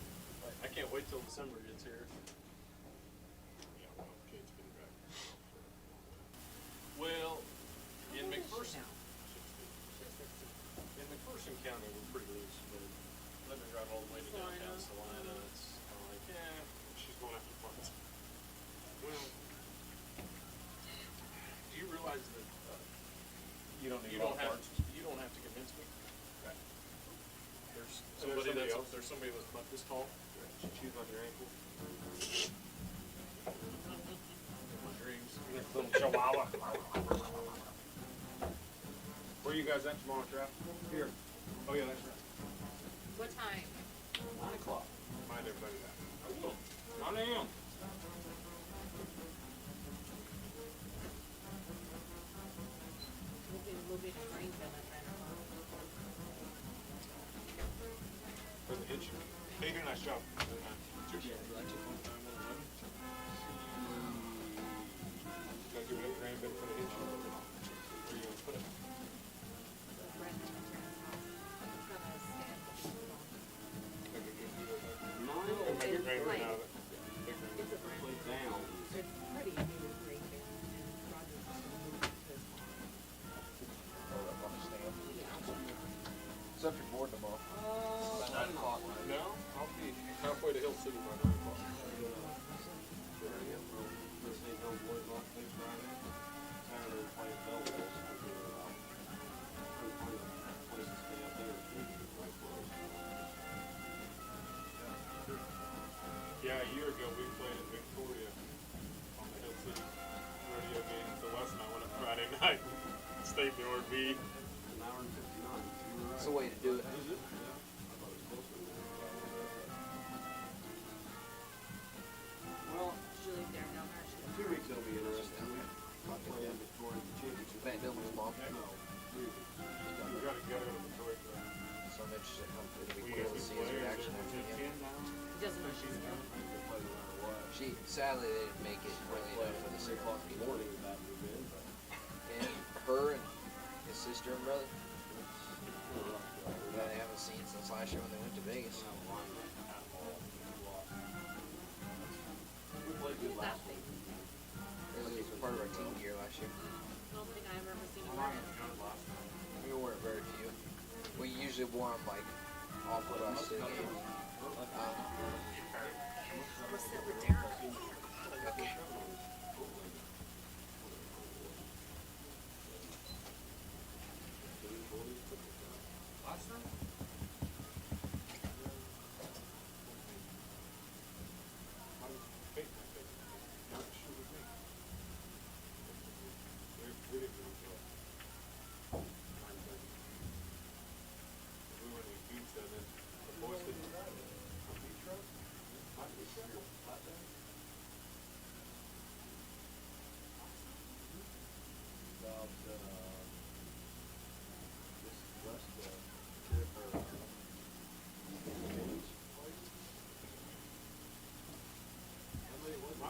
I can't wait till December gets here. Well, in McPherson County, we're pretty loose, but let me drive all the way to downtown Salina. It's kind of like, she's going after funds. Well, do you realize that You don't need you a lot don't of have parts. you don't have to convince me? Right. There's somebody somebody else. there's somebody that's about this tall. She chews on your ankle. My dreams. Little chihuahua. Where you guys at tomorrow, Trav? Here. Oh yeah, that's right. What time? 9 o'clock. Remind everybody that. 9 a.m. We'll be in Greenville at 9 o'clock. For the hitch. They do a nice job. Gotta give it up grand bit for the hitch. Where you gonna put it? Make a grand bit out of it. Big grand bit. It's pretty new Greenville, and Roger's just gonna move it to his farm. Except your board tomorrow. By 9 o'clock. No, I'll be halfway to Hill City by 9 o'clock. Yeah, a year ago we played in Victoria on the Hill City rodeo game. So Wes and I went up Friday night and stayed in the RV. That's the way to do it. Well, she lived there down there. 2 weeks it'll be interesting. Van Dillman's mom. We gotta go to Victoria. So I'm interested in how it'll be We cool to see his reaction after the game. He doesn't know she's there. Sadly, they didn't make it early enough for the 6 o'clock morning. And her and his sister and brother, that they haven't seen since last year when they went to Vegas. Who's that thing? It was part of our team gear last year. I don't think I've ever seen him wear it. We wore it very few. We usually wore them like off of us to the game. Let's sit with Darren. Okay.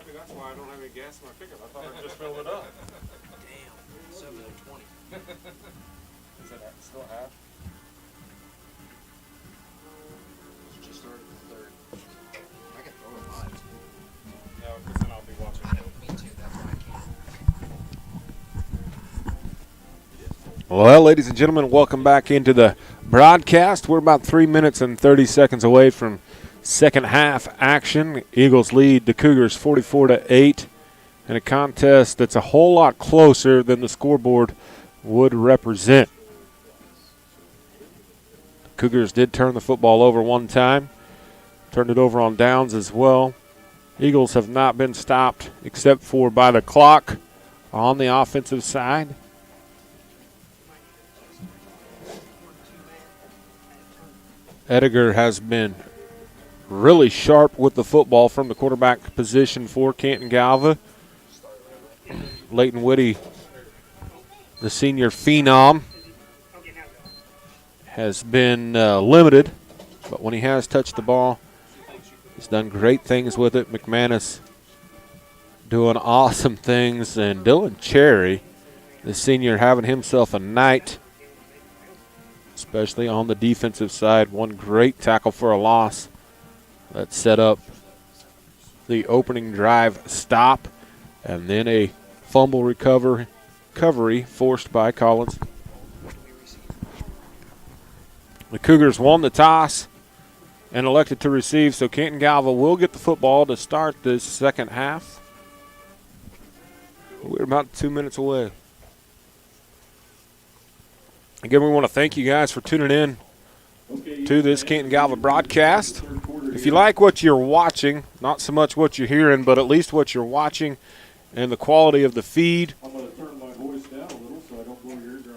Maybe that's why I don't have any gas in my pickup. I thought I just filled it up. Damn. 7:20. Is that still half? Just started the third. I can throw it live. No, because then I'll be watching. Me too. That's why I can't. Well, ladies and gentlemen, welcome back into the broadcast. We're about 3 minutes and 30 seconds away from second half action. Eagles lead the Cougars 44-8 in a contest that's a whole lot closer than the scoreboard would represent. Cougars did turn the football over one time, turned it over on downs as well. Eagles have not been stopped except for by the clock on the offensive side. Ediger has been really sharp with the football from the quarterback position for Canton-Galva. Leighton Whitty, the senior phenom, has been limited, but when he has touched the ball, he's done great things with it. McManus doing awesome things, and Dylan Cherry, the senior, having himself a night. especially on the defensive side. One great tackle for a loss that set up the opening drive stop, and then a fumble recovery forced by Collins. The Cougars won the toss and elected to receive, so Canton-Galva will get the football to start this second half. We're about 2 minutes away. Again, we want to thank you guys for tuning in to this Canton-Galva broadcast. If you like what you're watching, not so much what you're hearing, but at least what you're watching and the quality of the feed,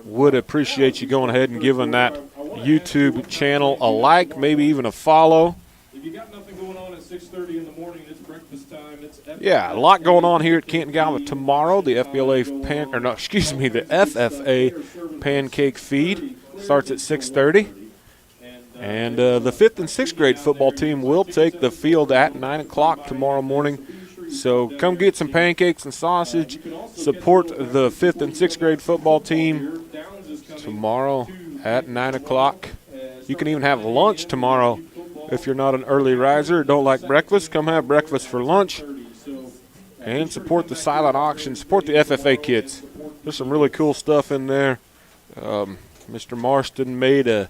would appreciate you going ahead and giving that YouTube channel a like, maybe even a follow. If you got nothing going on at 6:30 in the morning, it's breakfast time. Yeah, a lot going on here at Canton-Galva tomorrow. The the FFA pancake feed starts at 6:30. And the 5th and 6th grade football team will take the field at 9 o'clock tomorrow morning. So come get some pancakes and sausage. Support the 5th and 6th grade football team tomorrow at 9 o'clock. You can even have lunch tomorrow if you're not an early riser or don't like breakfast. Come have breakfast for lunch and support the silent auction. Support the FFA kids. There's some really cool stuff in there. Mr. Marston made a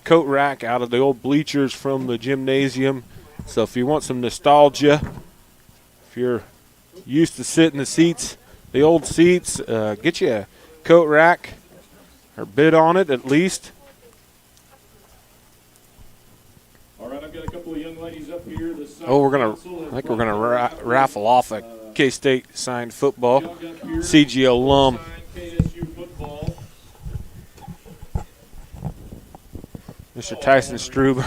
coat rack out of the old bleachers from the gymnasium. So if you want some nostalgia, if you're used to sitting the old seats, get you a coat rack or bid on it at least. All right, I've got a couple of young ladies up here. I think we're gonna raffle off a K-State signed football. CG alum. Mr. Tyson Struber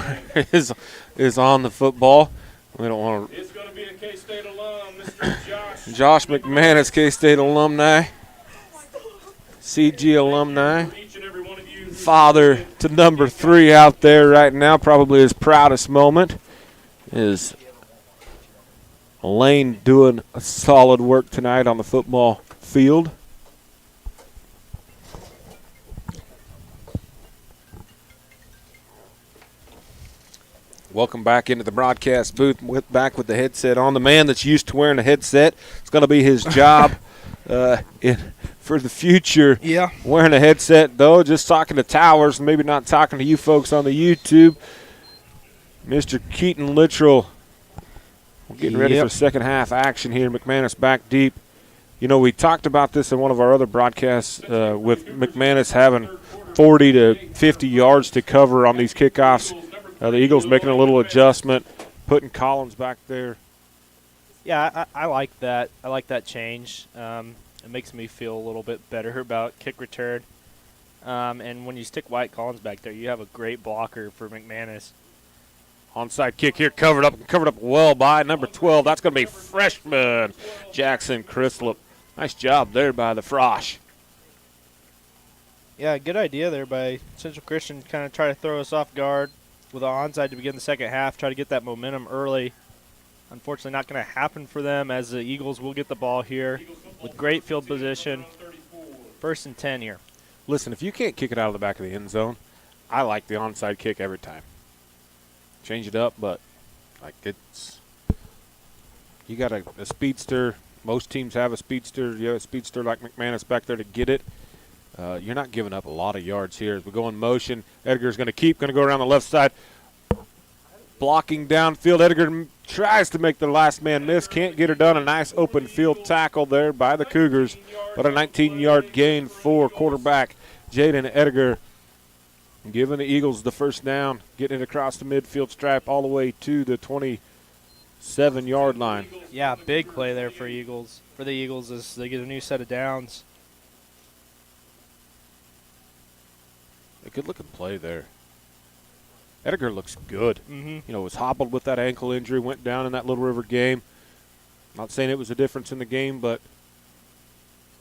is on the football. We don't want to. It's going to be a K-State alum, Mr. Josh McManus, K-State alumni. CG alumni. Father to number 3 out there right now. Probably his proudest moment is Lane doing a solid work tonight on the football field. Welcome back into the broadcast booth, back with the headset on. The man that's used to wearing a headset, it's going to be his job for the future. Yeah. Wearing a headset, though, just talking to Towers, maybe not talking to you folks on the YouTube. Mr. Keaton Littrell, we're getting ready for second half action here. McManus back deep. You know, we talked about this in one of our other broadcasts with McManus having 40 to 50 yards to cover on these kickoffs. The Eagles making a little adjustment, putting Collins back there. Yeah, I like that. I like that change. It makes me feel a little bit better about kick return. And when you stick White Collins back there, you have a great blocker for McManus. Onside kick here, covered up well by number 12. That's going to be freshman Jackson Crislip. Nice job there by the Frosh. Yeah, good idea there by Central Christian. Kind of try to throw us off guard with an onside to begin the second half, try to get that momentum early. Unfortunately, not going to happen for them as the Eagles will get the ball here with great field position. 1st and 10 here. Listen, if you can't kick it out of the back of the end zone, I like the onside kick every time. Change it up, but you got a speedster. Most teams have a speedster. You have a speedster like McManus back there to get it. You're not giving up a lot of yards here. As we go in motion, Edgar's going to go around the left side. Blocking downfield, Edgar tries to make the last man miss. Can't get her done. A nice open field tackle there by the Cougars. But a 19-yard gain for quarterback Jaden Edgar. Giving the Eagles the first down, getting it across the midfield stripe all the way to the 27-yard line. Yeah, big play there for Eagles. For the Eagles as they get a new set of downs. A good-looking play there. Edgar looks good. Mm-hmm. You know, was hobbled with that ankle injury, went down in that Little River game. Not saying it was a difference in the game, but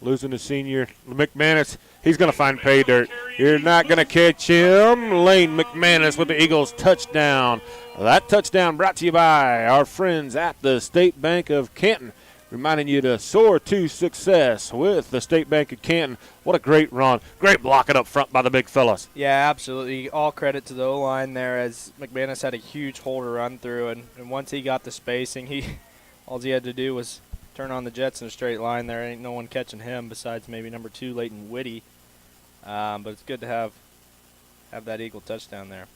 losing the senior McManus, he's going to find pay dirt. You're not going to catch him. Lane McManus with the Eagles touchdown. That touchdown brought to you by our friends at the State Bank of Canton. reminding you to soar to success with the State Bank of Canton. What a great run. Great blocking up front by the big fellas. Yeah, absolutely. All credit to the O-line there, as McManus had a huge hole to run through, and once he got the spacing, all he had to do was turn on the Jets in a straight line. There ain't no one catching him besides maybe number 2, Leighton Whitty. But it's good to have that Eagle touchdown there.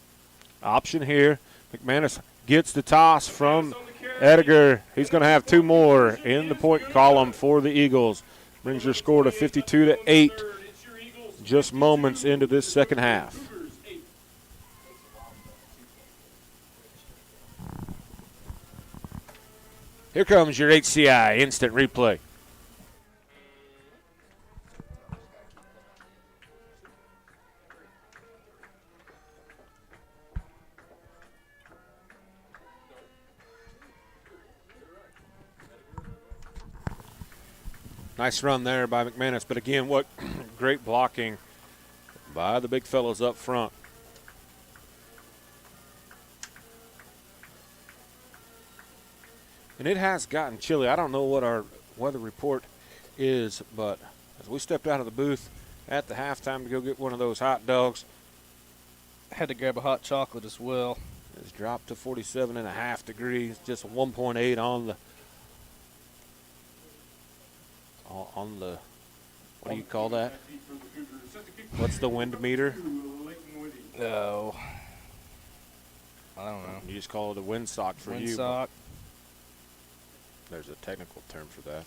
Option here. McManus gets the toss from Edgar. He's going to have 2 more in the point column for the Eagles. Brings your score to 52-8. Just moments into this second half. Here comes your HCI instant replay. Nice run there by McManus, but again, what great blocking by the big fellows up front. And it has gotten chilly. I don't know what our weather report is, but as we stepped out of the booth at the halftime to go get one of those hot dogs, Had to grab a hot chocolate as well. it's dropped to 47.5 degrees, just 1.8 on the what do you call that? What's the wind meter? No. I don't know. You just call it a windsock for you. Windsock, There's a technical term for that.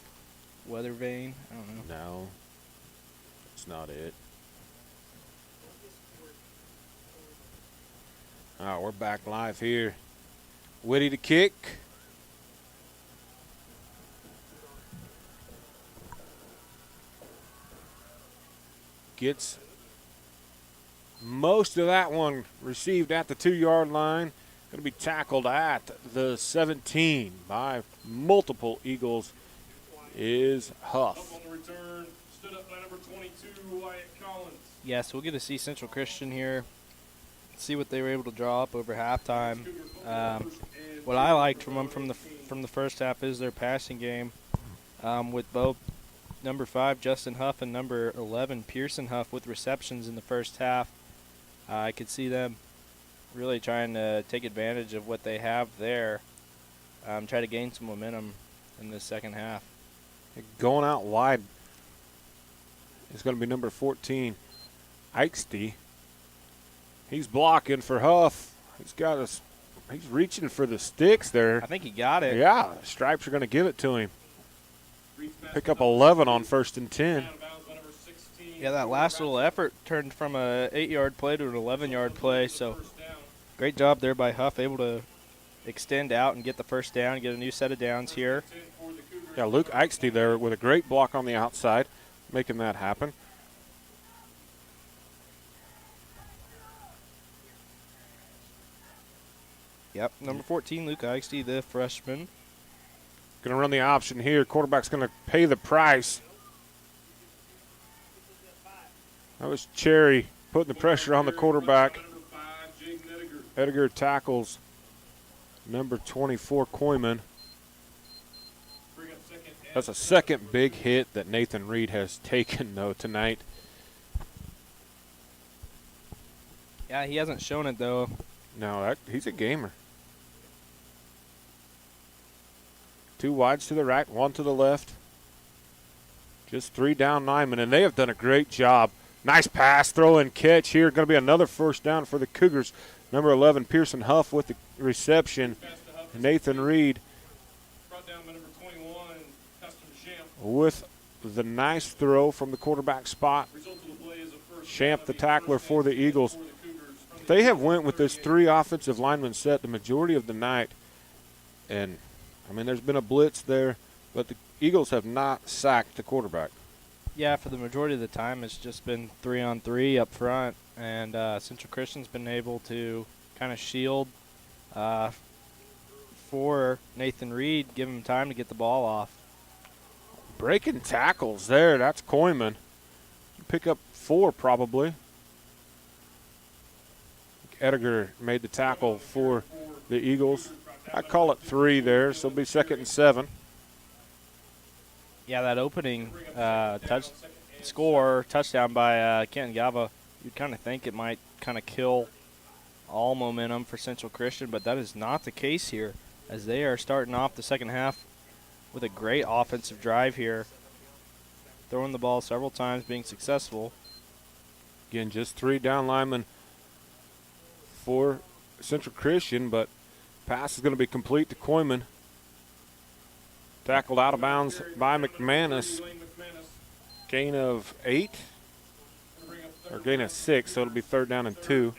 weather vane. I don't know. No, that's not it. All right, we're back live here. Whitty to kick. Gets most of that one received at the 2-yard line. Going to be tackled at the 17 by multiple Eagles is Huff. Up on the return, stood up by number 22, Wyatt Collins. Yes, we'll get to see Central Christian here, see what they were able to draw up over halftime. What I liked from them from the first half is their passing game, with both number 5 Justin Huff and number 11 Pearson Huff with receptions in the first half. I could see them really trying to take advantage of what they have there, try to gain some momentum in the second half. Going out wide is going to be number 14, Eichste. He's blocking for Huff. He's reaching for the sticks there. I think he got it. Yeah, Stripes are going to give it to him. Pick up 11 on 1st and 10. Yeah, that last little effort turned from a 8-yard play to an 11-yard play. So great job there by Huff, able to extend out and get the first down, get a new set of downs here. Yeah, Luke Eichste there with a great block on the outside, making that happen. Yep, number 14, Luke Eichste, the freshman. Going to run the option here. Quarterback's going to pay the price. That was Cherry putting the pressure on the quarterback. Edgar tackles number 24, Koyman. That's a second big hit that Nathan Reed has taken, though, tonight. Yeah, he hasn't shown it, though. No, he's a gamer. 2 wides to the right, 1 to the left. Just 3 down linemen, and they have done a great job. Nice pass, throw, and catch here. Going to be another first down for the Cougars. Number 11, Pearson Huff with the reception. Nathan Reed with the nice throw from the quarterback spot. Champ, the tackler for the Eagles. They have went with this 3 offensive lineman set the majority of the night. And, I mean, there's been a blitz there, but the Eagles have not sacked the quarterback. Yeah, for the majority of the time, it's just been 3-on-3 up front, and Central Christian's been able to kind of shield for Nathan Reed, give him time to get the ball off. Breaking tackles there. That's Koyman. Pick up 4 probably. Edgar made the tackle for the Eagles. I call it 3 there, so it'll be 2nd and 7. Yeah, that opening touchdown by Canton-Galva, you'd kind of think it might kind of kill all momentum for Central Christian, but that is not the case here, as they are starting off the second half with a great offensive drive here, throwing the ball several times, being successful. Again, just 3 down linemen for Central Christian, but pass is going to be complete to Koyman. Tackled out of bounds by McManus. Gain of 8, or gain of 6, so it'll be 3rd down and 2.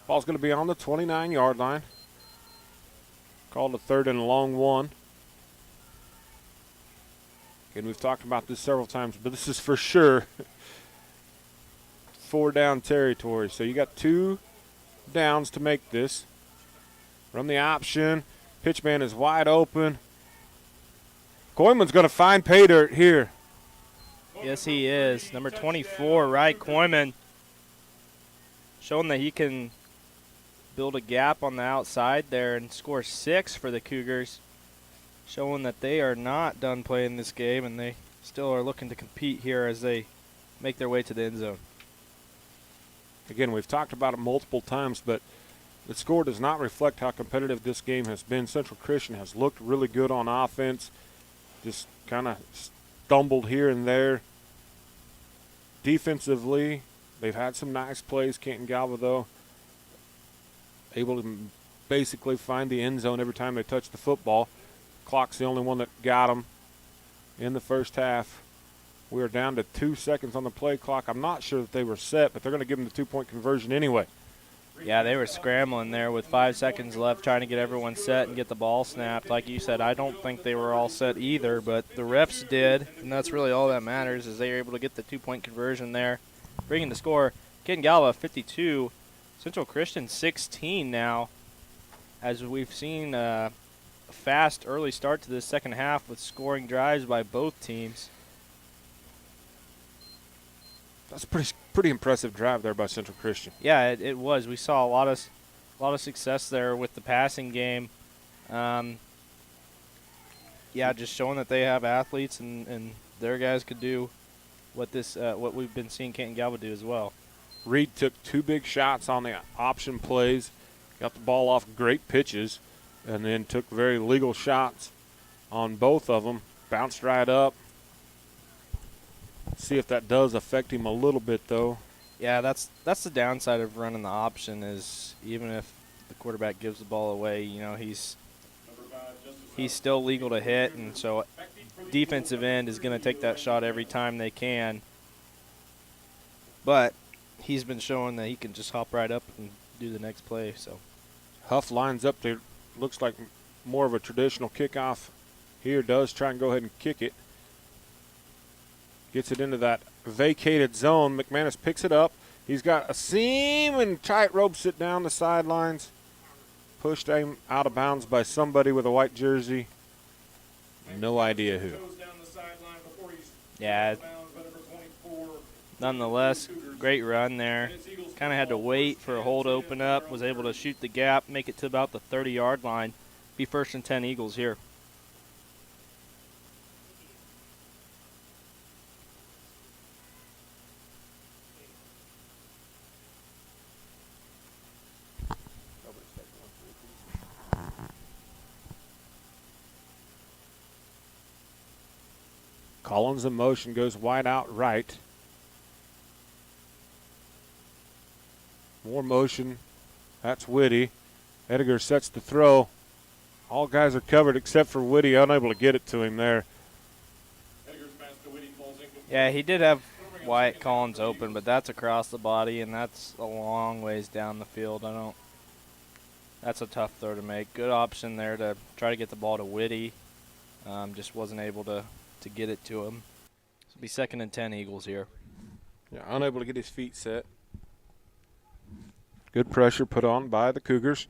Ball's going to be on the 29-yard line. Called a 3rd and a long 1. Again, we've talked about this several times, but this is for sure 4-down territory. So you got 2 downs to make this. Run the option. Pitchman is wide open. Koyman's going to find pay dirt here. Yes, he is. Number 24, Wright Koyman, showing that he can build a gap on the outside there and score 6 for the Cougars, showing that they are not done playing this game and they still are looking to compete here as they make their way to the end zone. Again, we've talked about it multiple times, but the score does not reflect how competitive this game has been. Central Christian has looked really good on offense, just kind of stumbled here and there. Defensively, they've had some nice plays. Canton-Galva, though, able to basically find the end zone every time they touch the football. Clock's the only one that got them in the first half. We are down to 2 seconds on the play clock. I'm not sure that they were set, but they're going to give them the 2-point conversion anyway. Yeah, they were scrambling there with 5 seconds left, trying to get everyone set and get the ball snapped. Like you said, I don't think they were all set either, but the refs did, and that's really all that matters is they were able to get the 2-point conversion there, bringing the score. Canton-Galva 52, Central Christian 16 now, as we've seen a fast early start to this second half with scoring drives by both teams. That's a pretty impressive drive there by Central Christian. Yeah, it was. We saw a lot of success there with the passing game. Yeah, just showing that they have athletes and their guys could do what we've been seeing Canton-Galva do as well. Reed took 2 big shots on the option plays, got the ball off great pitches, and then took very legal shots on both of them. Bounced right up. See if that does affect him a little bit, though. Yeah, that's the downside of running the option is even if the quarterback gives the ball away, you know, he's still legal to hit, and so defensive end is going to take that shot every time they can. But he's been showing that he can just hop right up and do the next play. So Huff lines up there. Looks like more of a traditional kickoff here. Does try and go ahead and kick it. Gets it into that vacated zone. McManus picks it up. He's got a seam and tight ropes it down the sidelines. Pushed him out of bounds by somebody with a white jersey. No idea who. Yeah. Nonetheless, great run there. Kind of had to wait for a hole to open up. Was able to shoot the gap, make it to about the 30-yard line. Be 1st and 10 Eagles here. Collins in motion, goes wide out right. More motion. That's Whitty. Edgar sets the throw. All guys are covered except for Whitty, unable to get it to him there. Yeah, he did have Wyatt Collins open, but that's across the body, and that's a long ways down the field. That's a tough throw to make. Good option there to try to get the ball to Whitty. Just wasn't able to get it to him. It'll be 2nd and 10 Eagles here. Yeah, unable to get his feet set. Good pressure put on by the Cougars.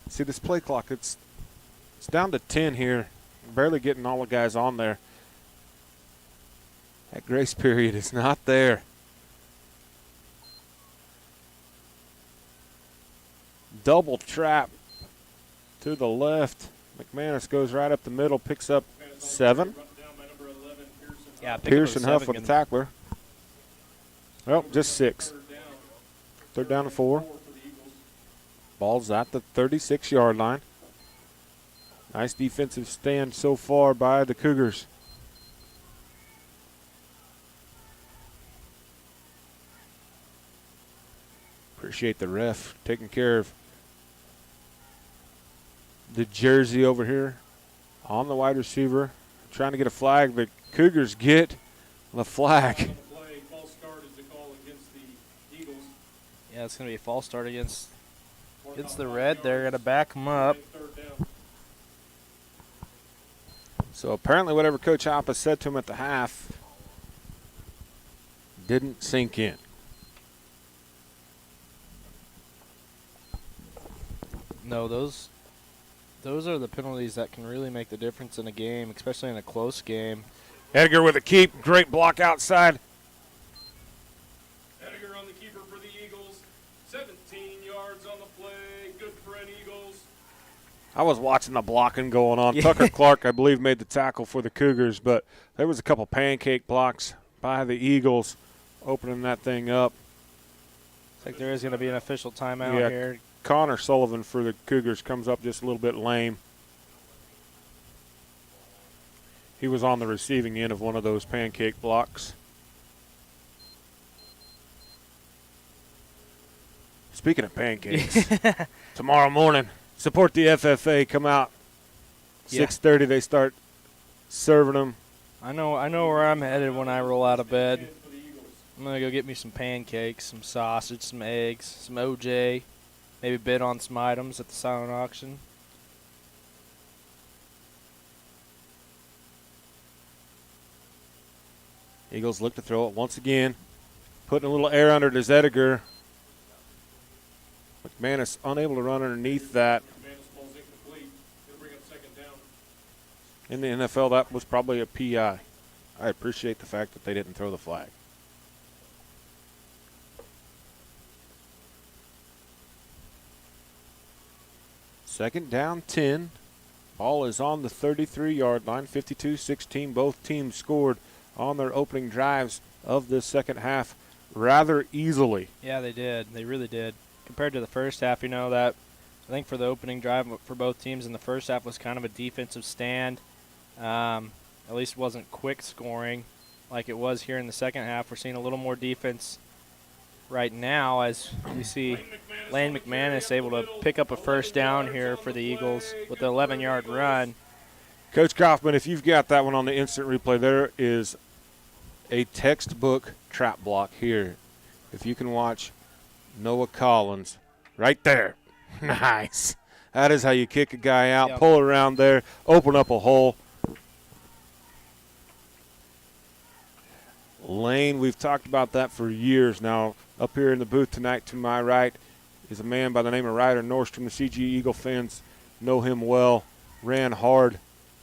See this play clock, it's down to 10 here. Barely getting all the guys on there. That grace period is not there. double trap to the left. McManus goes right up the middle, picks up 7. Yeah, Pearson Huff with the tackler. Well, just 6. Third down and 4. Ball's at the 36-yard line. Nice defensive stand so far by the Cougars. Appreciate the ref taking care of the jersey over here on the wide receiver. Trying to get a flag. The Cougars get the flag. Yeah, it's going to be a false start against the Red. They're going to back them up. So apparently whatever Coach Hoppa said to him at the half didn't sink in. No, those are the penalties that can really make the difference in a game, especially in a close game. Edgar with a keep. Great block outside. Edgar on the keeper for the Eagles. 17 yards on the play. Good for an Eagles. I was watching the blocking going on. Tucker Clark, I believe, made the tackle for the Cougars, but there was a couple pancake blocks by the Eagles opening that thing up. Looks like there is going to be an official timeout here. Connor Sullivan for the Cougars comes up just a little bit lame. He was on the receiving end of one of those pancake blocks. Speaking of pancakes, tomorrow morning, support the FFA. Come out. 6:30 they start serving them. I know where I'm headed when I roll out of bed. I'm going to go get me some pancakes, some sausage, some eggs, some OJ. Maybe bid on some items at the silent auction. Eagles look to throw it once again. Putting a little air under to Zediger. McManus unable to run underneath that. In the NFL, that was probably a PI. I appreciate the fact that they didn't throw the flag. Second down 10. Ball is on the 33-yard line, 52-16. Both teams scored on their opening drives of this second half rather easily. Yeah, they did. They really did. Compared to the first half, that I think for the opening drive for both teams in the first half was kind of a defensive stand. At least it wasn't quick scoring like it was here in the second half. We're seeing a little more defense right now as we see Lane McManus able to pick up a first down here for the Eagles with the 11-yard run. Coach Kaufman, if you've got that one on the instant replay, there is a textbook trap block here. If you can watch Noah Collins right there. Nice. That is how you kick a guy out, pull around there, open up a hole. Lane, we've talked about that for years now. Up here in the booth tonight to my right is a man by the name of Ryder Nordstrom. The CG Eagle fans know him well. Ran hard.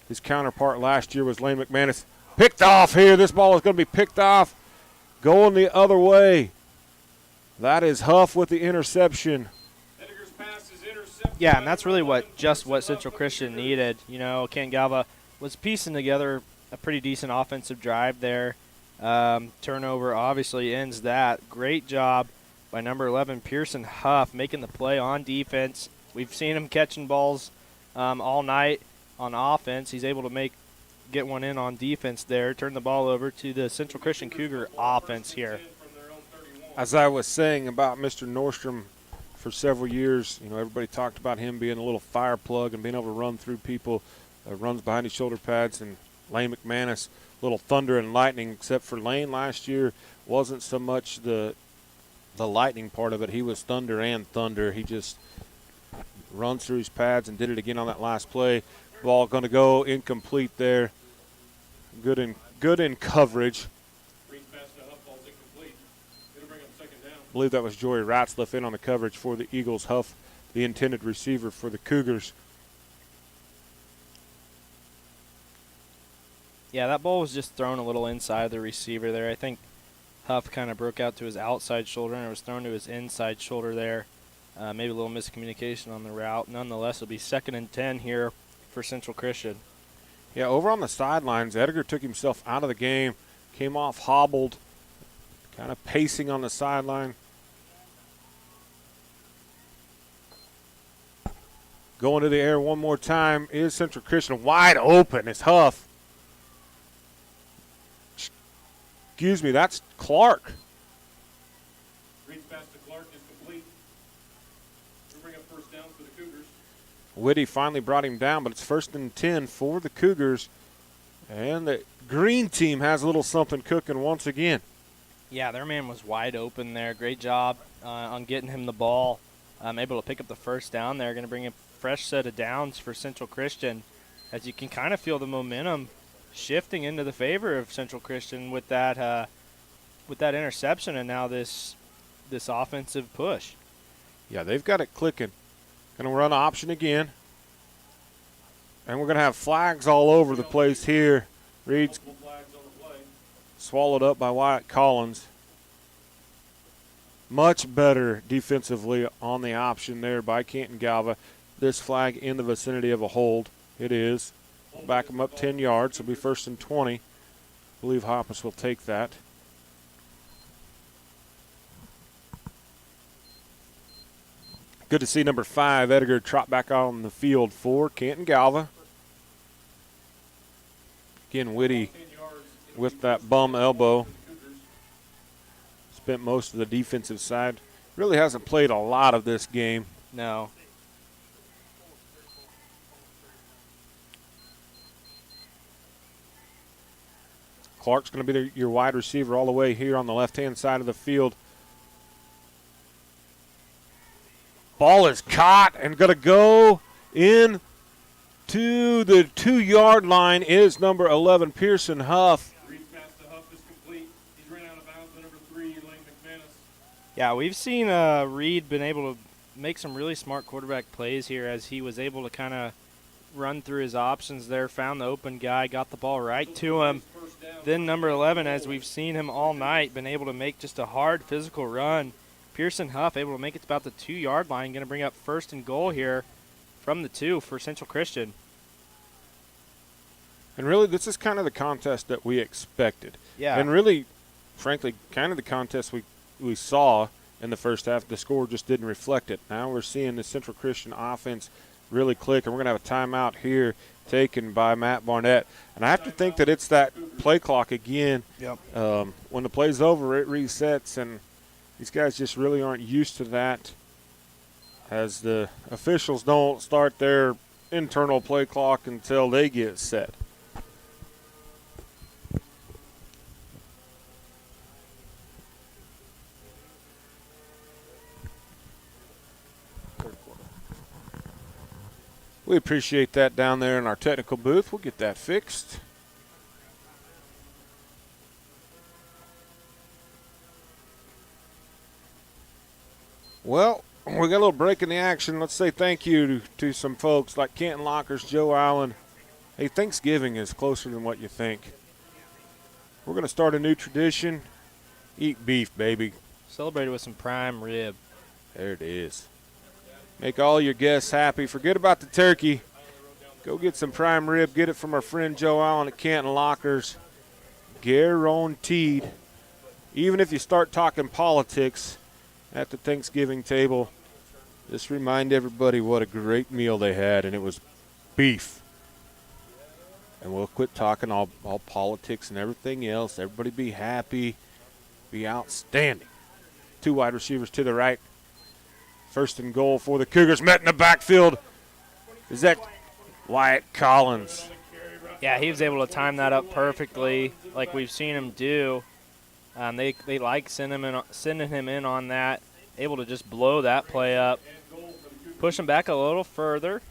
His counterpart last year was Lane McManus. Picked off here. This ball is going to be picked off. Going the other way. That is Huff with the interception. Yeah, and that's really what Central Christian needed. Canton-Galva was piecing together a pretty decent offensive drive there. Turnover obviously ends that. Great job by number 11, Pearson Huff, making the play on defense. We've seen him catching balls all night on offense. He's able to get one in on defense there, turn the ball over to the Central Christian Cougar offense here. As I was saying about Mr. Nordstrom for several years, everybody talked about him being a little fire plug and being able to run through people, runs behind his shoulder pads, and Lane McManus, little thunder and lightning, except for Lane last year wasn't so much the lightning part of it. He was thunder and thunder. He just runs through his pads and did it again on that last play. Ball going to go incomplete there. Good in coverage. I believe that was Joey Ratzliff in on the coverage for the Eagles. Huff, the intended receiver for the Cougars. Yeah, that ball was just thrown a little inside the receiver there. I think Huff kind of broke out to his outside shoulder, and it was thrown to his inside shoulder there. Maybe a little miscommunication on the route. Nonetheless, it'll be 2nd and 10 here for Central Christian. Yeah, over on the sidelines, Edgar took himself out of the game, came off hobbled, kind of pacing on the sideline. Going to the air one more time is Central Christian. Wide open. It's Huff. Excuse me, that's Clark. Reads pass to Clark is complete. We'll bring up first down for the Cougars. Whitty finally brought him down, but it's 1st and 10 for the Cougars. And the green team has a little something cooking once again. Yeah, their man was wide open there. Great job on getting him the ball. Able to pick up the first down there. Going to bring a fresh set of downs for Central Christian, as you can kind of feel the momentum shifting into the favor of Central Christian with that interception and now this offensive push. Yeah, they've got it clicking. Going to run option again. And we're going to have flags all over the place here. Reed's swallowed up by Wyatt Collins. Much better defensively on the option there by Canton-Galva. This flag in the vicinity of a hold. It is. Back them up 10 yards. It'll be 1st and 20. I believe Hoppus will take that. Good to see number 5, Edgar, trot back on the field for Canton-Galva. Again, Whitty with that bum elbow. Spent most of the defensive side. Really hasn't played a lot of this game. No. Clark's going to be your wide receiver all the way here on the left-hand side of the field. Ball is caught and going to go in to the 2-yard line is number 11, Pearson Huff. Reads pass to Huff is complete. He's ran out of bounds by number 3, Lane McManus. Yeah, we've seen Reed been able to make some really smart quarterback plays here, as he was able to kind of run through his options there, found the open guy, got the ball right to him. Then number 11, as we've seen him all night, been able to make just a hard physical run. Pearson Huff able to make it to about the 2-yard line, going to bring up 1st and goal here from the 2 for Central Christian. And really, this is kind of the contest that we expected. Yeah. And really, frankly, kind of the contest we saw in the first half. The score just didn't reflect it. Now we're seeing the Central Christian offense really click, and we're going to have a timeout here taken by Matt Barnett. And I have to think that it's that play clock again. Yep. When the play's over, it resets, and these guys just really aren't used to that, as the officials don't start their internal play clock until they get set. We appreciate that down there in our technical booth. We'll get that fixed. Well, we got a little break in the action. Let's say thank you to some folks like Canton Lockers, Joe Allen. Hey, Thanksgiving is closer than what you think. We're going to start a new tradition. Eat beef, baby. Celebrate it with some prime rib. There it is. Make all your guests happy. Forget about the turkey. Go get some prime rib. Get it from our friend Joe Allen at Canton Lockers. Guaranteed. Even if you start talking politics at the Thanksgiving table, just remind everybody what a great meal they had, and it was beef. And we'll quit talking all politics and everything else. Everybody be happy, be outstanding. 2 wide receivers to the right. 1st and goal for the Cougars. Met in the backfield. Is that Wyatt Collins? Yeah, he was able to time that up perfectly, like we've seen him do. They like sending him in on that. Able to just blow that play up. Push him back a little further.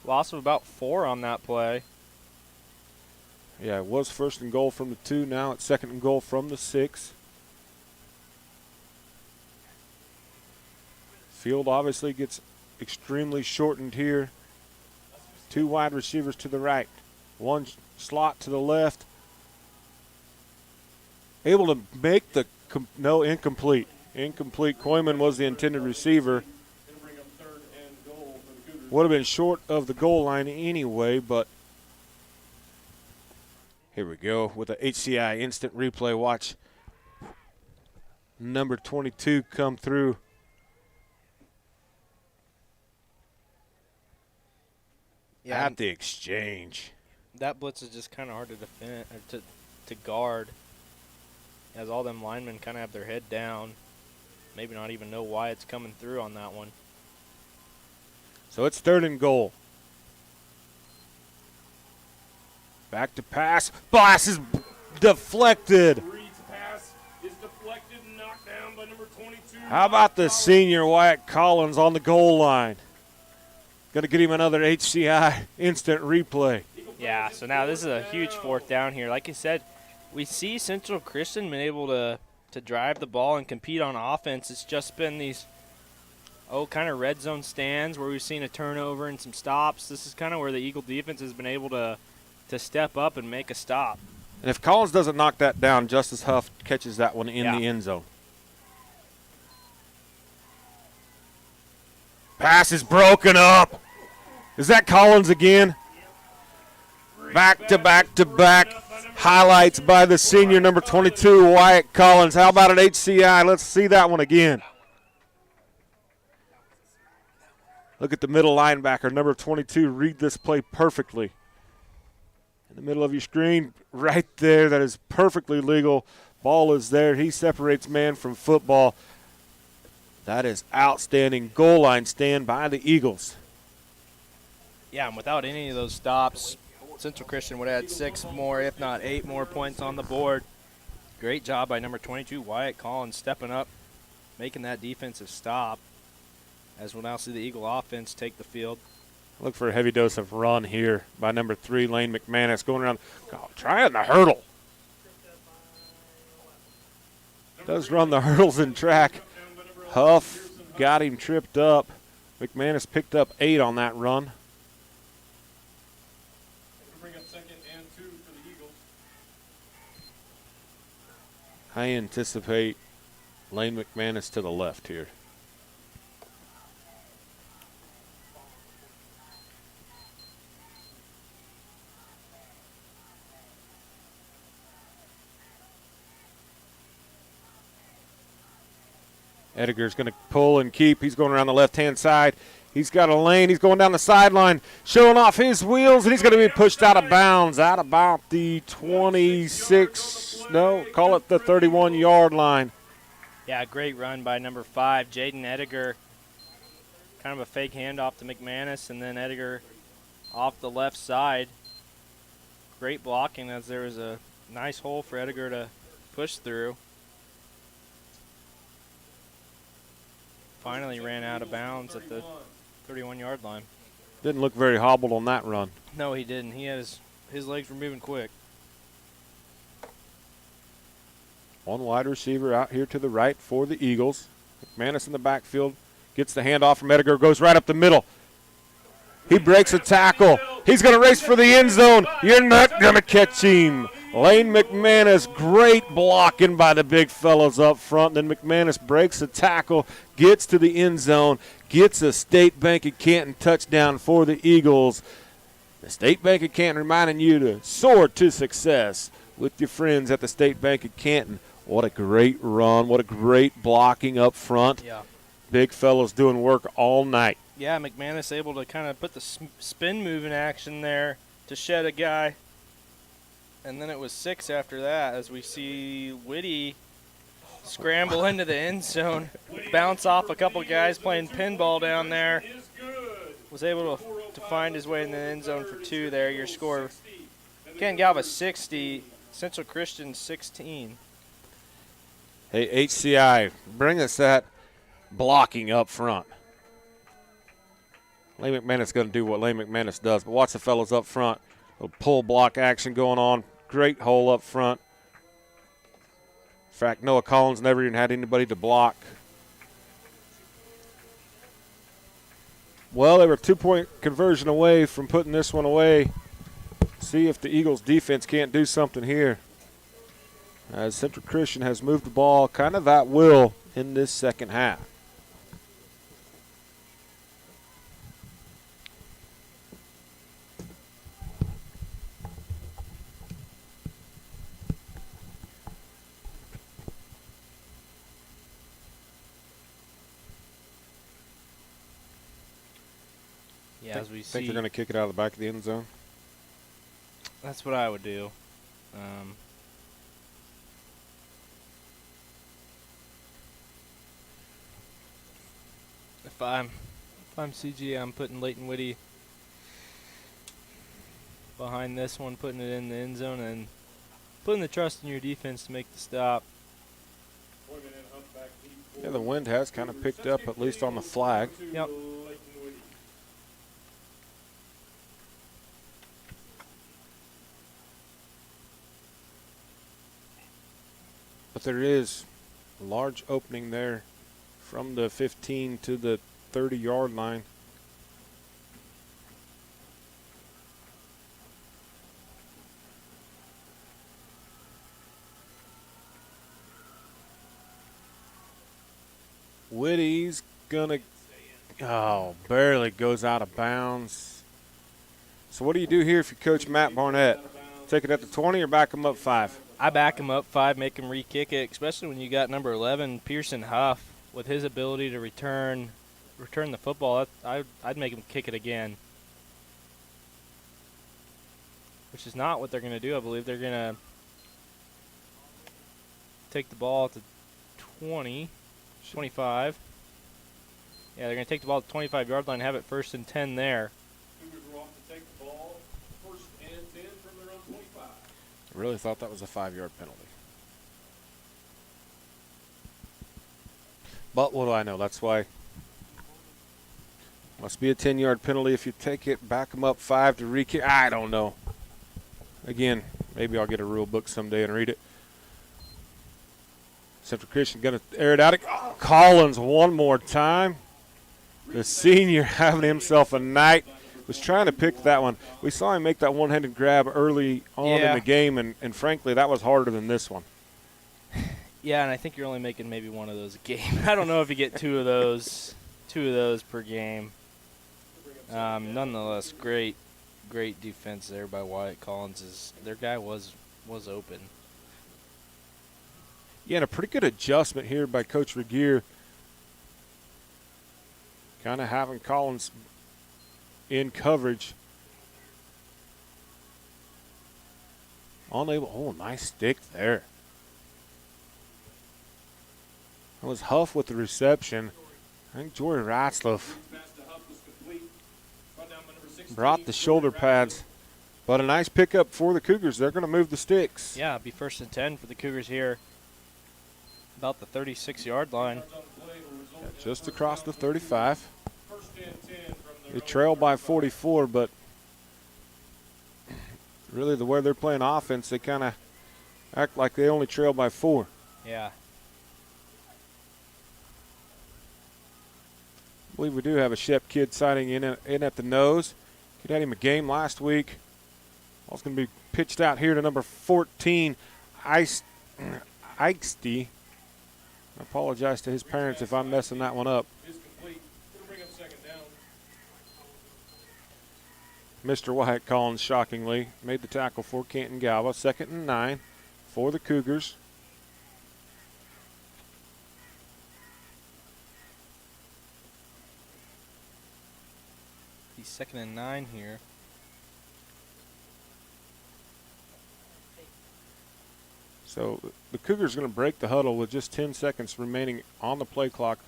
Loss of about 4 on that play. Yeah, it was 1st and goal from the 2. Now it's 2nd and goal from the 6. Field obviously gets extremely shortened here. 2 wide receivers to the right. 1 slot to the left. Able to make the incomplete. Incomplete. Koyman was the intended receiver. It'll bring up 3rd and goal for the Cougars. Would have been short of the goal line anyway, but here we go with the HCI instant replay. Watch number 22 come through. Yeah, At the exchange. that blitz is just kind of hard to defend or to guard, as all them linemen kind of have their head down, maybe not even know why it's coming through on that one. So it's 3rd and goal. Back to pass. Pass is deflected. Reed's pass is deflected and knocked down by number 22. How about the senior Wyatt Collins on the goal line? Going to get him another HCI instant replay. Yeah, so now this is a huge 4th down here. Like you said, we see Central Christian been able to drive the ball and compete on offense. It's just been these, kind of red zone stands where we've seen a turnover and some stops. This is kind of where the Eagle defense has been able to step up and make a stop. And if Collins doesn't knock that down, Justice Huff catches that one in the end zone. Pass is broken up. Is that Collins again? Back to back to back. Highlights by the senior number 22, Wyatt Collins. How about an HCI? Let's see that one again. Look at the middle linebacker, number 22. Read this play perfectly. In the middle of your screen, right there. That is perfectly legal. Ball is there. He separates man from football. That is outstanding goal line stand by the Eagles. Yeah, and without any of those stops, Central Christian would have had 6 more, if not 8 more points on the board. Great job by number 22, Wyatt Collins, stepping up, making that defensive stop, as we'll now see the Eagle offense take the field. Look for a heavy dose of run here by number 3, Lane McManus, going around, trying the hurdle. Does run the hurdles in track. Huff got him tripped up. McManus picked up 8 on that run. Bring up 2nd and 2 for the Eagles. I anticipate Lane McManus to the left here. Edgar's going to pull and keep. He's going around the left-hand side. He's got a lane. He's going down the sideline, showing off his wheels, and he's going to be pushed out of bounds at about the 26, no, call it the 31-yard line. Yeah, great run by number 5, Jaden Edgar. Kind of a fake handoff to McManus, and then Edgar off the left side. Great blocking, as there was a nice hole for Edgar to push through. Finally ran out of bounds at the 31-yard line. Didn't look very hobbled on that run. No, he didn't. He had his legs were moving quick. One wide receiver out here to the right for the Eagles. McManus in the backfield gets the handoff from Edgar, goes right up the middle. He breaks a tackle. He's going to race for the end zone. You're not going to catch him. Lane McManus, great blocking by the big fellows up front. Then McManus breaks a tackle, gets to the end zone, gets a State Bank of Canton touchdown for the Eagles. The State Bank of Canton reminding you to soar to success with your friends at the State Bank of Canton. What a great run. What a great blocking up front. Yeah. Big fellows doing work all night. Yeah, McManus able to kind of put the spin move in action there to shed a guy. And then it was 6 after that, as we see Whitty scramble into the end zone, bounce off a couple guys playing pinball down there. Was able to find his way in the end zone for 2 there. Your score, Canton-Galva 60, Central Christian 16. Hey, HCI, bring us that blocking up front. Lane McManus going to do what Lane McManus does, but watch the fellows up front. A pull block action going on. Great hole up front. In fact, Noah Collins never even had anybody to block. Well, they were a 2-point conversion away from putting this one away. See if the Eagles defense can't do something here. As Central Christian has moved the ball kind of at will in this second half. Yeah, as we Think see, they're going to kick it out of the back of the end zone? that's what I would do. If I'm CG, I'm putting Leighton Whitty behind this one, putting it in the end zone, and putting the trust in your defense to make the stop. Yeah, the wind has kind of picked up, at least on the flag. Yep. But there is a large opening there from the 15 to the 30-yard line. Whitty's gonna, barely goes out of bounds. So what do you do here if you coach Matt Barnett? Take it at the 20 or back him up 5? I back him up 5, make him re-kick it, especially when you got number 11, Pearson Huff, with his ability to return the football. I'd make him kick it again, which is not what they're going to do. I believe they're going to take the ball to 20, 25. Yeah, they're going to take the ball to the 25-yard line and have it 1st and 10 there. Cougars were off to take the ball 1st and 10 from their own 25. I really thought that was a 5-yard penalty. But what do I know? That's why. Must be a 10-yard penalty if you take it, back them up 5 to re-kick. I don't know. Again, maybe I'll get a rule book someday and read it. Central Christian going to air it out. Collins one more time. The senior having himself a night. Was trying to pick that one. We saw him make that one-handed grab early on in the game, and frankly, that was harder than this one. Yeah, and I think you're only making maybe one of those a game. I don't know if you get two of those per game. Nonetheless, great defense there by Wyatt Collins. Their guy was open. Yeah, and a pretty good adjustment here by Coach Regier. Kind of having Collins in coverage. Nice stick there. That was Huff with the reception. I think Jory Ratzloff brought the shoulder pads. But a nice pickup for the Cougars. They're going to move the sticks. Yeah, it'll be 1st and 10 for the Cougars here. About the 36-yard line. Yeah, just across the 35. They trail by 44, but really the way they're playing offense, they kind of act like they only trail by 4. Yeah. I believe we do have a Shep kid sighting in at the nose. Kid had him a game last week. Ball's going to be pitched out here to number 14, Ikesty. I apologize to his parents if I'm messing that one up. Mr. Wyatt Collins, shockingly, made the tackle for Canton-Galva. 2nd and 9 for the Cougars. He's 2nd and 9 here. So the Cougars are going to break the huddle with just 10 seconds remaining on the play clock.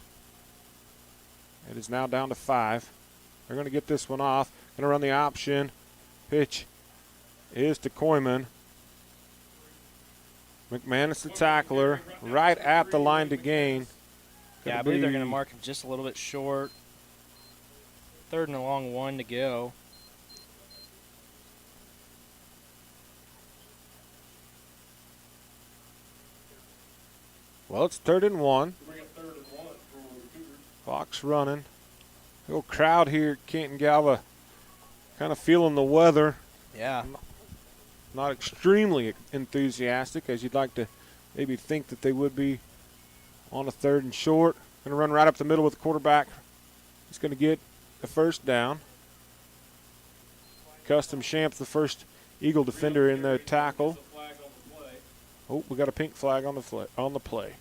It is now down to 5. They're going to get this one off. Going to run the option. Pitch is to Koyman. McManus, the tackler, right at the line to gain. Yeah, I believe they're going to mark him just a little bit short. 3rd and a long 1 to go. Well, it's 3rd and 1. Clock's running. Little crowd here at Canton-Galva kind of feeling the weather. Yeah. Not extremely enthusiastic as you'd like to maybe think that they would be on a 3rd and short. Going to run right up the middle with the quarterback. He's going to get the first down. Custom Champs, the first Eagle defender in the tackle. Oh, we got a pink flag on the play.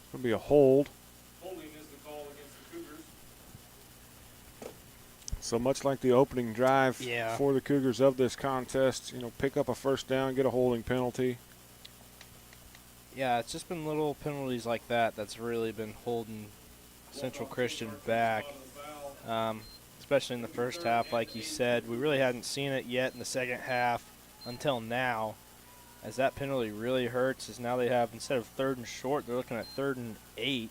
It's going to be a hold. Holding is the call against the Cougars. So much like the opening drive Yeah. for the Cougars of this contest, pick up a first down, get a holding penalty. Yeah, it's just been little penalties like that that's really been holding Central Christian back, especially in the first half. Like you said, we really hadn't seen it yet in the second half until now. As that penalty really hurts, is now they have, instead of 3rd and short, they're looking at 3rd and 8.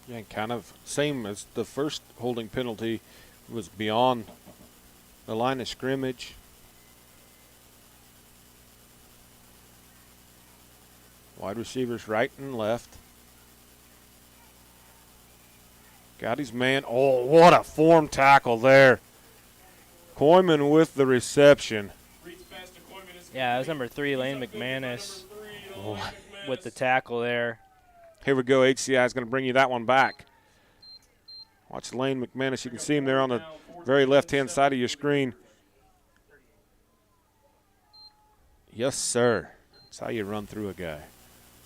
Yeah, kind of same as the first holding penalty, was beyond the line of scrimmage. Wide receivers right and left. Got his man. Oh, what a form tackle there. Coyman with the reception. Yeah, it was number 3, Lane McManus, with the tackle there. Here we go. HCI is going to bring you that one back. Watch Lane McManus. You can see him there on the very left-hand side of your screen. Yes, sir. That's how you run through a guy.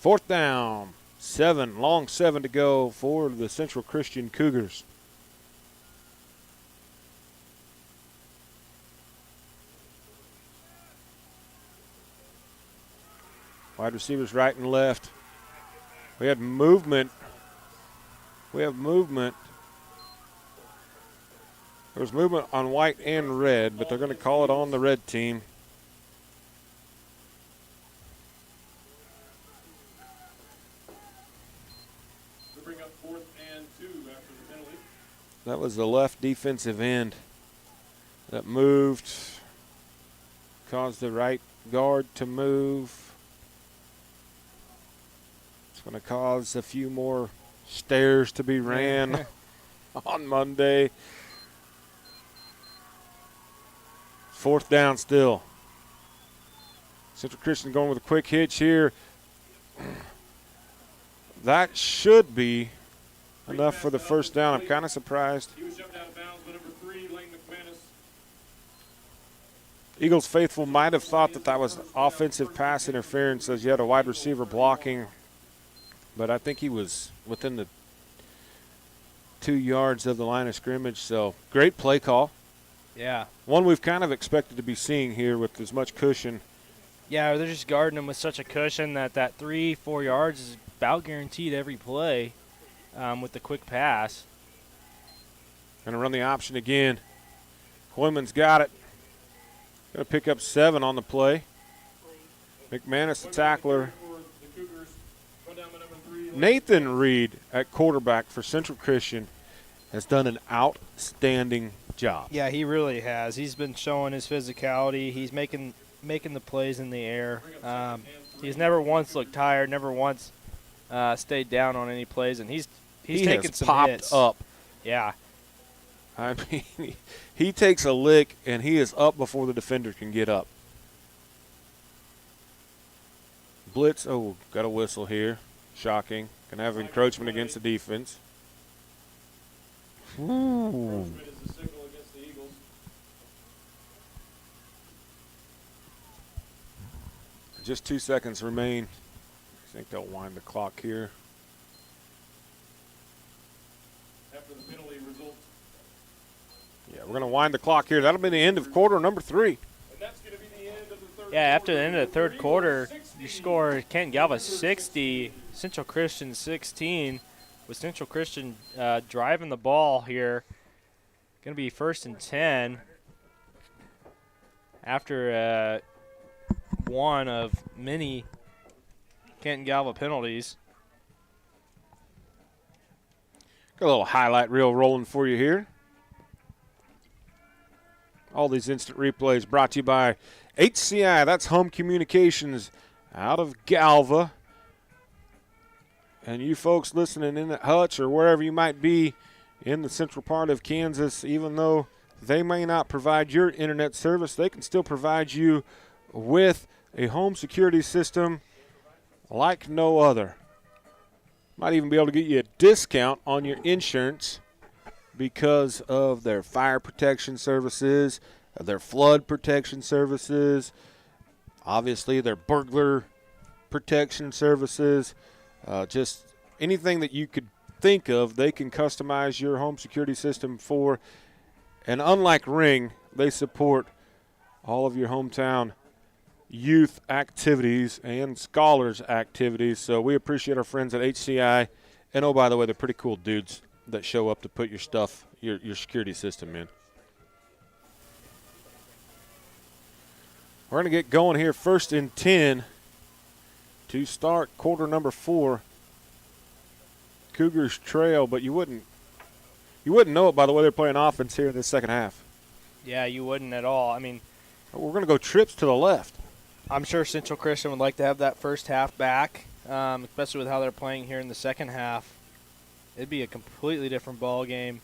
4th down. 7. Long 7 to go for the Central Christian Cougars. Wide receivers right and left. We had movement. There was movement on white and red, but they're going to call it on the red team. To bring up 4th and 2 after the penalty. That was the left defensive end that moved, caused the right guard to move. It's going to cause a few more stairs to be ran on Monday. 4th down still. Central Christian going with a quick hitch here. That should be enough for the first down. I'm kind of surprised. He was shoved out of bounds by number 3, Lane McManus. Eagles faithful might have thought that was offensive pass interference as you had a wide receiver blocking, but I think he was within the 2 yards of the line of scrimmage. So great play call. Yeah. One we've kind of expected to be seeing here with as much cushion. Yeah, they're just guarding him with such a cushion that 3-4 yards is about guaranteed every play with the quick pass. Going to run the option again. Coyman's got it. Going to pick up 7 on the play. McManus, the tackler. Nathan Reed at quarterback for Central Christian has done an outstanding job. Yeah, he really has. He's been showing his physicality. He's making the plays in the air. He's never once looked tired, never once stayed down on any plays, and he's taken some popped hits. up. Yeah. I mean, he takes a lick, and he is up before the defender can get up. Blitz. Oh, got a whistle here. Shocking. Going to have encroachment against the defense. Ooh. Just 2 seconds remain. I think they'll wind the clock here. After the penalty result. Yeah, we're going to wind the clock here. That'll be the end of quarter number 3. And that's going to be the end of the third. Yeah, after the end of the third quarter, you score Canton-Galva 60, Central Christian 16, with Central Christian driving the ball here. Going to be 1st and 10 after one of many Canton-Galva penalties. Got a little highlight reel rolling for you here. All these instant replays brought to you by HCI. That's Home Communications out of Galva. And you folks listening in at Hutch or wherever you might be in the central part of Kansas, even though They may not provide your internet service. They can still provide you with a home security system like no other. Might even be able to get you a discount on your insurance because of their fire protection services, their flood protection services, obviously their burglar protection services, just anything that you could think of, they can customize your home security system for. And unlike Ring, they support all of your hometown youth activities and scholars activities. So we appreciate our friends at HCI. And oh, by the way, they're pretty cool dudes that show up to put your stuff, your security system in. We're going to get going here, 1st and 10 to start quarter number 4. Cougars trail, but you wouldn't know it by the way they're playing offense here in the second half. Yeah, you wouldn't at all. I mean, we're going to go trips to the left. I'm sure Central Christian would like to have that first half back, especially with how they're playing here in the second half. It'd be a completely different ball game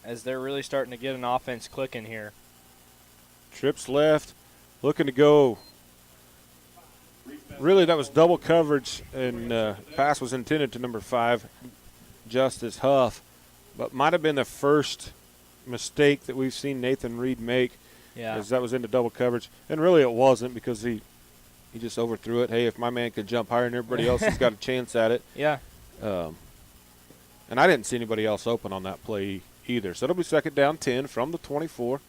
as they're really starting to get an offense clicking here. Trips left, looking to go. Really, that was double coverage, and pass was intended to number 5, Justice Huff, but might have been the first mistake that we've seen Nathan Reed make. Yeah, as that was into double coverage. And really it wasn't because he just overthrew it. Hey, if my man could jump higher than everybody else, he's got a chance at it. Yeah. And I didn't see anybody else open on that play either. So it'll be 2nd down 10 from the 24.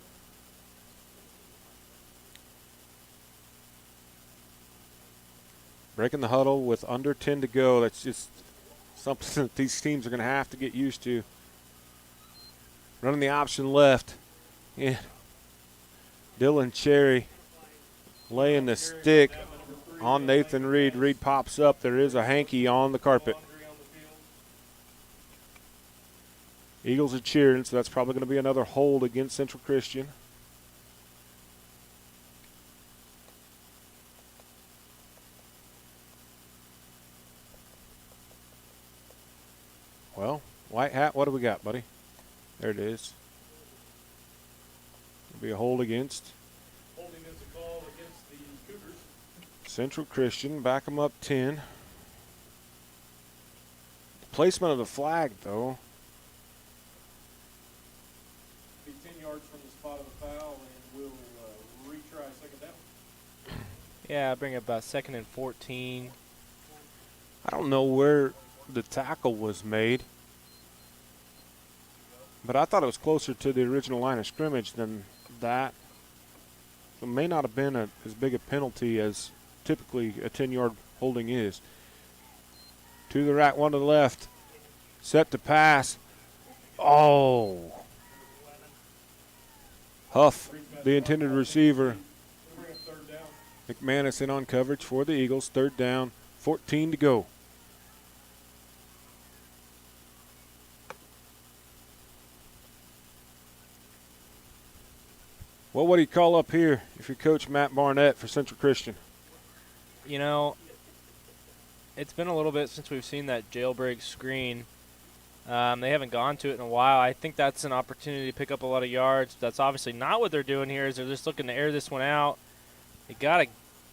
Breaking the huddle with under 10 to go. That's just something that these teams are going to have to get used to. Running the option left. Yeah. Dylan Cherry laying the stick on Nathan Reed. Reed pops up. There is a hanky on the carpet. Eagles are cheering, so that's probably going to be another hold against Central Christian. Well, white hat, what do we got, buddy? There it is. It'll be a hold against. Holding is a call against the Cougars. Central Christian, back them up 10. Placement of the flag, though. Be 10 yards from the spot of the foul, and we'll retry 2nd down. Yeah, bring up about 2nd and 14. I don't know where the tackle was made, but I thought it was closer to the original line of scrimmage than that. So it may not have been as big a penalty as typically a 10-yard holding is. To the right, one to the left. Set to pass. Oh. Huff, the intended receiver. McManus in on coverage for the Eagles. 3rd down, 14 to go. Well, what do you call up here if you're Coach Matt Barnett for Central Christian? You know, it's been a little bit since we've seen that jailbreak screen. They haven't gone to it in a while. I think that's an opportunity to pick up a lot of yards. That's obviously not what they're doing here. Is they're just looking to air this one out. They got to.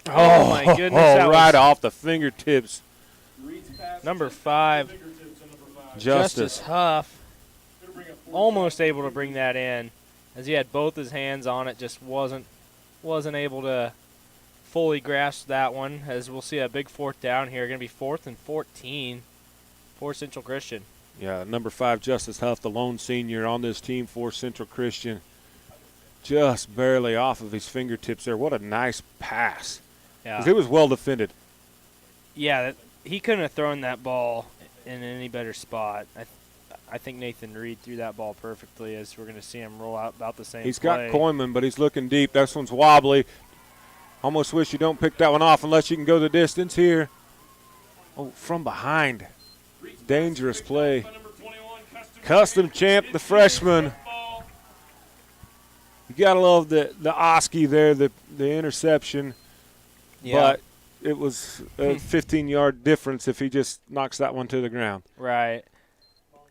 Oh my goodness! That right off the fingertips. Number 5, Justice Huff, almost able to bring that in, as he had both his hands on it. Just wasn't able to fully grasp that one. As we'll see a big 4th down here. Going to be 4th and 14 for Central Christian. Yeah, number 5, Justice Huff, the lone senior on this team for Central Christian. Just barely off of his fingertips there. What a nice pass. Yeah. It was well defended. Yeah, he couldn't have thrown that ball in any better spot. I think Nathan Reed threw that ball perfectly, as we're going to see him roll out about the same He's play. got Coyman, but he's looking deep. That one's wobbly. Almost wish you don't pick that one off unless you can go the distance here. Oh, from behind. Dangerous play. Custom champ, the freshman. You got to love the Oski there, the interception. Yeah. But it was a 15-yard difference if he just knocks that one to the ground. Right.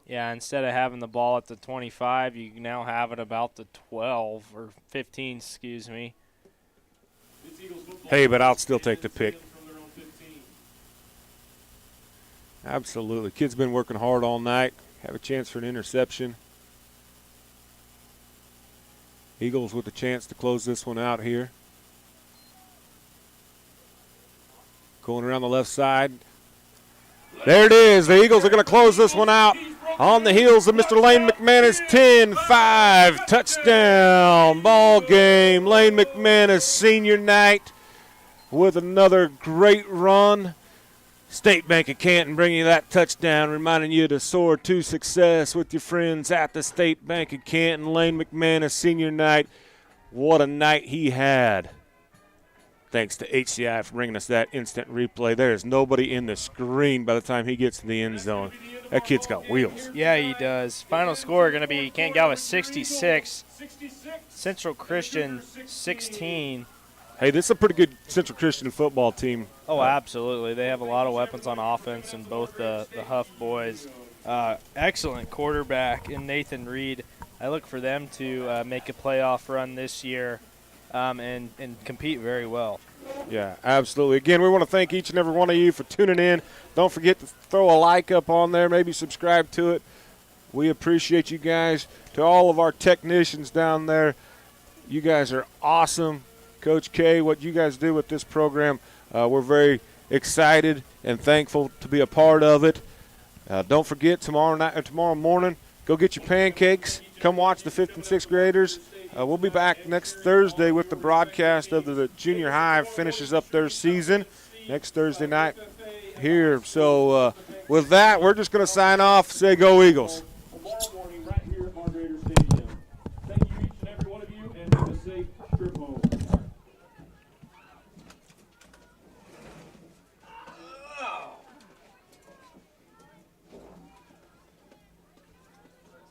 Yeah, instead of having the ball at the 25, you now have it about the 12 or 15, excuse me. Hey, but I'll still take the pick. Absolutely. Kid's been working hard all night. Have a chance for an interception. Eagles with a chance to close this one out here. Going around the left side. There it is. The Eagles are going to close this one out on the heels of Mr. Lane McManus. 10-5 touchdown ball game. Lane McManus senior night with another great run. State Bank of Canton bringing you that touchdown, reminding you to soar to success with your friends at the State Bank of Canton. Lane McManus senior night. What a night he had. Thanks to HCI for bringing us that instant replay. There is nobody in the screen by the time he gets to the end zone. That kid's got wheels. Yeah, he does. Final score going to be Canton-Galva 66, Central Christian 16. Hey, this is a pretty good Central Christian football team. Oh, absolutely. They have a lot of weapons on offense, and both the Huff boys. Excellent quarterback in Nathan Reed. I look for them to make a playoff run this year and compete very well. Yeah, absolutely. Again, we want to thank each and every one of you for tuning in. Don't forget to throw a like up on there, maybe subscribe to it. We appreciate you guys. To all of our technicians down there, you guys are awesome. Coach K, what you guys do with this program, we're very excited and thankful to be a part of it. Don't forget, tomorrow morning, go get your pancakes. Come watch the 5th and 6th graders. We'll be back next Thursday with the broadcast of the junior high finishes up their season next Thursday night here. So with that, we're just going to sign off. Say go Eagles. Right here on Raider Stadium. Thank you each and every one of you, and have a safe trip home.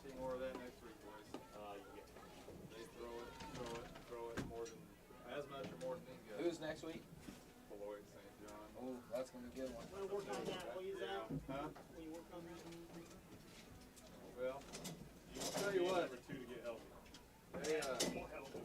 See more of that next week, boys. They throw it more than as much or more than these guys. Who's next week? Floyd, St. John. Oh, that's gonna be a good one. We'll work on that. We'll use that. Huh? Will you work on that?